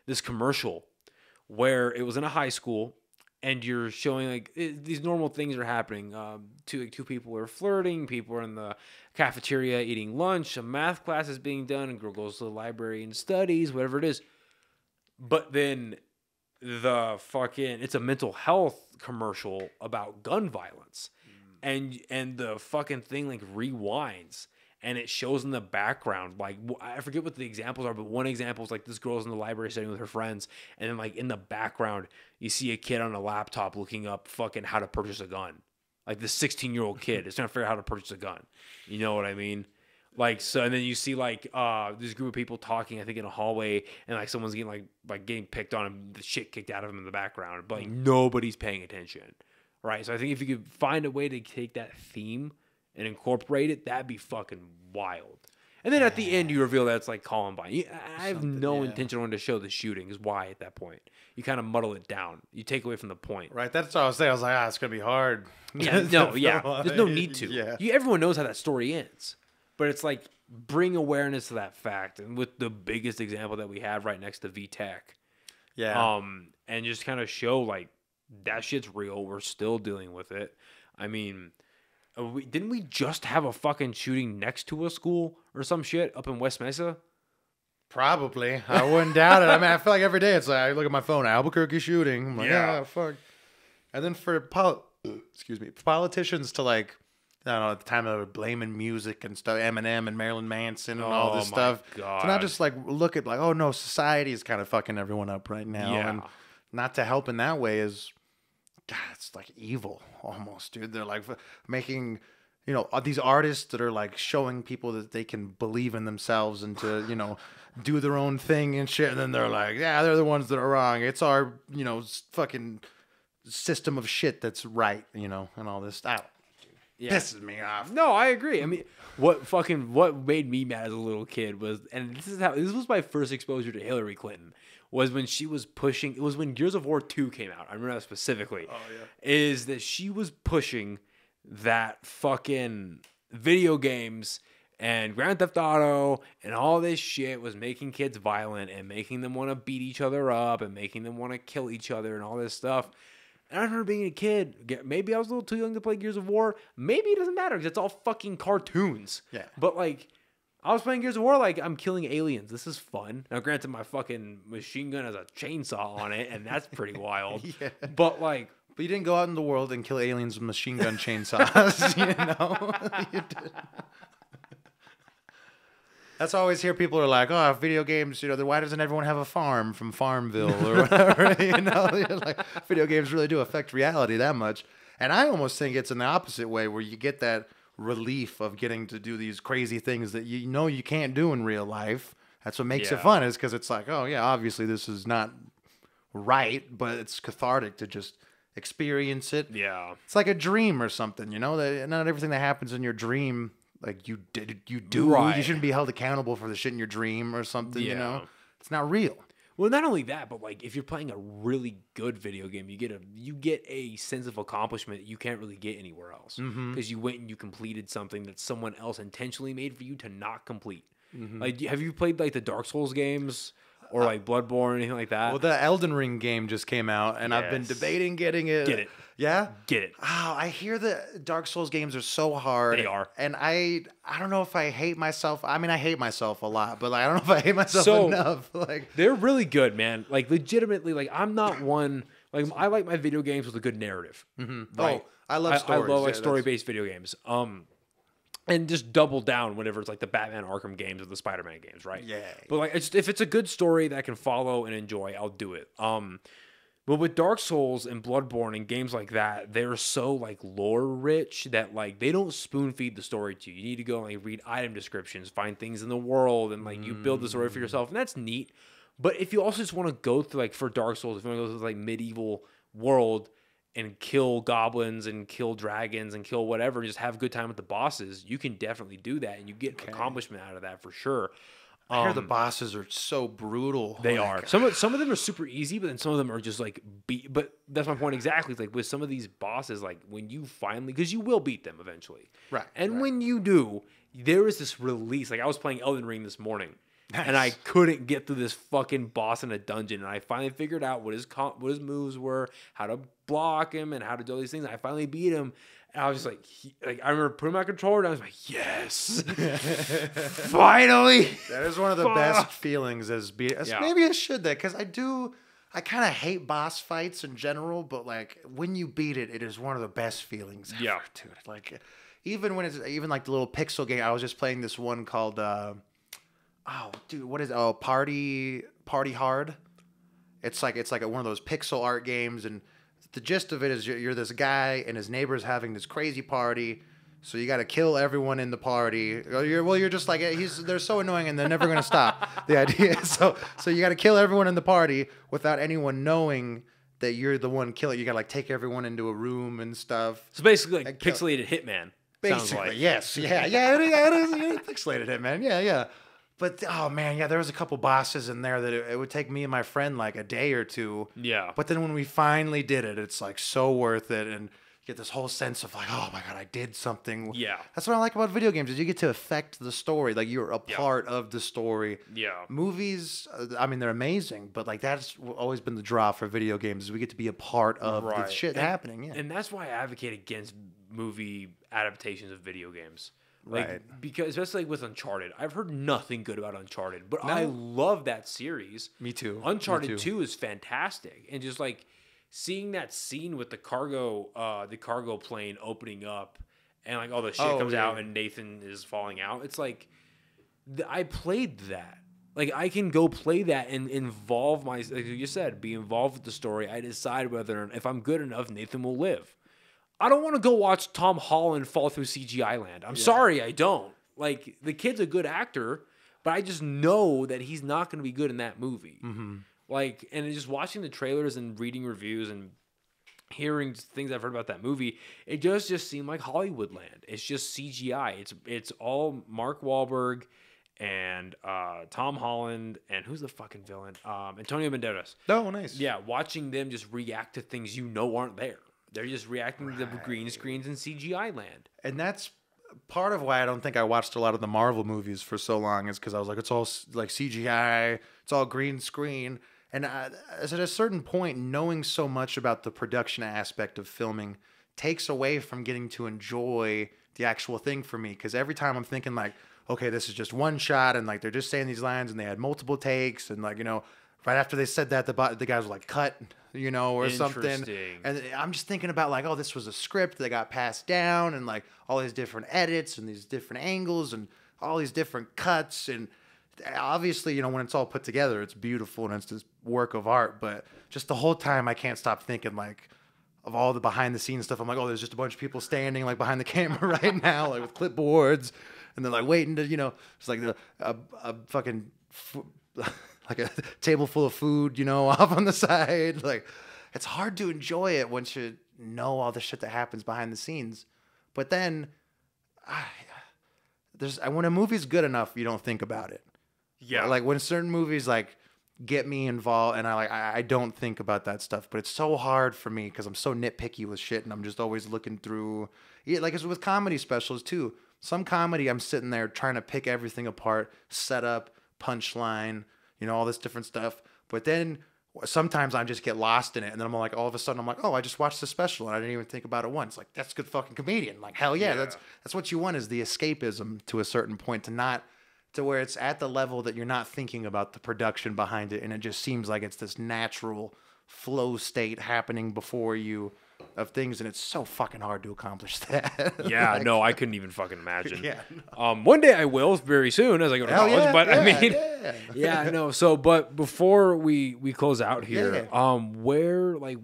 this commercial where it was in a high school, and you're showing like these normal things are happening. Two people are flirting, people are in the cafeteria eating lunch, a math class is being done, and girl goes to the library and studies, whatever it is. But then it's a mental health commercial about gun violence, and the fucking thing like rewinds. And it shows in the background, like, I forget what the examples are, but one example is like this girl's in the library studying with her friends, and then like in the background, you see a kid on a laptop looking up fucking how to purchase a gun. Like this 16-year-old kid is trying to figure out how to purchase a gun. You know what I mean? Like, so, and then you see like this group of people talking, I think in a hallway, and like someone's getting like getting picked on and the shit kicked out of him in the background, but like nobody's paying attention, right? So I think if you could find a way to take that theme and incorporate it, that'd be fucking wild. And then at the end, you reveal that it's like Columbine. I have no intention on to show the shooting. Is why at that point you kind of muddle it down. You take away from the point. Right. That's what I was saying. I was like, it's gonna be hard. Yeah. No. Yeah. There's no need to. Yeah. Everyone knows how that story ends, but it's like bring awareness to that fact. And with the biggest example that we have right next to VTech. Yeah. And just kind of show like that shit's real. We're still dealing with it. I mean. Didn't we just have a fucking shooting next to a school or some shit up in West Mesa? Probably. I wouldn't doubt it. I mean, I feel like every day it's like I look at my phone, Albuquerque shooting. I'm like, yeah, fuck. And then for politicians to like, I don't know, at the time they were blaming music and stuff, Eminem and Marilyn Manson and all this stuff. God. To not just like look at like, oh no, society is kind of fucking everyone up right now. Yeah. And not to help in that way is, God, it's like evil almost, dude. They're like making, these artists that are like showing people that they can believe in themselves and to, do their own thing and shit. And then they're like, yeah, they're the ones that are wrong. It's our, fucking system of shit that's right, and all this stuff. Pisses me off. No, I agree. I mean, what made me mad as a little kid was, and this was my first exposure to Hillary Clinton, was when she was pushing, it was when Gears of War 2 came out. I remember that specifically. Oh, yeah. Is that she was pushing that fucking video games and Grand Theft Auto and all this shit was making kids violent and making them want to beat each other up and making them want to kill each other and all this stuff. And I remember being a kid, maybe I was a little too young to play Gears of War. Maybe it doesn't matter because it's all fucking cartoons. Yeah. But like, I was playing Gears of War like I'm killing aliens. This is fun. Now, granted, my fucking machine gun has a chainsaw on it, and that's pretty wild. Yeah. But like, you didn't go out in the world and kill aliens with machine gun chainsaws. You did. That's why I always hear people are like, oh, video games, why doesn't everyone have a farm from Farmville or whatever? Like, video games really do affect reality that much. And I almost think it's in the opposite way where you get that relief of getting to do these crazy things that you can't do in real life. That's what makes it fun, is because it's like, oh yeah, obviously this is not right, but it's cathartic to just experience it. Yeah. It's like a dream or something, that not everything that happens in your dream, like you do. Right. You shouldn't be held accountable for the shit in your dream or something, It's not real. Well, not only that, but like if you're playing a really good video game, you get a sense of accomplishment that you can't really get anywhere else because you went and you completed something that someone else intentionally made for you to not complete. Like, have you played like the Dark Souls games or like Bloodborne or anything like that? Well, the Elden Ring game just came out, and I've been debating getting it. Get it? Yeah, get it. Oh, I hear the Dark Souls games are so hard. They are, and I don't know if I hate myself. I mean, I hate myself a lot, but like, I don't know if I hate myself enough. Like, they're really good, man. Like, legitimately, like I'm not one. Like, I like my video games with a good narrative. Right? Oh, I love stories. I love like story-based video games. And just double down whenever it's like the Batman Arkham games or the Spider-Man games, right? Yeah. But like, if it's a good story that I can follow and enjoy, I'll do it. But with Dark Souls and Bloodborne and games like that, they're so like lore rich that like they don't spoon feed the story to you. You need to go and like read item descriptions, find things in the world, and like you build the story for yourself, and that's neat. But if you also just want to go through like for Dark Souls, if you want to go through like medieval world and kill goblins and kill dragons and kill whatever, and just have a good time with the bosses, you can definitely do that, and you get accomplishment out of that for sure. I hear the bosses are so brutal. They are. Some of them are super easy, but then some of them are just like but that's my point exactly. It's like with some of these bosses, like when you finally, because you will beat them eventually, right? And when you do, there is this release. Like I was playing Elden Ring this morning, and I couldn't get through this fucking boss in a dungeon. And I finally figured out what his moves were, how to block him, and how to do all these things. And I finally beat him. And I was just like, I remember putting my controller down. I was like, yes, finally. That is one of the best feelings maybe I should that because I kind of hate boss fights in general, but like when you beat it, it is one of the best feelings ever, dude. Like even when it's even like the little pixel game. I was just playing this one called Party Hard. It's like one of those pixel art games, and the gist of it is you're this guy and his neighbor's having this crazy party. So you got to kill everyone in the party. You're just like they're so annoying and they're never gonna stop. The idea is so you got to kill everyone in the party without anyone knowing that you're the one killing. You got to like take everyone into a room and stuff. So basically, like pixelated Hitman. Basically, yes, it is pixelated Hitman. Yeah. But oh man, there was a couple bosses in there that it would take me and my friend like a day or two. Yeah. But then when we finally did it, it's like so worth it, and you get this whole sense of like, oh my god, I did something. Yeah. That's what I like about video games is you get to affect the story, like you're a part of the story. Yeah. Movies, I mean, they're amazing, but like that's always been the draw for video games is we get to be a part of the shit happening. Yeah. And that's why I advocate against movie adaptations of video games. Right. Because especially with Uncharted, I've heard nothing good about Uncharted, but I love that series. Me too. Uncharted 2 is fantastic, and just like seeing that scene with the cargo plane opening up, and like all the shit comes out, and Nathan is falling out. It's like I played that. Like I can go play that and involve like you said, be involved with the story. I decide whether if I'm good enough, Nathan will live. I don't want to go watch Tom Holland fall through CGI land. I'm sorry, I don't. Like, the kid's a good actor, but I just know that he's not going to be good in that movie. Mm-hmm. Like, and just watching the trailers and reading reviews and hearing things I've heard about that movie, it does just seem like Hollywood land. It's just CGI. It's all Mark Wahlberg and Tom Holland and who's the fucking villain? Antonio Banderas. Oh, nice. Yeah, watching them just react to things aren't there. They're just reacting to the green screens in CGI land. And that's part of why I don't think I watched a lot of the Marvel movies for so long is because I was like, it's all like CGI, it's all green screen. And at a certain point, knowing so much about the production aspect of filming takes away from getting to enjoy the actual thing for me. Because every time I'm thinking like, okay, this is just one shot and like they're just saying these lines and they had multiple takes and like, you know, right after they said that, the guys were like, cut, you know, or something. And I'm just thinking about like, oh, this was a script that got passed down and like all these different edits and these different angles and all these different cuts. And obviously, you know, when it's all put together, it's beautiful and it's this work of art. But just the whole time, I can't stop thinking like of all the behind the scenes stuff. I'm like, oh, there's just a bunch of people standing like behind the camera right now, like with clipboards. And they're like waiting to, you know, it's like a fucking... like a table full of food, you know, off on the side. Like, it's hard to enjoy it once you know all the shit that happens behind the scenes. But then, when a movie's good enough, you don't think about it. Yeah. Like when certain movies like get me involved, and I don't think about that stuff. But it's so hard for me because I'm so nitpicky with shit, and I'm just always looking through. Yeah, like it's with comedy specials too. Some comedy, I'm sitting there trying to pick everything apart, setup, punchline. You know, all this different stuff. But then sometimes I just get lost in it. And then I'm like, all of a sudden, I'm like, oh, I just watched the special and I didn't even think about it once. Like, that's a good fucking comedian. Like, hell yeah. That's what you want is the escapism to a certain point to where it's at the level that you're not thinking about the production behind it. And it just seems like it's this natural flow state happening before you of things. And it's so fucking hard to accomplish that. Yeah, no, I couldn't even fucking imagine. One day I will very soon as I go to college. Yeah, but I mean, no. So, but before we close out here, where like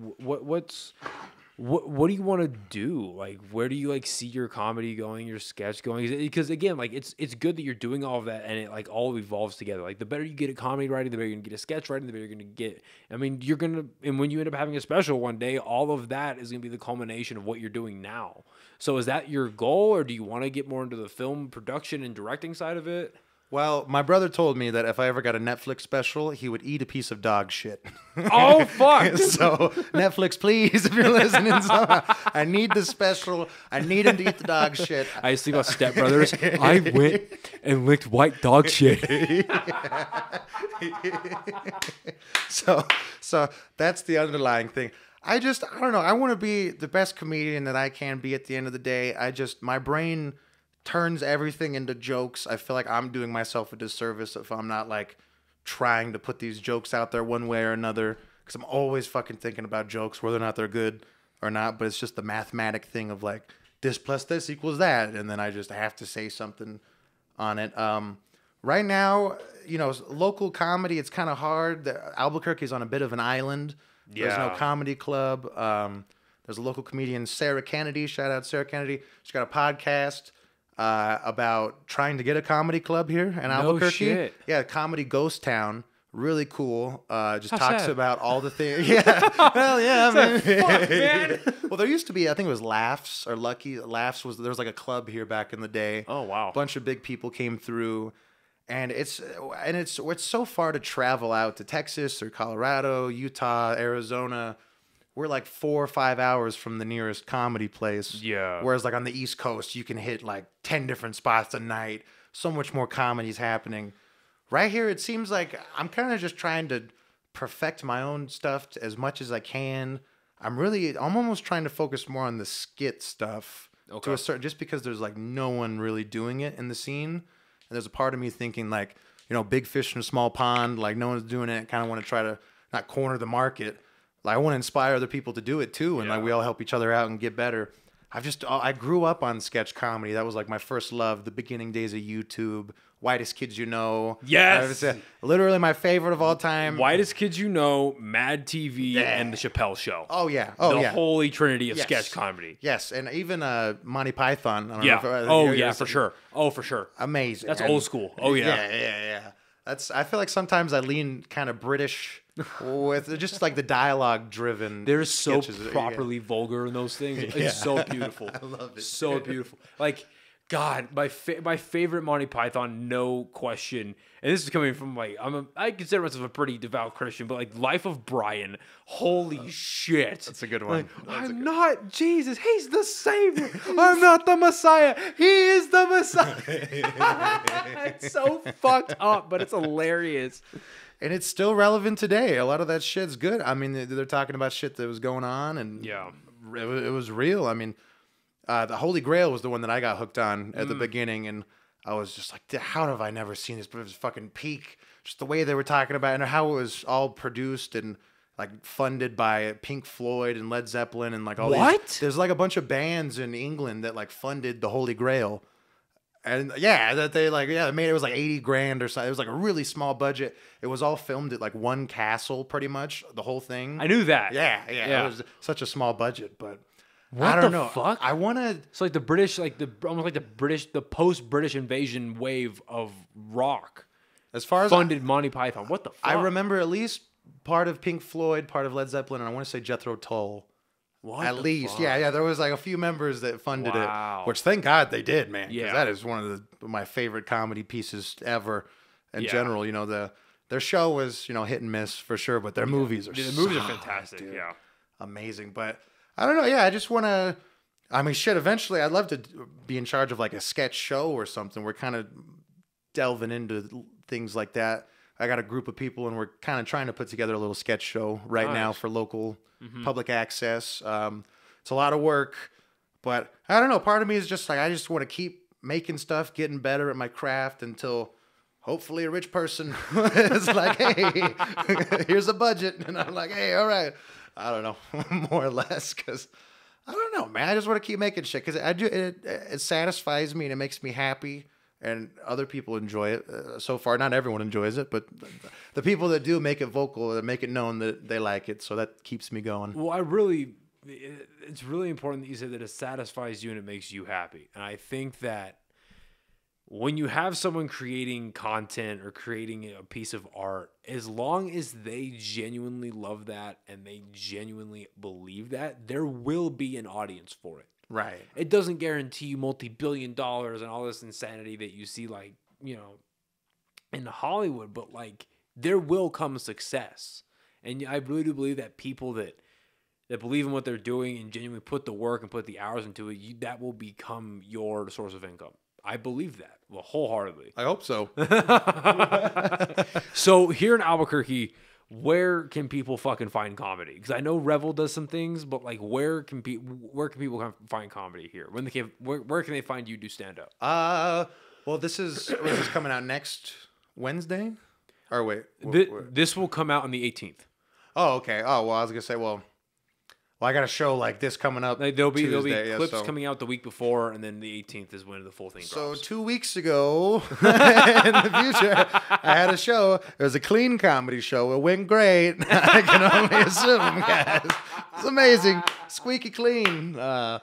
what do you want to do? Like, where do you like see your comedy going, your sketch going? Because again, like it's good that you're doing all of that and it like all evolves together. Like the better you get at comedy writing, the better you're gonna get a sketch writing, the better you're gonna get. I mean, and when you end up having a special one day, all of that is gonna be the culmination of what you're doing now. So is that your goal, or do you want to get more into the film production and directing side of it? Well, my brother told me that if I ever got a Netflix special, he would eat a piece of dog shit. Oh, fuck. So, Netflix, please, if you're listening, I need the special. I need him to eat the dog shit. I used to think about Step Brothers. I went and licked white dog shit. So that's the underlying thing. I don't know. I want to be the best comedian that I can be at the end of the day. My brain turns everything into jokes. I feel like I'm doing myself a disservice if I'm not like trying to put these jokes out there one way or another, because I'm always fucking thinking about jokes, whether or not they're good or not. But it's just the mathematic thing of like this plus this equals that, and then I just have to say something on it. Right now, local comedy, it's kind of hard. Albuquerque's on a bit of an island. There's no comedy club. There's a local comedian, Sarah Kennedy. Shout out Sarah Kennedy. She's got a podcast about trying to get a comedy club here in Albuquerque. Shit. Yeah, Comedy Ghost Town. Really cool. Just How talks sad. about all the things. Yeah. Well, yeah, man. Fuck, man. Well, there used to be, I think it was Laughs or Lucky. Laughs there was like a club here back in the day. Oh, wow. A bunch of big people came through. And it's so far to travel out to Texas or Colorado, Utah, Arizona. We're like 4 or 5 hours from the nearest comedy place. Yeah. Whereas like on the East Coast, you can hit like 10 different spots a night. So much more comedy's happening. Right here, it seems like I'm kind of just trying to perfect my own stuff as much as I can. I'm almost trying to focus more on the skit stuff to a certain, just because there's like no one really doing it in the scene. And there's a part of me thinking like, big fish in a small pond, like no one's doing it. Kind of want to try to not corner the market. Like I want to inspire other people to do it too. And like we all help each other out and get better. I grew up on sketch comedy. That was like my first love, the beginning days of YouTube. Whitest Kids You Know. Yes. Literally my favorite of all time. Whitest Kids You Know, Mad TV, and The Chappelle Show. Oh, yeah. The holy trinity of sketch comedy. Yes, and even Monty Python. I don't Yeah. know For sure. Oh, for sure. Amazing. That's old school. Oh, yeah. Yeah. I feel like sometimes I lean kind of British with just like the dialogue driven. They're so sketches. properly vulgar in those things. It's so beautiful. I love it. So beautiful. Like, God, my favorite Monty Python, no question. And this is coming from like I consider myself a pretty devout Christian, but like Life of Brian, holy shit, That's a good one. Like, I'm not Jesus. He's the Savior. I'm not the Messiah. He is the Messiah. It's so fucked up, but it's hilarious. And it's still relevant today. A lot of that shit's good. I mean, they're talking about shit that was going on, and Yeah. it was real. I mean, the Holy Grail was the one that I got hooked on at the beginning, and I was just like, how have I never seen this? But it was fucking peak. Just the way they were talking about it, and how it was all produced and like funded by Pink Floyd and Led Zeppelin and like all these. There's like a bunch of bands in England that like funded the Holy Grail. And they made it was like 80 grand or something. It was like a really small budget. It was all filmed at like one castle, pretty much the whole thing. I knew that. Yeah. It was such a small budget, but What I don't the know. fuck? I want to. It's like the British, almost like the post-British invasion wave of rock As far as funded Monty Python. What the fuck? I remember at least part of Pink Floyd, part of Led Zeppelin, and I want to say Jethro Tull. What At the least, fuck? yeah. There was like a few members that funded Wow. it, which thank God they did, man. 'Cause Yeah. that is one of my favorite comedy pieces ever. In Yeah. general, their show was hit and miss for sure, but their movies are The movies are solid, fantastic. dude. Yeah. Amazing. But I don't know. Yeah, I just want to. I mean, shit. Eventually, I'd love to be in charge of like a sketch show or something. We're kind of delving into things like that. I got a group of people, and we're kind of trying to put together a little sketch show right now for local public access. It's a lot of work, but I don't know. Part of me is just like I just want to keep making stuff, getting better at my craft until hopefully a rich person is like, "Hey, here's a budget," and I'm like, "Hey, all right." I don't know, more or less, because I don't know, man. I just want to keep making shit because it satisfies me and it makes me happy. And other people enjoy it. So far, not everyone enjoys it, but the people that do make it vocal, that make it known that they like it. So that keeps me going. Well, it's really important that you said that it satisfies you and it makes you happy. And I think that when you have someone creating content or creating a piece of art, as long as they genuinely love that and they genuinely believe that, there will be an audience for it. Right. It doesn't guarantee you multi-billion dollars and all this insanity that you see, like, in Hollywood, but like there will come success. And I really do believe that people that believe in what they're doing and genuinely put the work and put the hours into it, that will become your source of income. I believe that wholeheartedly. I hope so. So here in Albuquerque, where can people fucking find comedy? Because I know Revel does some things, but like, where can people find comedy here? Where can they find you do stand up? Well, this is coming out next Wednesday. Or wait, This will come out on the 18th. Oh, okay. Oh, well, I was gonna say, well, I got a show like this coming up. Like, there'll be Tuesday, clips coming out the week before, and then the 18th is when the full thing drops. So 2 weeks ago, in the future, I had a show. It was a clean comedy show. It went great. I can only assume, guys. It's amazing, squeaky clean. No,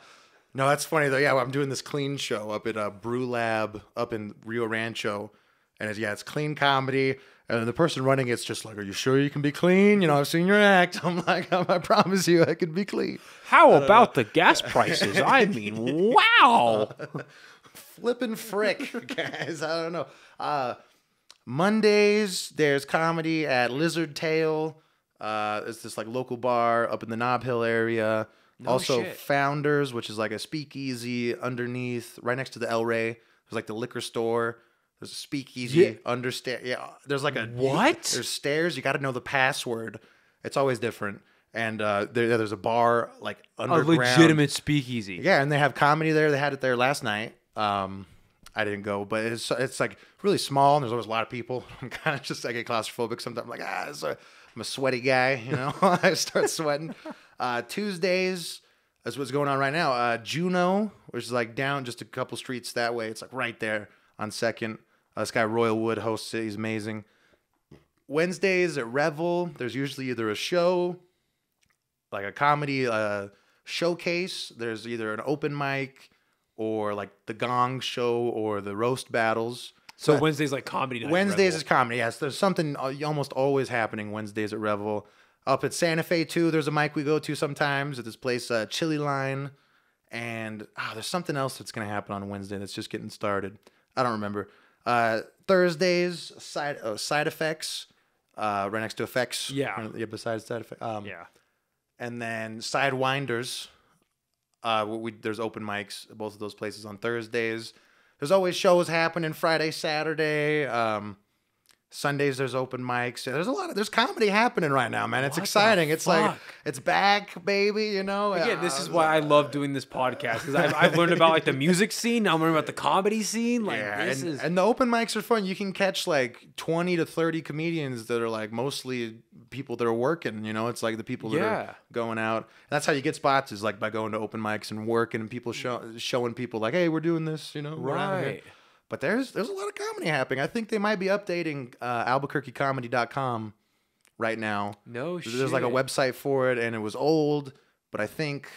that's funny though. Yeah, I'm doing this clean show up at Brew Lab up in Rio Rancho, and it's clean comedy. And the person running it's just like, are you sure you can be clean? You know, I've seen your act. I'm like, I promise you I can be clean. How about the gas prices? I mean, wow. Flippin' frick, guys. I don't know. Mondays, there's comedy at Lizard Tail. It's this like local bar up in the Nob Hill area. Also, shit. Founders, which is like a speakeasy underneath, right next to the El Rey. There's like the liquor store. There's a speakeasy understand. Yeah, there's like a what? There's stairs. You got to know the password. It's always different. And there's a bar like underground. A legitimate speakeasy. Yeah, and they have comedy there. They had it there last night. I didn't go, but it's like really small, and there's always a lot of people. I'm kind of just I get claustrophobic sometimes. I'm like I'm a sweaty guy, you know. I start sweating. Tuesdays. That's what's going on right now. Juno, which is like down just a couple streets that way. It's like right there on Second. This guy Royal Wood hosts it. He's amazing. Wednesdays at Revel, there's usually either a show, like a comedy showcase. There's either an open mic or like the Gong Show or the roast battles. So Wednesday's like comedy night. Wednesdays is comedy. Yes, there's something almost always happening Wednesdays at Revel. Up at Santa Fe too, there's a mic we go to sometimes at this place, Chili Line. And there's something else that's going to happen on Wednesday that's just getting started. I don't remember. Thursdays, side effects, right next to effects. Yeah. Besides side effects. Yeah. And then Sidewinders. There's open mics at both of those places on Thursdays. There's always shows happening Friday, Saturday. Sundays there's open mics. There's comedy happening right now, man. It's exciting. It's like it's back, baby. You know. Again, this is why I love doing this podcast because I've learned about like the music scene. Now I'm learning about the comedy scene. Like and the open mics are fun. You can catch like 20 to 30 comedians that are like mostly people that are working. You know, it's like the people that are going out. And that's how you get spots is like by going to open mics and working and people showing people like, hey, we're doing this. You know, right. But there's a lot of comedy happening. I think they might be updating AlbuquerqueComedy.com right now. No shit. There's like a website for it, and it was old, but I think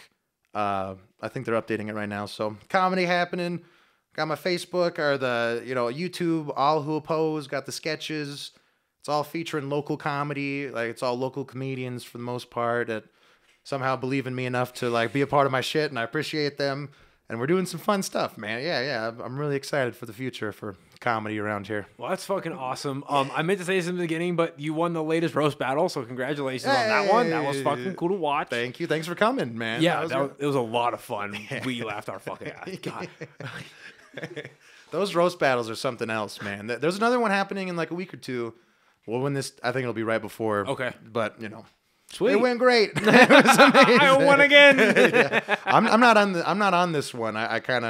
they're updating it right now. So comedy happening. Got my Facebook or the YouTube. All Who Oppose got the sketches. It's all featuring local comedy. Like it's all local comedians for the most part that somehow believe in me enough to like be a part of my shit, and I appreciate them. And we're doing some fun stuff, man. Yeah. I'm really excited for the future for comedy around here. Well, that's fucking awesome. I meant to say this in the beginning, but you won the latest roast battle, so congratulations on that one. That was fucking cool to watch. Thank you. Thanks for coming, man. Yeah, it was a lot of fun. We laughed our fucking ass. God. Those roast battles are something else, man. There's another one happening in like a week or two. Well, I think it'll be right before. Okay. But, Sweet. It went great. It was amazing. I won again. Yeah. I'm not on this one. I don't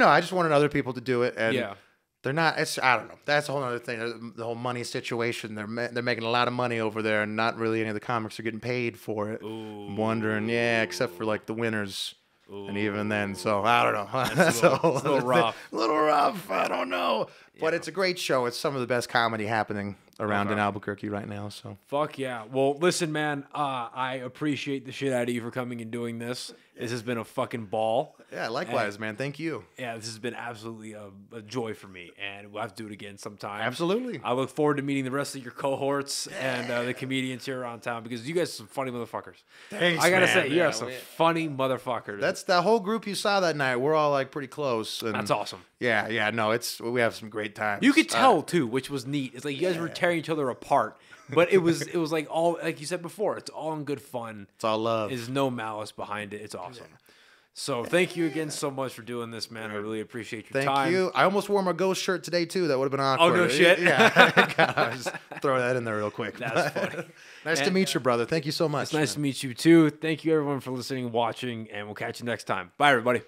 know. I just wanted other people to do it, and they're not. I don't know. That's a whole other thing. The whole money situation. They're making a lot of money over there, and not really any of the comics are getting paid for it. Ooh. I'm wondering, except for like the winners. Ooh. And even then, so I don't know. That's a little rough. A little rough. I don't know. But it's a great show. It's some of the best comedy happening around in Albuquerque right now. So Fuck yeah. Well, listen, man, I appreciate the shit out of you for coming and doing this. This has been a fucking ball. yeah, likewise, man. Thank you. Yeah, this has been absolutely a joy for me, and we'll have to do it again sometime. Absolutely. I look forward to meeting the rest of your cohorts and the comedians here around town because you guys are some funny motherfuckers. Thanks, I gotta man. say, you Yeah, are some funny motherfuckers. That's the whole group you saw that night. We're all like pretty close. And That's awesome. Yeah. No, we have some great times. You could tell too, which was neat. It's like you guys were tearing each other apart, but it was like all like you said before. It's all in good fun. It's all love. There's no malice behind it. It's awesome. So thank you again so much for doing this, man. I really appreciate your time. Thank you. I almost wore my ghost shirt today too. That would have been awkward. Oh, no shit? Yeah. Just throw that in there real quick. That's funny. Nice to meet you, brother. Thank you so much. It's nice to meet you too. Thank you everyone for listening and watching, and we'll catch you next time. Bye, everybody.